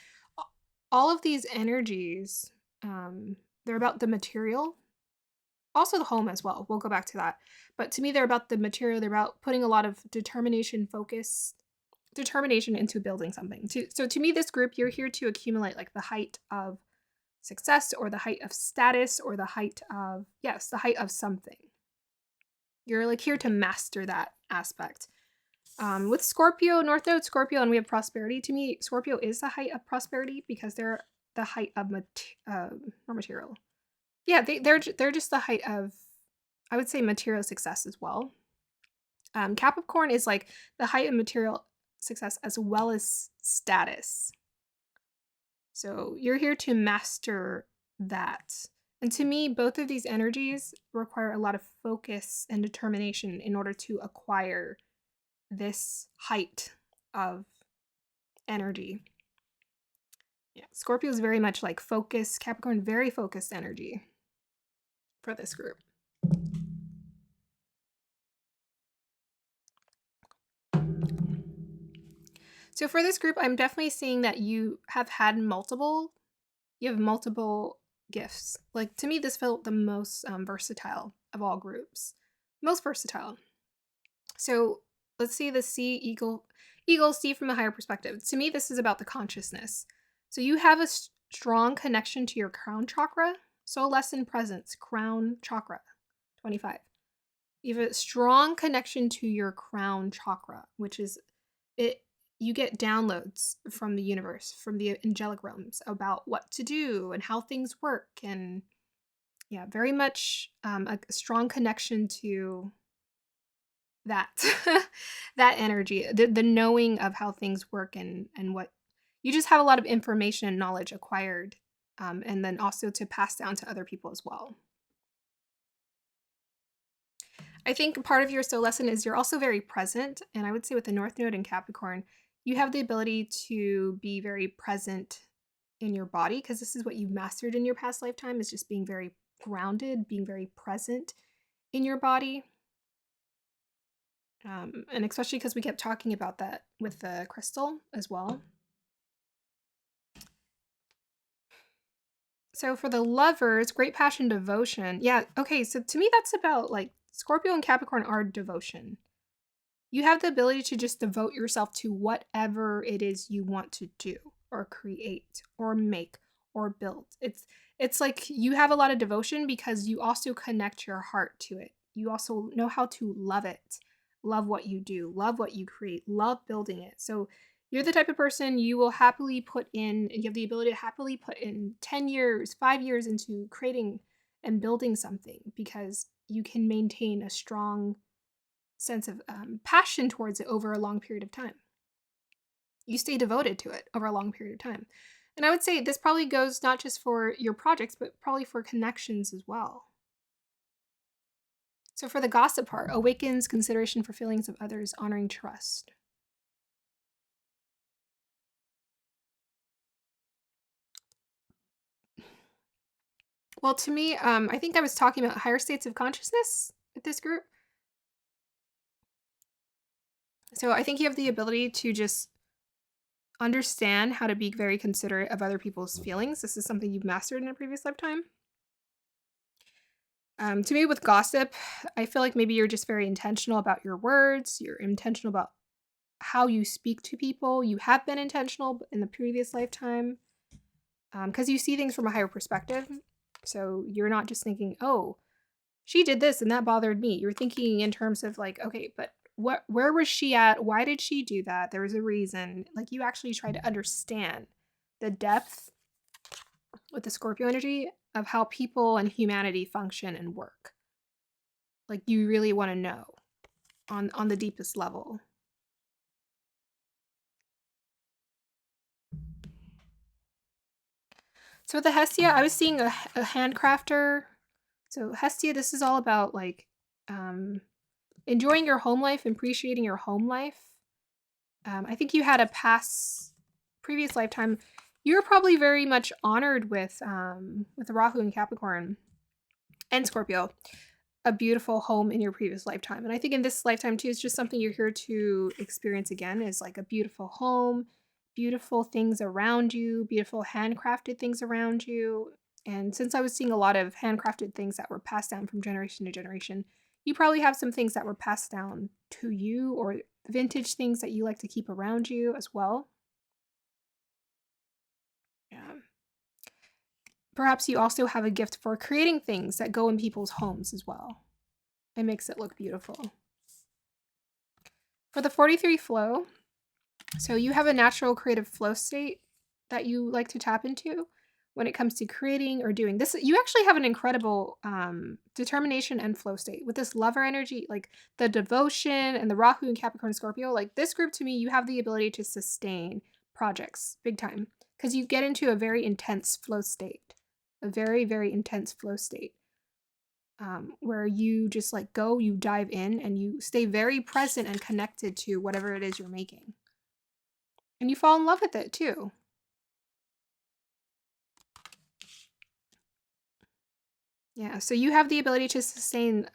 all of these energies, they're about the material. Also the home as well. We'll go back to that. But to me, they're about the material. They're about putting a lot of determination into building something. So to me, this group, you're here to accumulate like the height of success or the height of status or the height of, the height of something. You're like here to master that aspect. With Scorpio, North Node, Scorpio, and we have prosperity. To me, Scorpio is the height of prosperity because they're the height of not material. Yeah, they're just the height of, I would say, material success as well. Capricorn is like the height of material success as well as status. So you're here to master that And to me, both of these energies require a lot of focus and determination in order to acquire this height of energy. Yeah. Scorpio is very much like focus, Capricorn, very focused energy for this group. So for this group, I'm definitely seeing that you have multiple gifts. Like to me, this felt the most versatile of all groups. Most versatile. So let's see the eagle see from a higher perspective. To me, this is about the consciousness. So you have a strong connection to your crown chakra. So lesson presence, crown chakra, 25. You have a strong connection to your crown chakra, which is it. You get downloads from the universe, from the angelic realms about what to do and how things work. And yeah, very much a strong connection to that that energy, the knowing of how things work and what you just have a lot of information and knowledge acquired, and then also to pass down to other people as well. I think part of your soul lesson is you're also very present, and I would say with the North Node in Capricorn, you have the ability to be very present in your body because this is what you've mastered in your past lifetime is just being very grounded, being very present in your body. And especially because we kept talking about that with the crystal as well. So for the lovers, great passion, devotion. Yeah, okay, so to me that's about like Scorpio and Capricorn are devotion. You have the ability to just devote yourself to whatever it is you want to do or create or make or build. It's like you have a lot of devotion because you also connect your heart to it. You also know how to love it. Love what you do, love what you create, love building it. So you're the type of person you will happily put in, and you have the ability to happily put in 10 years, 5 years into creating and building something because you can maintain a strong sense of passion towards it over a long period of time. You stay devoted to it over a long period of time. And I would say this probably goes not just for your projects, but probably for connections as well. So for the gossip part, awakens consideration for feelings of others, honoring trust. Well, to me, I think I was talking about higher states of consciousness with this group. So I think you have the ability to just understand how to be very considerate of other people's feelings. This is something you've mastered in a previous lifetime. To me, with gossip, I feel like maybe you're just very intentional about your words. You're intentional about how you speak to people. You have been intentional in the previous lifetime because you see things from a higher perspective. So you're not just thinking, oh, she did this and that bothered me. You're thinking in terms of like, okay, but where was she at? Why did she do that? There was a reason. Like you actually try to understand the depth with the Scorpio energy of how people and humanity function and work. Like you really want to know on the deepest level. So with the Hestia, I was seeing a handcrafter. So Hestia, this is all about like um, enjoying your home life, appreciating your home life. I think you had a previous lifetime. You're probably very much honored with Rahu and Capricorn and Scorpio, a beautiful home in your previous lifetime. And I think in this lifetime too, it's just something you're here to experience again is like a beautiful home, beautiful things around you, beautiful handcrafted things around you. And since I was seeing a lot of handcrafted things that were passed down from generation to generation, you probably have some things that were passed down to you or vintage things that you like to keep around you as well. Yeah. Perhaps you also have a gift for creating things that go in people's homes as well. It makes it look beautiful. For the 43 flow, so you have a natural creative flow state that you like to tap into when it comes to creating or doing this. You actually have an incredible determination and flow state with this lover energy, like the devotion and the Rahu and Capricorn Scorpio. Like this group to me, you have the ability to sustain projects big time because you get into a very intense flow state. a very, very intense flow state, where you just like go, you dive in, and you stay very present and connected to whatever it is you're making. And you fall in love with it too. Yeah, so you have the ability to sustain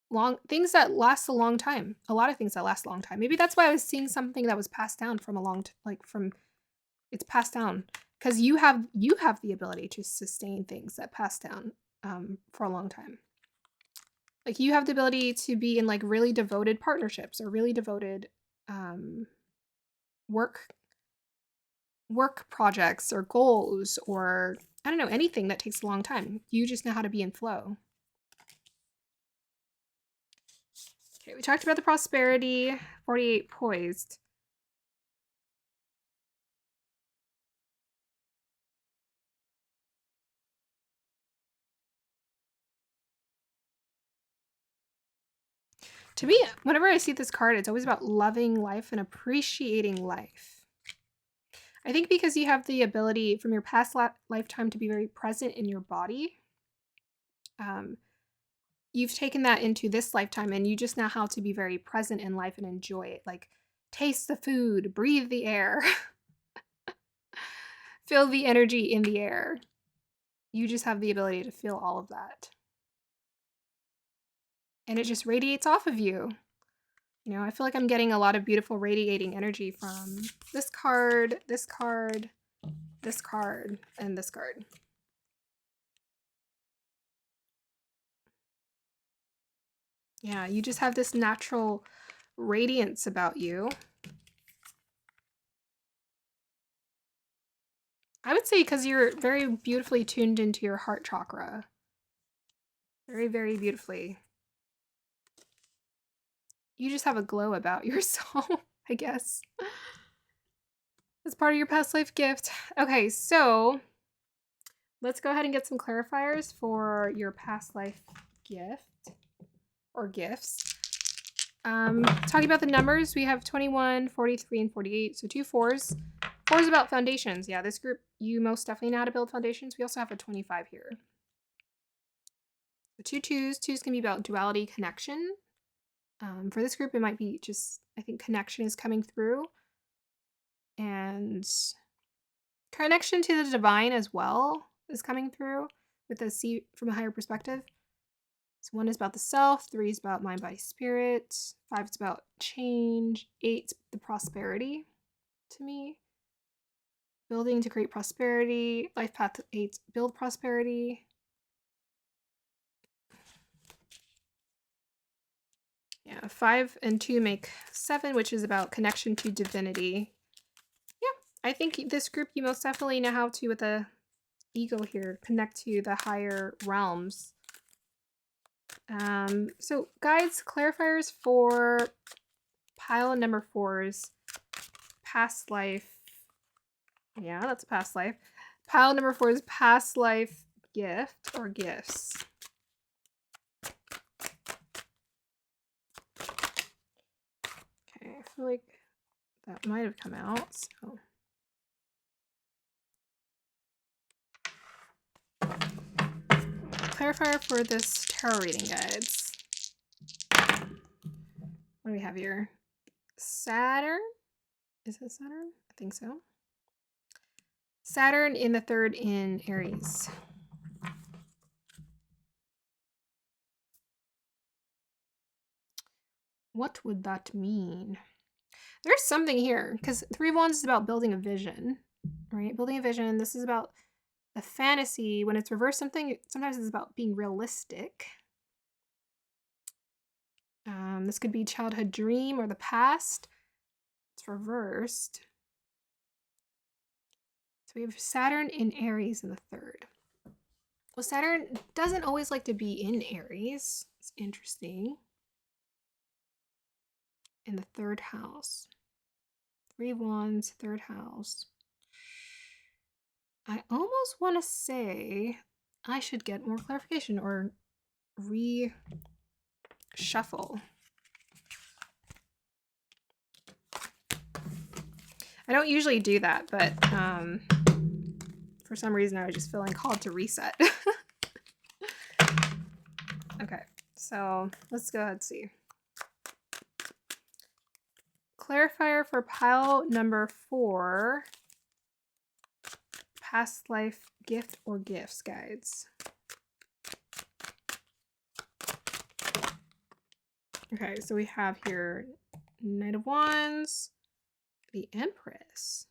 long things that last a long time. A lot of things that last a long time. Maybe that's why I was seeing something that was passed down from a like from it's passed down because you have the ability to sustain things that pass down for a long time. Like you have the ability to be in like really devoted partnerships or really devoted um work work projects or goals or I don't know, anything that takes a long time. You just know how to be in flow. Okay, we talked about the prosperity, 48 poised. To me, whenever I see this card, it's always about loving life and appreciating life. I think because you have the ability from your past lifetime to be very present in your body, um, you've taken that into this lifetime and you just know how to be very present in life and enjoy it. Like, taste the food, breathe the air, feel the energy in the air. You just have the ability to feel all of that. And it just radiates off of you. You know, I feel like I'm getting a lot of beautiful radiating energy from this card, this card, this card, and this card. Yeah, you just have this natural radiance about you. I would say because you're very beautifully tuned into your heart chakra. Very, very beautifully. You just have a glow about yourself, I guess. That's part of your past life gift. Okay, so let's go ahead and get some clarifiers for your past life gift or gifts. Talking about the numbers, we have 21, 43, and 48. So 2 4s. 4 is about foundations. Yeah, this group, you most definitely know how to build foundations. We also have a 25 here. The 2 2s. 2s can be about duality, connection. For this group, it might be just, I think connection is coming through. And connection to the divine as well is coming through with the see from a higher perspective. So 1 is about the self, 3 is about mind, body, spirit, 5 is about change, 8 the prosperity to me. Building to create prosperity, life path 8, build prosperity. Yeah, 5 and 2 make 7, which is about connection to divinity. Yeah, I think this group, you most definitely know how to, with the ego here, connect to the higher realms. So guides, clarifiers for pile number 4's past life. Yeah, that's past life. Pile number 4 is past life gift or gifts. Okay, I feel like that might have come out, so. Clarifier for this tarot reading, guides. What do we have here? Saturn? Is it Saturn? I think so. Saturn in the 3rd in Aries. What would that mean? There's something here, because 3 of Wands is about building a vision, right? Building a vision. This is about a fantasy. When it's reversed, sometimes it's about being realistic. This could be childhood dream or the past. It's reversed. So we have Saturn in Aries in the 3rd. Well, Saturn doesn't always like to be in Aries. It's interesting. In the 3rd house. 3 of Wands, 3rd house. I almost want to say I should get more clarification or reshuffle. I don't usually do that, but for for some reason I was just feeling called to reset. Okay, so let's go ahead and see. Clarifier for pile number 4. Past life gift or gifts guides. Okay, so we have here Knight of Wands, the Empress.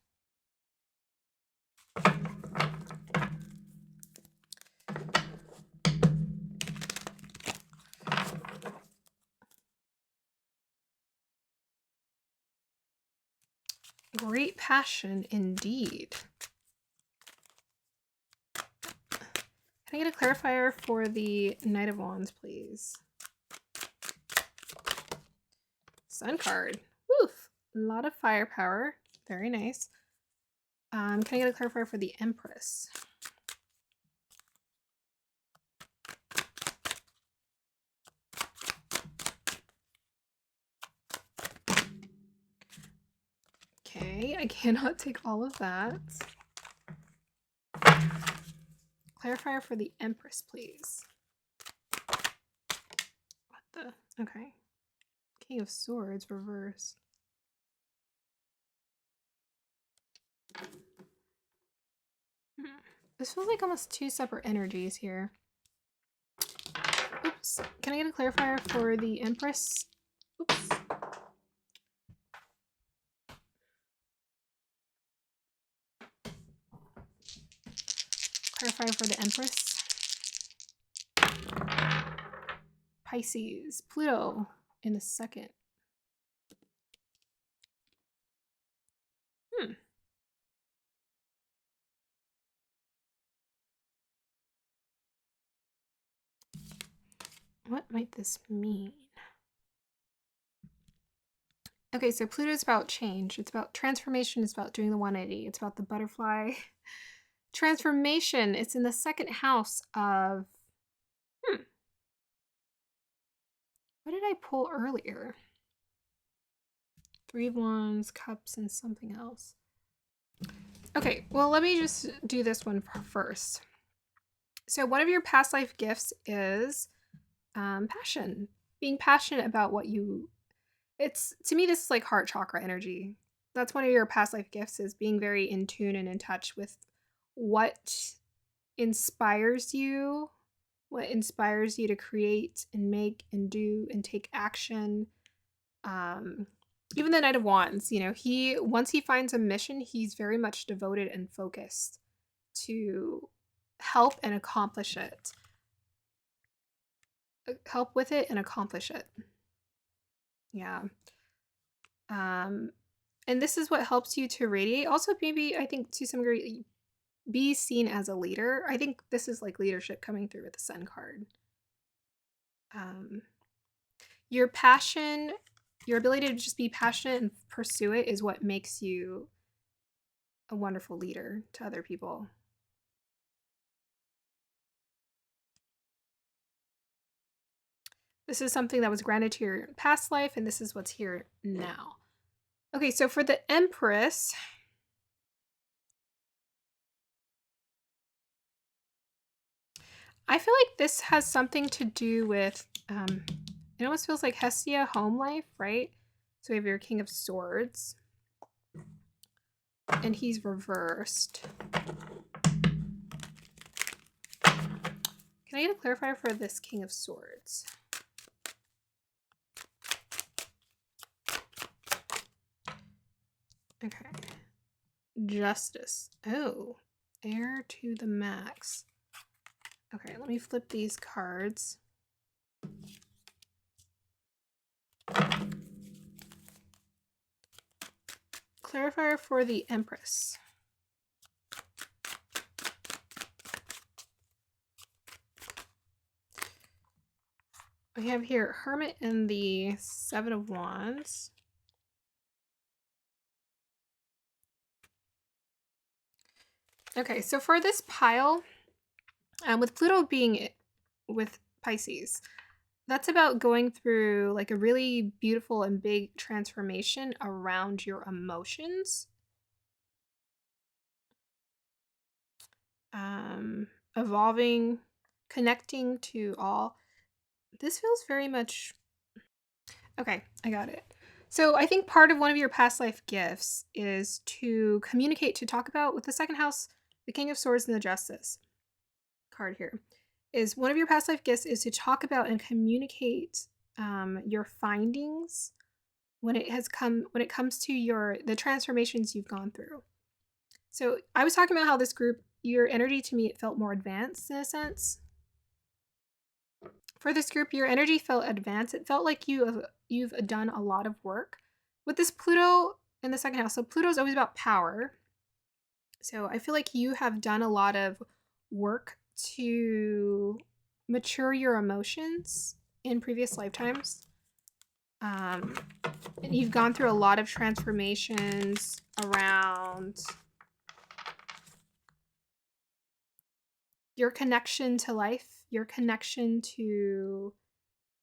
Great passion indeed. Can I get a clarifier for the Knight of Wands, please? Sun card. Woof. A lot of firepower. Very nice. Can I get a clarifier for the Empress? Okay, I cannot take all of that. Clarifier for the Empress, please. What the? Okay. King of Swords, reverse. This feels like almost 2 separate energies here. Oops. Can I get a clarifier for the Empress? Oops. Clarifier for the Empress. Pisces. Pluto in the second. What might this mean? Okay, so Pluto is about change. It's about transformation. It's about doing the 180. It's about the butterfly transformation. It's in the second house of... What did I pull earlier? 3 of Wands, Cups, and something else. Okay, well, let me just do this one first. So one of your past life gifts is passion. Being passionate about what you... To me, this is like heart chakra energy. That's one of your past life gifts, is being very in tune and in touch with what inspires you to create and make and do and take action. Even the Knight of Wands, you know, once he finds a mission, he's very much devoted and focused to help and accomplish it. Help with it and accomplish it. Yeah. And this is what helps you to radiate. Also, maybe, I think, to some degree, be seen as a leader. I think this is like leadership coming through with the Sun card. Your passion, your ability to just be passionate and pursue it is what makes you a wonderful leader to other people. This is something that was granted to your past life, and this is what's here now. Okay, so for the Empress, I feel like this has something to do with, it almost feels like Hestia home life, right? So we have your King of Swords, and he's reversed. Can I get a clarifier for this King of Swords? Okay. Justice. Oh, heir to the max. Okay, let me flip these cards. Clarifier for the Empress. We have here Hermit and the 7 of Wands. Okay, so for this pile, with Pluto being with Pisces, that's about going through like a really beautiful and big transformation around your emotions. um, evolving, connecting to all. This feels very much okay. I got it. So I think part of one of your past life gifts is to communicate, to talk about with the second house, the King of Swords and the Justice card here. Is one of your past life gifts is to talk about and communicate your findings when it comes to the transformations you've gone through. So I was talking about how this group, your energy to me, it felt more advanced in a sense. For this group, your energy felt advanced. It felt like you've done a lot of work with this Pluto in the second house. So Pluto's always about power. So I feel like you have done a lot of work to mature your emotions in previous lifetimes. And you've gone through a lot of transformations around your connection to life, your connection to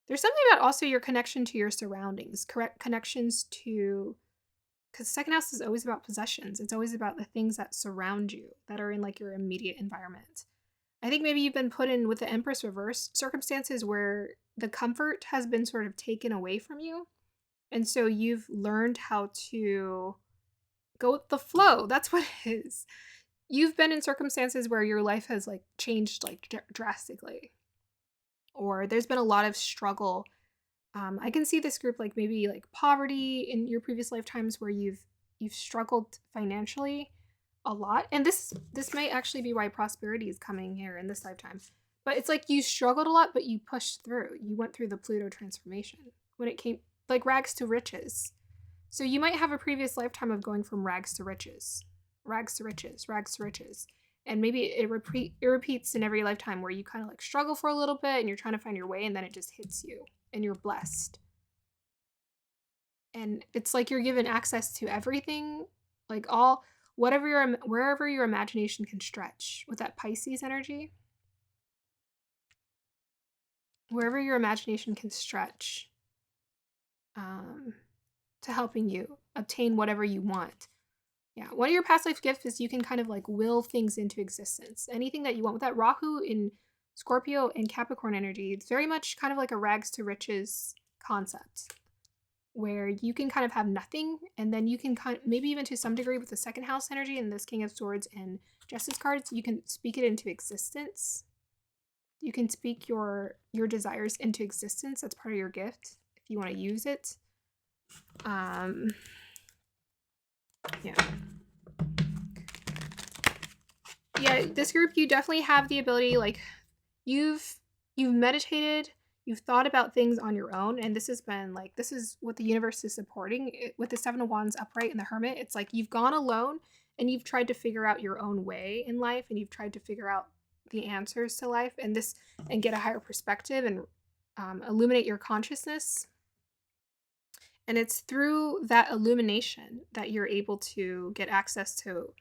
there's something about also your connection to your surroundings, correct connections to because second house is always about possessions. It's always about the things that surround you, that are in like your immediate environment. I think maybe you've been put in with the Empress reverse circumstances where the comfort has been sort of taken away from you. And so you've learned how to go with the flow. That's what it is. You've been in circumstances where your life has like changed like drastically, or there's been a lot of struggle. I can see this group like maybe like poverty in your previous lifetimes where you've struggled financially a lot, and this may actually be why prosperity is coming here in this lifetime. But it's like you struggled a lot, but you pushed through. You went through the Pluto transformation when it came like rags to riches. So you might have a previous lifetime of going from rags to riches, rags to riches, rags to riches. And maybe it repeats in every lifetime where you kind of like struggle for a little bit and you're trying to find your way and then it just hits you and you're blessed. And it's like you're given access to everything, like all wherever your imagination can stretch with that Pisces energy. Wherever your imagination can stretch um, to helping you obtain whatever you want. Yeah, one of your past life gifts is you can kind of like will things into existence. Anything that you want with that Rahu in Scorpio and Capricorn energy, it's very much kind of like a rags to riches concept where you can kind of have nothing and then you can kind of, maybe even to some degree with the second house energy and this King of Swords and Justice cards, you can speak it into existence. You can speak your desires into existence. That's part of your gift if you want to use it. Yeah. Yeah, this group, you definitely have the ability, like, you've meditated, you've thought about things on your own, and this has been, like, this is what the universe is supporting. With the Seven of Wands upright and the Hermit, it's like you've gone alone, and you've tried to figure out your own way in life, and you've tried to figure out the answers to life, and get a higher perspective, and illuminate your consciousness. And it's through that illumination that you're able to get access to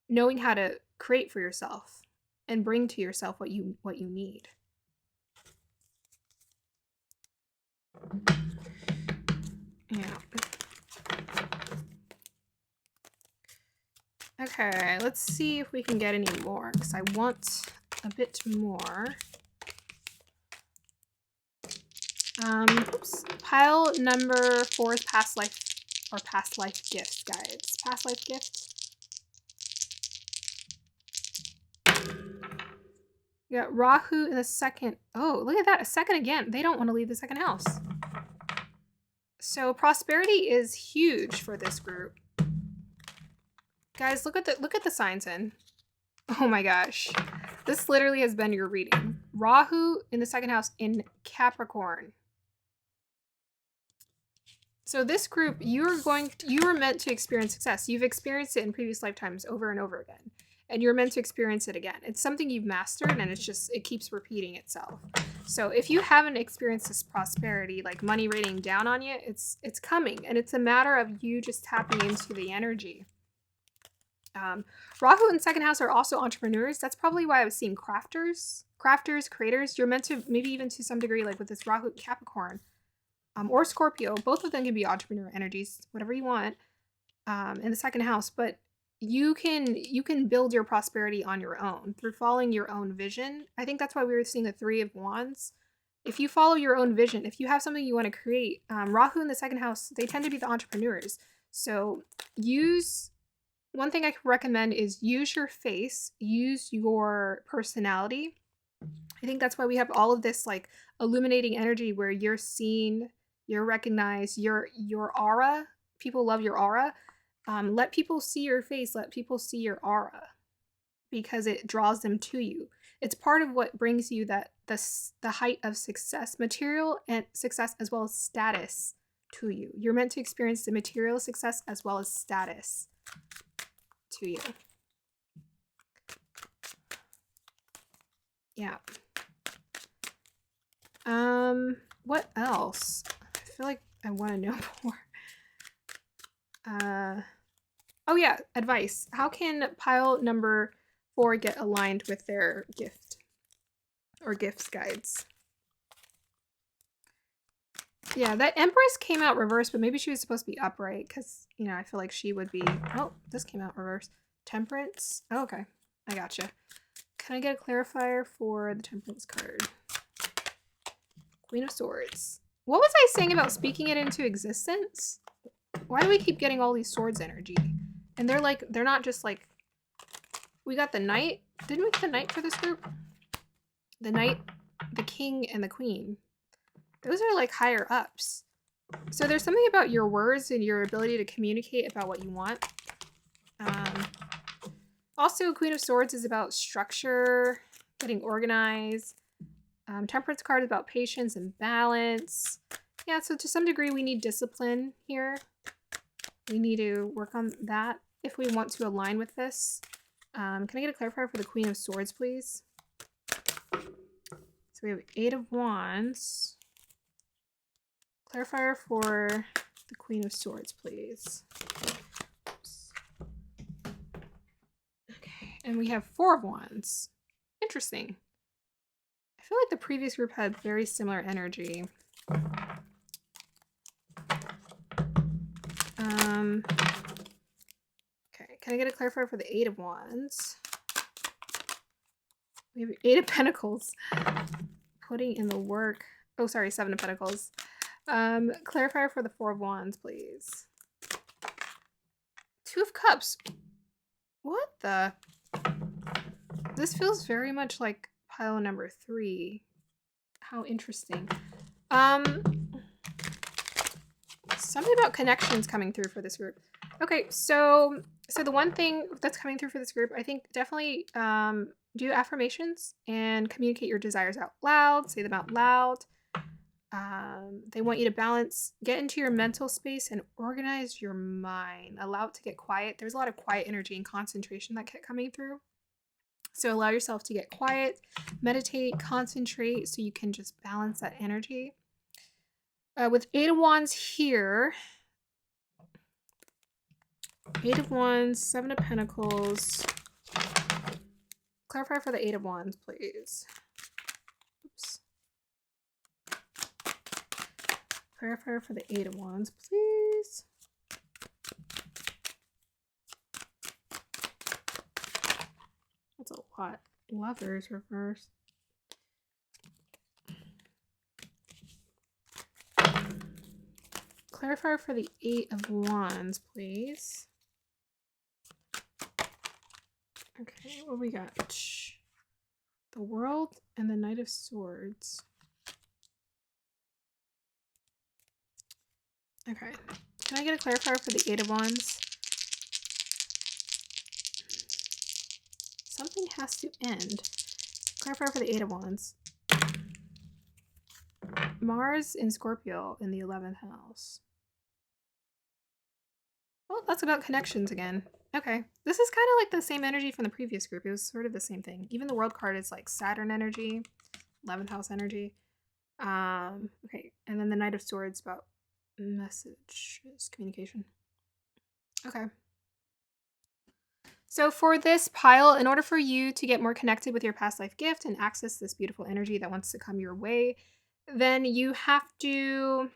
knowing how to create for yourself and bring to yourself what you need. Yeah. Okay, let's see if we can get any more because I want a bit more. Oops. Pile number 4 is past life or past life gifts, guys. Past life gifts. You got Rahu in the second. Oh, look at that. A second again. They don't want to leave the second house. So prosperity is huge for this group. Guys, look at the signs in. Oh my gosh. This literally has been your reading. Rahu in the second house in Capricorn. So this group, you were meant to experience success. You've experienced it in previous lifetimes over and over again. And you're meant to experience it again. It's something you've mastered and it keeps repeating itself. So if you haven't experienced this prosperity, like money raining down on you, it's coming. And it's a matter of you just tapping into the energy. Rahu and second house are also entrepreneurs. That's probably why I was seeing crafters, creators. You're meant to, maybe even to some degree, like with this Rahu Capricorn, or Scorpio. Both of them can be entrepreneur energies, whatever you want, in the second house. But you can build your prosperity on your own through following your own vision. I think that's why we were seeing the 3 of Wands. If you follow your own vision, if you have something you want to create, Rahu in the second house, they tend to be the entrepreneurs. So use one thing I can recommend is use your face, use your personality. I think that's why we have all of this like illuminating energy where you're seen, you're recognized, your aura. People love your aura. Let people see your face, let people see your aura because it draws them to you. It's part of what brings you the height of success, material and success as well as status to you. You're meant to experience the material success as well as status to you. Yeah. What else? I feel like I want to know more. Oh yeah, advice. How can pile number 4 get aligned with their gift or gifts guides? Yeah, that Empress came out reversed, but maybe she was supposed to be upright because, I feel like she would be. Oh, this came out reversed. Temperance. Oh, okay. I gotcha. Can I get a clarifier for the Temperance card? Queen of Swords. What was I saying about speaking it into existence? Why do we keep getting all these swords energy? And they're not just like, we got the Knight. Didn't we get the Knight for this group? The Knight, the King, and the Queen. Those are like higher ups. So there's something about your words and your ability to communicate about what you want. Also, Queen of Swords is about structure, getting organized. Temperance card is about patience and balance. Yeah, so to some degree, we need discipline here. We need to work on that if we want to align with this. Can I get a clarifier for the Queen of Swords, please? So we have 8 of Wands. Clarifier for the Queen of Swords, please. Oops. Okay, and we have 4 of Wands. Interesting. I feel like the previous group had very similar energy. Okay, can I get a clarifier for the 8 of Wands? We have 8 of Pentacles. Putting in the work. Oh, sorry, 7 of Pentacles. Clarifier for the 4 of Wands, please. 2 of Cups. What the? This feels very much like pile number 3. How interesting. Something about connections coming through for this group. Okay, so the one thing that's coming through for this group, I think definitely do affirmations and communicate your desires out loud. Say them out loud. They want you to balance, get into your mental space and organize your mind. Allow it to get quiet. There's a lot of quiet energy and concentration that kept coming through. So allow yourself to get quiet, meditate, concentrate so you can just balance that energy. With 8 of Wands here, 8 of Wands, 7 of Pentacles. Clarify for the 8 of Wands, please. Oops. Clarify for the 8 of Wands, please. That's a lot. Lovers reverse. Clarifier for the 8 of Wands, please. Okay, what we got? The World and the Knight of Swords. Okay. Can I get a clarifier for the 8 of Wands? Something has to end. Clarifier for the 8 of Wands. Mars in Scorpio in the 11th house. Well, that's about connections again. Okay. This is kind of like the same energy from the previous group. It was sort of the same thing. Even the World card is like Saturn energy, 11th house energy. Okay. And then the Knight of Swords about messages, communication. Okay. So for this pile, in order for you to get more connected with your past life gift and access this beautiful energy that wants to come your way, then you have to,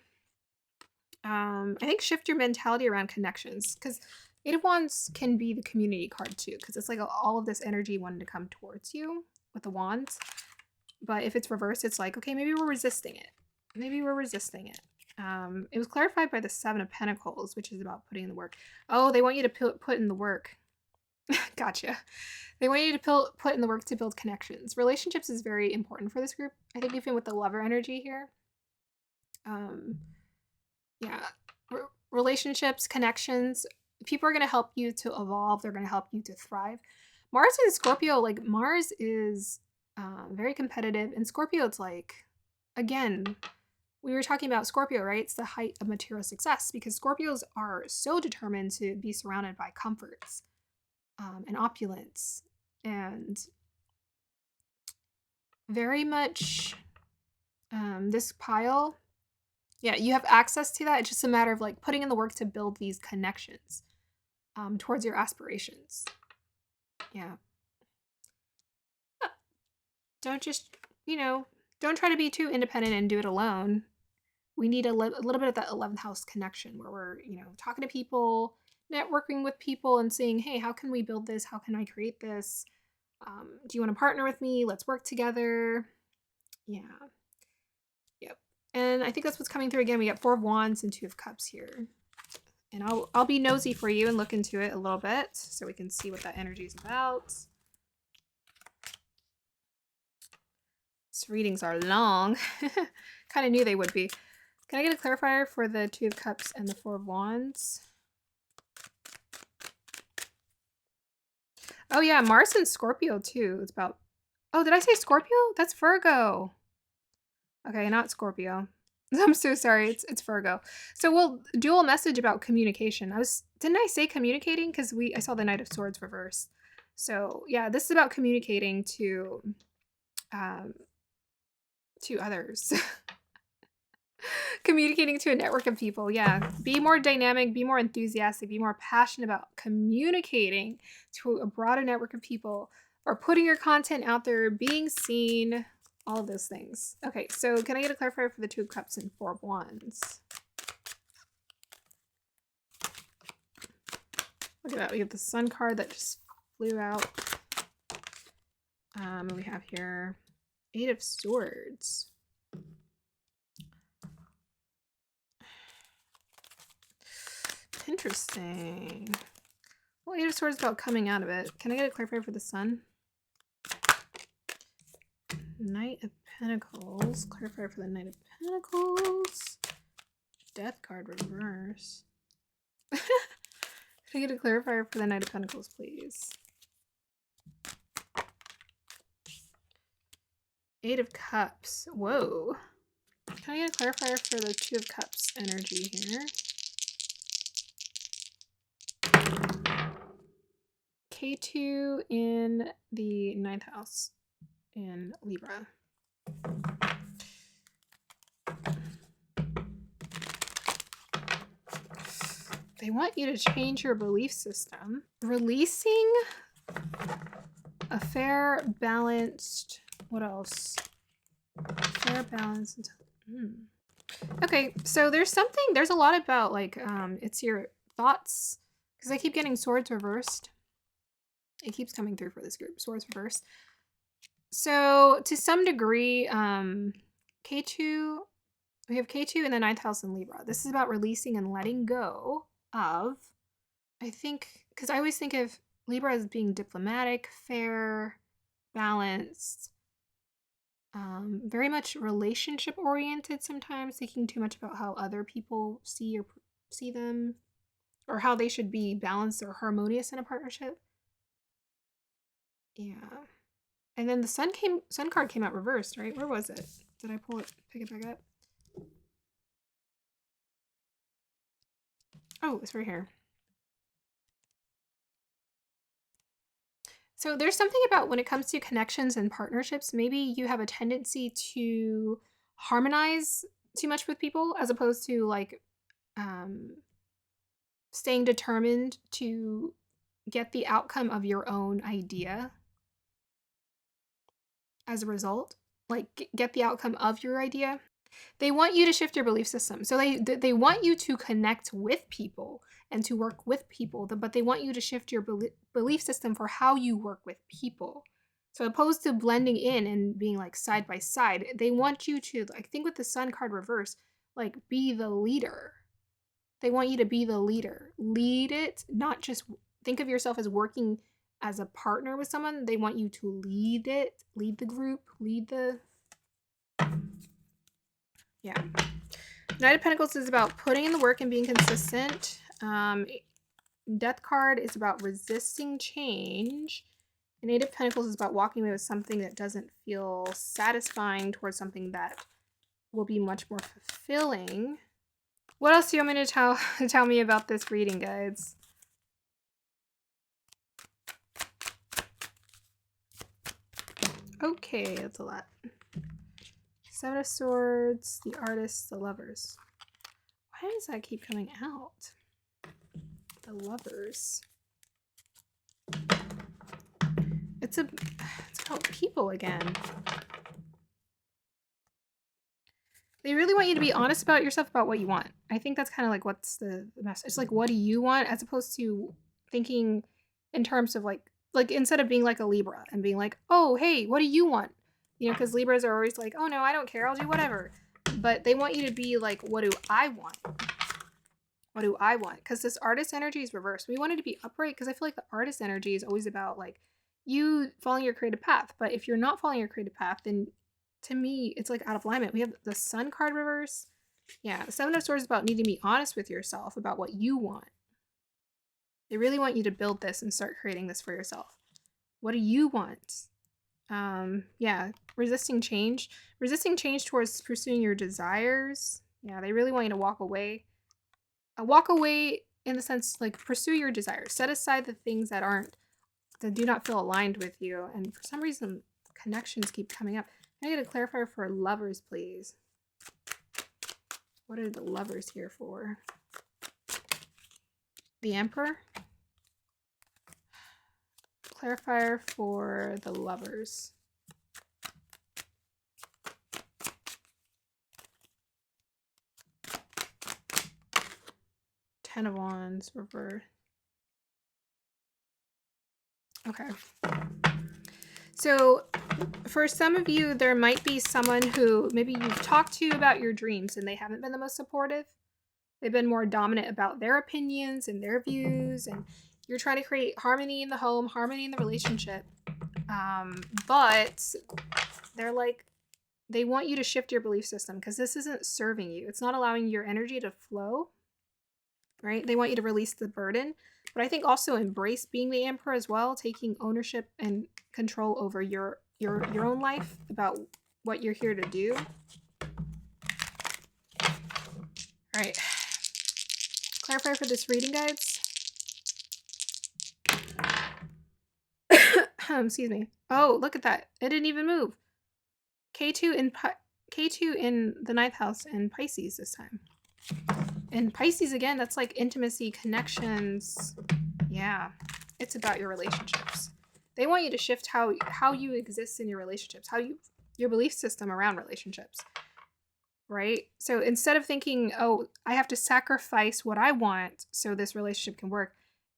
I think, shift your mentality around connections. Because Eight of Wands can be the community card too, because it's like all of this energy wanting to come towards you with the wands. But if it's reversed, it's like, okay, maybe we're resisting it. Maybe we're resisting it. It was clarified by the Seven of Pentacles, which is about putting in the work. Oh, they want you to put in the work. Gotcha. They want you to put in the work to build connections. Relationships is very important for this group. I think even with the lover energy here. Yeah. Relationships, connections. People are going to help you to evolve. They're going to help you to thrive. Mars in Scorpio, like Mars is very competitive. And Scorpio, it's like, again, we were talking about Scorpio, right? It's the height of material success because Scorpios are so determined to be surrounded by comforts and opulence and very much this pile. Yeah, you have access to that. It's just a matter of like putting in the work to build these connections towards your aspirations. Yeah. Don't just, don't try to be too independent and do it alone. We need a little bit of that 11th house connection where we're, talking to people, networking with people and saying, hey, how can we build this? How can I create this? Do you want to partner with me? Let's work together. Yeah. Yep. And I think that's what's coming through again. We got Four of Wands and Two of Cups here. And I'll be nosy for you and look into it a little bit so we can see what that energy is about. These readings are long. Kind of knew they would be. Can I get a clarifier for the Two of Cups and the Four of Wands? Oh yeah, Mars and Scorpio too. It's about... Oh, did I say Scorpio? That's Virgo. Okay, not Scorpio. I'm so sorry. It's Virgo. So we'll dual message about communication. Didn't I say communicating? Because I saw the Knight of Swords reverse. So yeah, this is about communicating to others. Communicating to a network of people. Yeah. Be more dynamic, be more enthusiastic, be more passionate about communicating to a broader network of people or putting your content out there, being seen, all of those things. Okay, so can I get a clarifier for the Two of Cups and Four of Wands? Look at that. We have the Sun card that just flew out. And we have here Eight of Swords. Interesting. Well, Eight of Swords is about coming out of it. Can I get a clarifier for the Sun? Knight of Pentacles. Clarifier for the Knight of Pentacles. Death card reverse. Can I get a clarifier for the Knight of Pentacles, please? Eight of Cups. Whoa. Can I get a clarifier for the Two of Cups energy here? K2 in the 9th house in Libra. They want you to change your belief system. Releasing a fair, balanced... What else? Fair, balanced... Okay, so there's a lot about like, it's your thoughts, because I keep getting swords reversed. It keeps coming through for this group, swords reversed. So to some degree, K2, we have K2 in the 9th house in Libra. This is about releasing and letting go of, I think, because I always think of Libra as being diplomatic, fair, balanced, very much relationship oriented sometimes, thinking too much about how other people see them or how they should be balanced or harmonious in a partnership. Yeah. And then the sun card came out reversed, right? Where was it? Did I pick it back up? Oh, it's right here. So there's something about when it comes to connections and partnerships, maybe you have a tendency to harmonize too much with people as opposed to like staying determined to get the outcome of your own idea as a result. Like get the outcome of your idea. They want you to shift your belief system. So they want you to connect with people and to work with people, but they want you to shift your belief system for how you work with people. So opposed to blending in and being like side by side, they want you to, like, think with the Sun card reverse, like, be the leader. They want you to be the leader. Lead it, not just think of yourself as working as a partner with someone. They want you to lead it, lead the group, lead the... Yeah. Knight of Pentacles is about putting in the work and being consistent. Death card is about resisting change. And Eight of Pentacles is about walking away with something that doesn't feel satisfying towards something that will be much more fulfilling. What else do you want me to tell me about this reading, guys? Okay, that's a lot. Seven of Swords, the Artist, the Lovers. Why does that keep coming out? The Lovers. It's about people again. They really want you to be honest about yourself, about what you want. I think that's kind of like what's the message. It's like, what do you want? As opposed to thinking in terms of like instead of being like a Libra and being like, oh, hey, what do you want? You know, because Libras are always like, oh, no, I don't care. I'll do whatever. But they want you to be like, what do I want? What do I want? Because this artist energy is reversed. We wanted to be upright because I feel like the artist energy is always about like you following your creative path. But if you're not following your creative path, then to me, it's like out of alignment. We have the Sun card reverse. Yeah, the Seven of Swords is about needing to be honest with yourself about what you want. They really want you to build this and start creating this for yourself. What do you want? Yeah, resisting change. Resisting change towards pursuing your desires. Yeah, they really want you to walk away. Walk away in the sense, like, pursue your desires. Set aside the things that do not feel aligned with you. And for some reason, connections keep coming up. Can I get a clarifier for Lovers, please? What are the Lovers here for? The Emperor? Clarifier for the Lovers. Ten of Wands, reverse. Okay. So for some of you, there might be someone who maybe you've talked to about your dreams and they haven't been the most supportive. They've been more dominant about their opinions and their views, and you're trying to create harmony in the home, harmony in the relationship. But they're like, they want you to shift your belief system because this isn't serving you. It's not allowing your energy to flow, right? They want you to release the burden. But I think also embrace being the Emperor as well, taking ownership and control over your own life, about what you're here to do. All right. Clarify for this reading, guys. Excuse me. Oh, look at that. It didn't even move. K2 in the ninth house in Pisces this time. And Pisces, again, that's like intimacy, connections. Yeah, it's about your relationships. They want you to shift how you exist in your relationships, your belief system around relationships, right? So instead of thinking, oh, I have to sacrifice what I want so this relationship can work,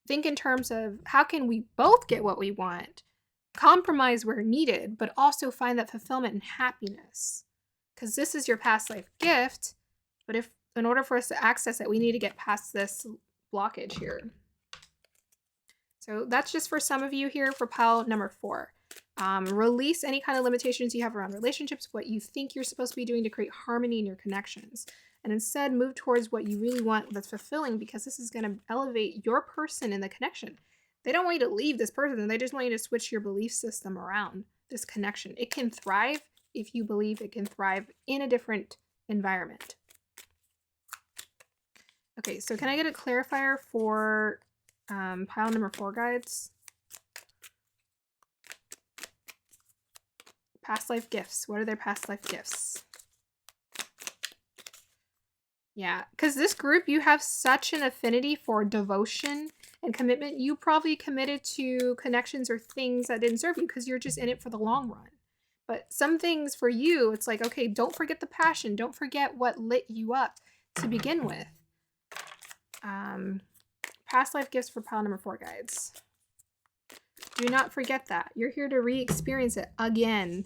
think in terms of how can we both get what we want, compromise where needed, but also find that fulfillment and happiness. Because this is your past life gift, but in order for us to access it, we need to get past this blockage here. So that's just for some of you here for pile number 4. Release any kind of limitations you have around relationships, what you think you're supposed to be doing to create harmony in your connections. And instead move towards what you really want that's fulfilling, because this is going to elevate your person in the connection. They don't want you to leave this person. They just want you to switch your belief system around this connection. It can thrive if you believe it can thrive in a different environment. Okay, so can I get a clarifier for pile number 4, guides? Past life gifts. What are their past life gifts? Yeah, because this group, you have such an affinity for devotion and commitment. You probably committed to connections or things that didn't serve you because you're just in it for the long run. But some things for you, it's like, okay, don't forget the passion. Don't forget what lit you up to begin with. Past life gifts for pile number 4, guides. Do not forget that. You're here to re-experience it again.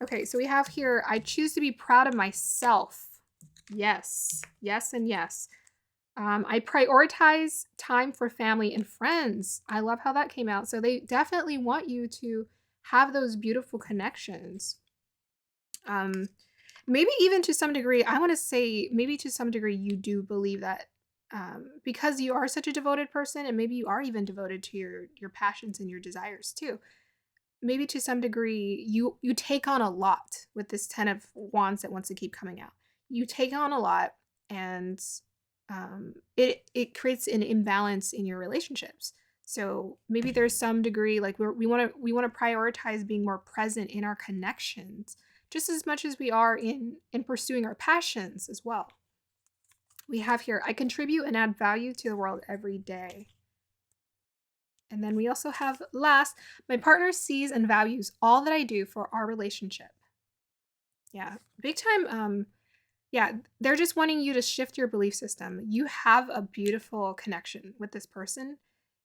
Okay, so we have here, I choose to be proud of myself. Yes, yes, and yes. I prioritize time for family and friends. I love how that came out. So they definitely want you to have those beautiful connections. Maybe even to some degree, I want to say maybe to some degree you do believe that because you are such a devoted person, and maybe you are even devoted to your passions and your desires too. Maybe to some degree you take on a lot with this 10 of wands that wants to keep coming out. You take on a lot, and it creates an imbalance in your relationships. So maybe there's some degree like we want to prioritize being more present in our connections just as much as we are in pursuing our passions as well. We have here, I contribute and add value to the world every day. And then we also have last, my partner sees and values all that I do for our relationship. Yeah, big time. Yeah, they're just wanting you to shift your belief system. You have a beautiful connection with this person.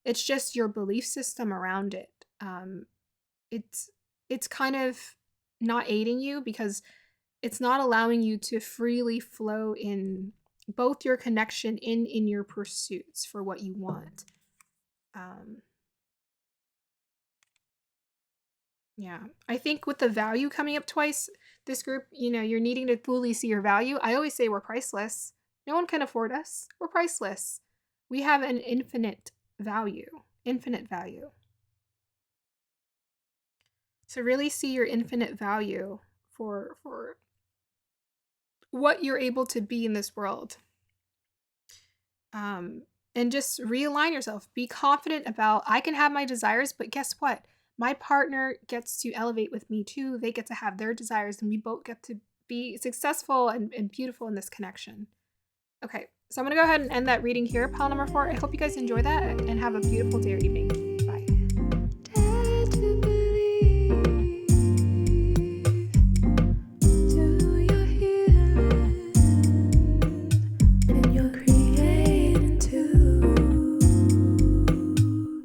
It's just your belief system around it. It's kind of not aiding you because it's not allowing you to freely flow in both your connection in your pursuits for what you want. Yeah, I think with the value coming up twice, this group, you're needing to fully see your value. I always say we're priceless. No one can afford us. We're priceless. We have an infinite value. Infinite value. So really see your infinite value for what you're able to be in this world. And just realign yourself. Be confident about, I can have my desires, but guess what? My partner gets to elevate with me too. They get to have their desires, and we both get to be successful and beautiful in this connection. Okay, so I'm going to go ahead and end that reading here, pile number 4. I hope you guys enjoy that and have a beautiful day or evening.